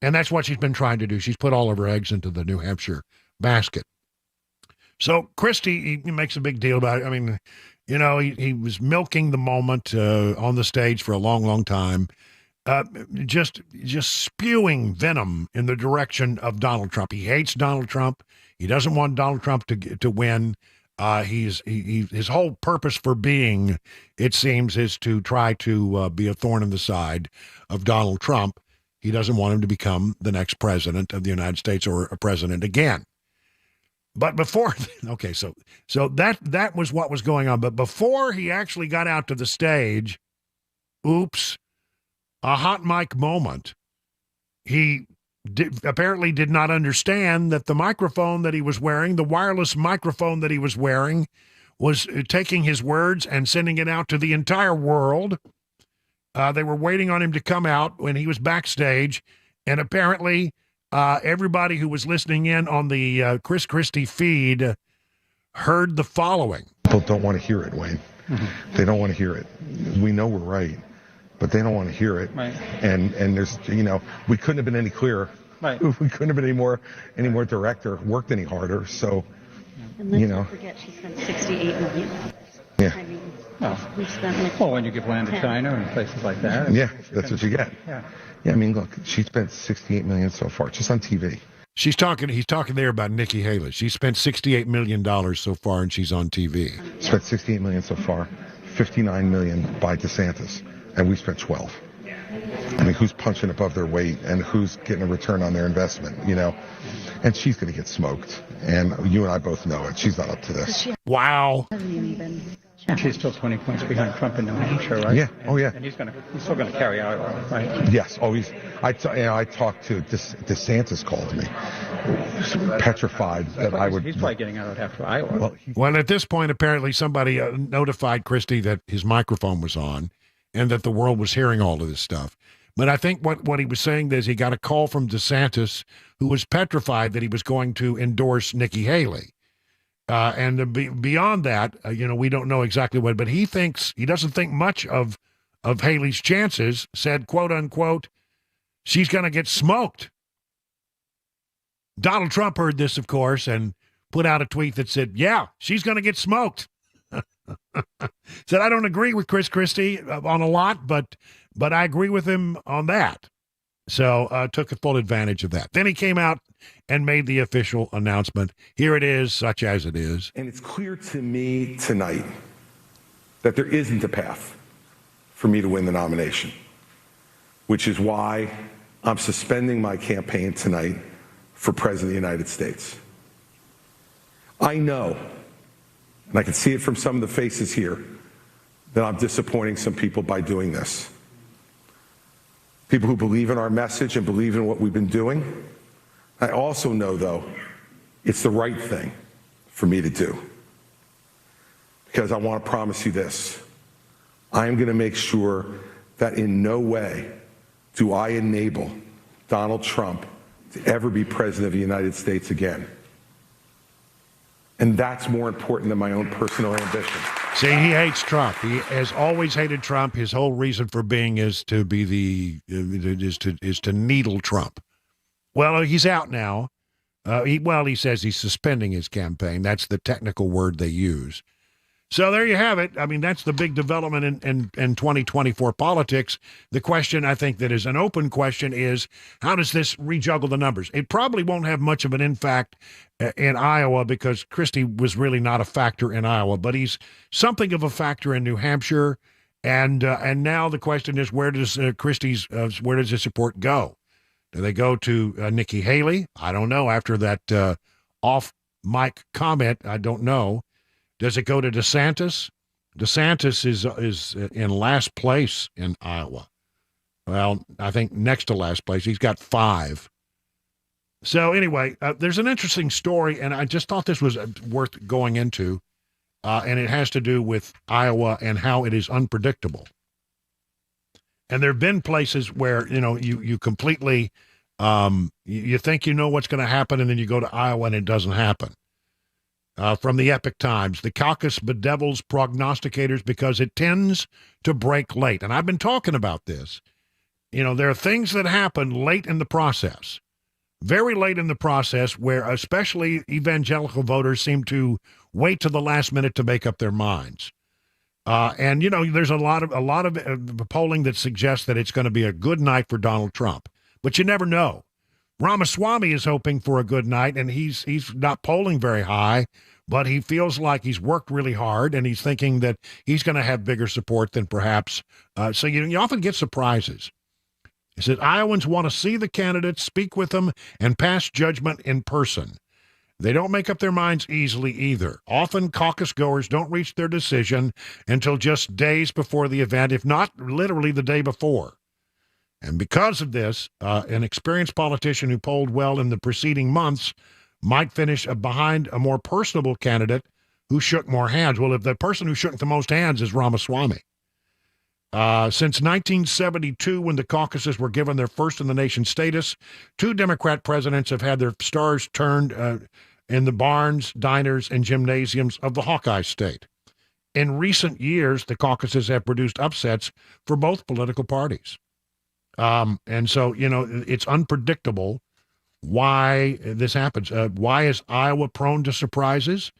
And that's what she's been trying to do. She's put all of her eggs into the New Hampshire basket. So Christie, he makes a big deal about it. I mean, he was milking the moment on the stage for a long, long time, just spewing venom in the direction of Donald Trump. He hates Donald Trump. He doesn't want Donald Trump to win. His whole purpose for being, it seems, is to try to be a thorn in the side of Donald Trump. He doesn't want him to become the next president of the United States or a president again. But before, okay, so that was what was going on. But before he actually got out to the stage, oops, a hot mic moment. He apparently did not understand that the microphone that he was wearing, the wireless microphone that he was wearing, was taking his words and sending it out to the entire world. They were waiting on him to come out when he was backstage, and apparently everybody who was listening in on the Chris Christie feed heard the following. People don't want to hear it, Wayne. Mm-hmm. They don't want to hear it. We know we're right, but they don't want to hear it. Right. And there's, we couldn't have been any clearer. Right. We couldn't have been any more direct or worked any harder. So, and let's not forget she spent $68 million. Yeah. I mean, well, when you give land to China and places like that. Yeah, that's what you get. Yeah. Yeah, I mean, look, she spent $68 million so far, just on TV. He's talking there about Nikki Haley. She spent $68 million so far, and she's on TV. Spent $68 million so far, $59 million by DeSantis, and we spent 12. I mean, who's punching above their weight and who's getting a return on their investment, And she's going to get smoked, and you and I both know it. She's not up to this. Wow. And she's still 20 points behind Trump in New Hampshire, right? Yeah. Oh, yeah. And he's still going to carry Iowa, right? Yes. Oh, I talked to DeSantis called me, petrified that I would. He's probably getting out after Iowa. Well, at this point, apparently somebody notified Christie that his microphone was on, and that the world was hearing all of this stuff. But I think what he was saying is he got a call from DeSantis, who was petrified that he was going to endorse Nikki Haley. And beyond that, we don't know exactly what, but he doesn't think much of Haley's chances, said, quote unquote, she's going to get smoked. Donald Trump heard this, of course, and put out a tweet that said, yeah, she's going to get smoked. Said, I don't agree with Chris Christie on a lot, but I agree with him on that. So took a full advantage of that. Then he came out and made the official announcement. Here it is, such as it is. And it's clear to me tonight that there isn't a path for me to win the nomination, which is why I'm suspending my campaign tonight for President of the United States. I know, and I can see it from some of the faces here, that I'm disappointing some people by doing this. People who believe in our message and believe in what we've been doing. I also know, though, it's the right thing for me to do. Because I want to promise you this. I am going to make sure that in no way do I enable Donald Trump to ever be president of the United States again. And that's more important than my own personal ambition. See, he hates Trump. He has always hated Trump. His whole reason for being is to be to needle Trump. Well, he's out now. He says he's suspending his campaign. That's the technical word they use. So there you have it. I mean, that's the big development in 2024 politics. The question, I think, that is an open question is, how does this rejuggle the numbers? It probably won't have much of an impact in Iowa because Christie was really not a factor in Iowa, but he's something of a factor in New Hampshire. And now the question is, where does Christie's where does his support go? Do they go to Nikki Haley? I don't know. After that off-mic comment, I don't know. Does it go to DeSantis? DeSantis is in last place in Iowa. Well, I think next to last place. He's got 5. So anyway, there's an interesting story, and I just thought this was worth going into, and it has to do with Iowa and how it is unpredictable. And there have been places where, you completely, you think you know what's going to happen, and then you go to Iowa and it doesn't happen. From the Epic Times, the caucus bedevils prognosticators because it tends to break late. And I've been talking about this. There are things that happen late in the process, very late in the process, where especially evangelical voters seem to wait to the last minute to make up their minds. And there's a lot of polling that suggests that it's going to be a good night for Donald Trump, but you never know. Ramaswamy is hoping for a good night, and he's not polling very high, but he feels like he's worked really hard, and he's thinking that he's going to have bigger support than perhaps. So you often get surprises. He said Iowans want to see the candidates, speak with them, and pass judgment in person. They don't make up their minds easily either. Often caucus goers don't reach their decision until just days before the event, if not literally the day before. And because of this, an experienced politician who polled well in the preceding months might finish behind a more personable candidate who shook more hands. Well, if the person who shook the most hands is Ramaswamy. Since 1972, when the caucuses were given their first-in-the-nation status, 2 Democrat presidents have had their stars turned in the barns, diners, and gymnasiums of the Hawkeye state. In recent years, the caucuses have produced upsets for both political parties. And so, it's unpredictable why this happens. Why is Iowa prone to surprises?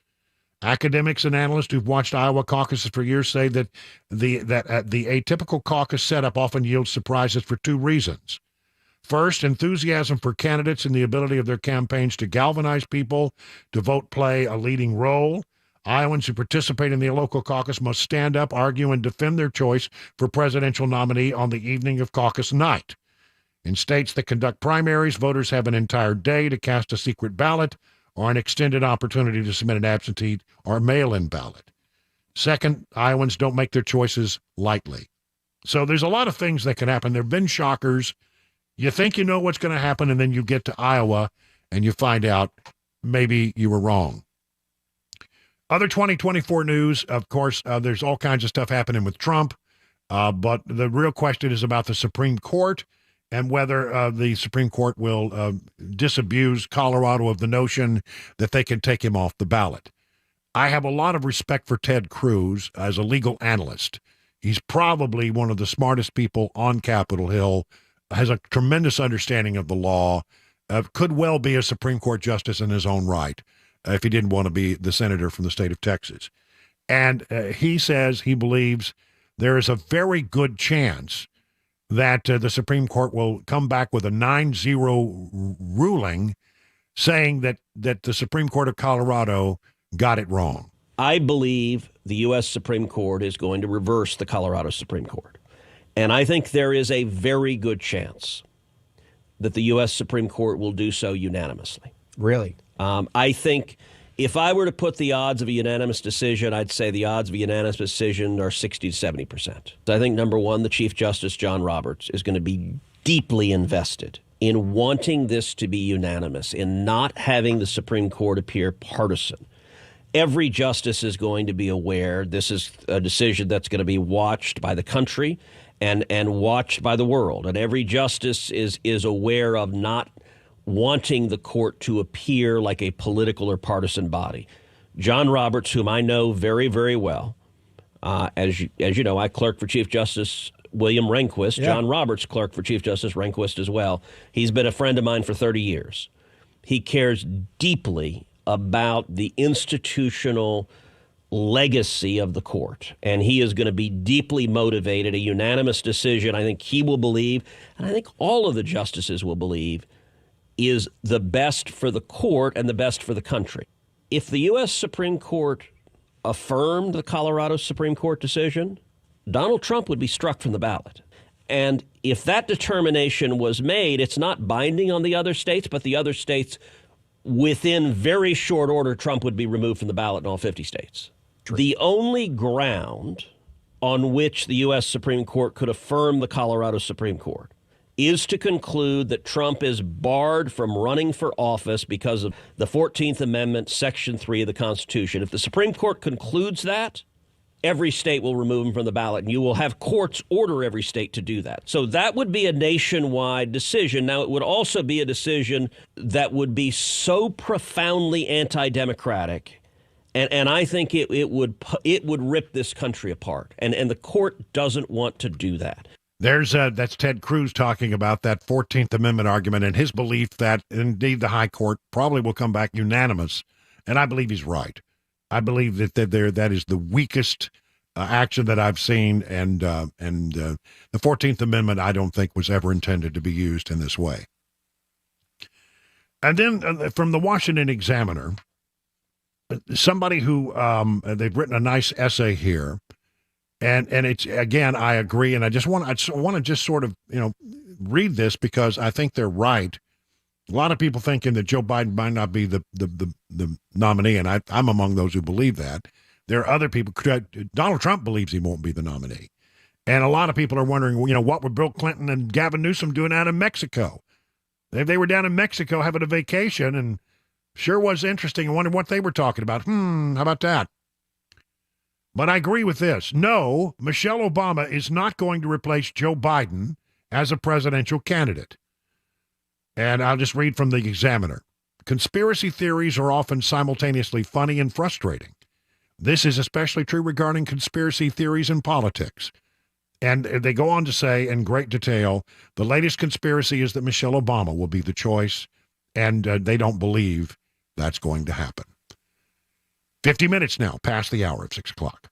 Academics and analysts who've watched Iowa caucuses for years say that the atypical caucus setup often yields surprises for 2 reasons. First, enthusiasm for candidates and the ability of their campaigns to galvanize people to vote play a leading role. Iowans who participate in the local caucus must stand up, argue, and defend their choice for presidential nominee on the evening of caucus night. In states that conduct primaries, voters have an entire day to cast a secret ballot or an extended opportunity to submit an absentee or mail-in ballot. Second, Iowans don't make their choices lightly. So there's a lot of things that can happen. There have been shockers. You think you know what's going to happen, and then you get to Iowa and you find out maybe you were wrong. Other 2024 news, of course, there's all kinds of stuff happening with Trump, but the real question is about the Supreme Court and whether the Supreme Court will disabuse Colorado of the notion that they can take him off the ballot. I have a lot of respect for Ted Cruz as a legal analyst. He's probably one of the smartest people on Capitol Hill, has a tremendous understanding of the law, could well be a Supreme Court justice in his own right, if he didn't want to be the senator from the state of Texas. And he says he believes there is a very good chance that the Supreme Court will come back with a 9-0 ruling saying that the Supreme Court of Colorado got it wrong. I believe the U.S. Supreme Court is going to reverse the Colorado Supreme Court. And I think there is a very good chance that the U.S. Supreme Court will do so unanimously. Really? I think if I were to put the odds of a unanimous decision, I'd say the odds of a unanimous decision are 60 to 70%. I think, number one, the Chief Justice, John Roberts, is going to be deeply invested in wanting this to be unanimous, in not having the Supreme Court appear partisan. Every justice is going to be aware this is a decision that's going to be watched by the country and watched by the world. And every justice is aware of not wanting the court to appear like a political or partisan body. John Roberts, whom I know very, very well, as you know, I clerked for Chief Justice William Rehnquist. Yeah. John Roberts clerked for Chief Justice Rehnquist as well. He's been a friend of mine for 30 years. He cares deeply about the institutional legacy of the court, and he is going to be deeply motivated. A unanimous decision, I think he will believe, and I think all of the justices will believe, is the best for the court and the best for the country. If the U.S. Supreme Court affirmed the Colorado Supreme Court decision, Donald Trump would be struck from the ballot. And if that determination was made, it's not binding on the other states, but the other states, within very short order, Trump would be removed from the ballot in all 50 states. True. The only ground on which the U.S. Supreme Court could affirm the Colorado Supreme Court is to conclude that Trump is barred from running for office because of the 14th Amendment, Section 3 of the Constitution. If the Supreme Court concludes that, every state will remove him from the ballot, and you will have courts order every state to do that. So that would be a nationwide decision. Now, it would also be a decision that would be so profoundly anti-democratic, and I think it would rip this country apart, and the court doesn't want to do that. That's Ted Cruz talking about that 14th Amendment argument and his belief that indeed the high court probably will come back unanimous, and I believe he's right. I believe that is the weakest action that I've seen, and the 14th Amendment I don't think was ever intended to be used in this way. And then from the Washington Examiner, somebody who they've written a nice essay here, and it's, again, I agree, and I want to just sort of read this because I think they're right. A lot of people thinking that Joe Biden might not be the nominee, and I'm among those who believe that. There are other people. Donald Trump believes he won't be the nominee. And a lot of people are wondering, what were Bill Clinton and Gavin Newsom doing out in Mexico? They were down in Mexico having a vacation, and sure was interesting. I wondered what they were talking about. How about that? But I agree with this. No, Michelle Obama is not going to replace Joe Biden as a presidential candidate. And I'll just read from the Examiner. Conspiracy theories are often simultaneously funny and frustrating. This is especially true regarding conspiracy theories in politics. And they go on to say in great detail, the latest conspiracy is that Michelle Obama will be the choice, and they don't believe that's going to happen. 50 minutes now, past the hour of 6 o'clock.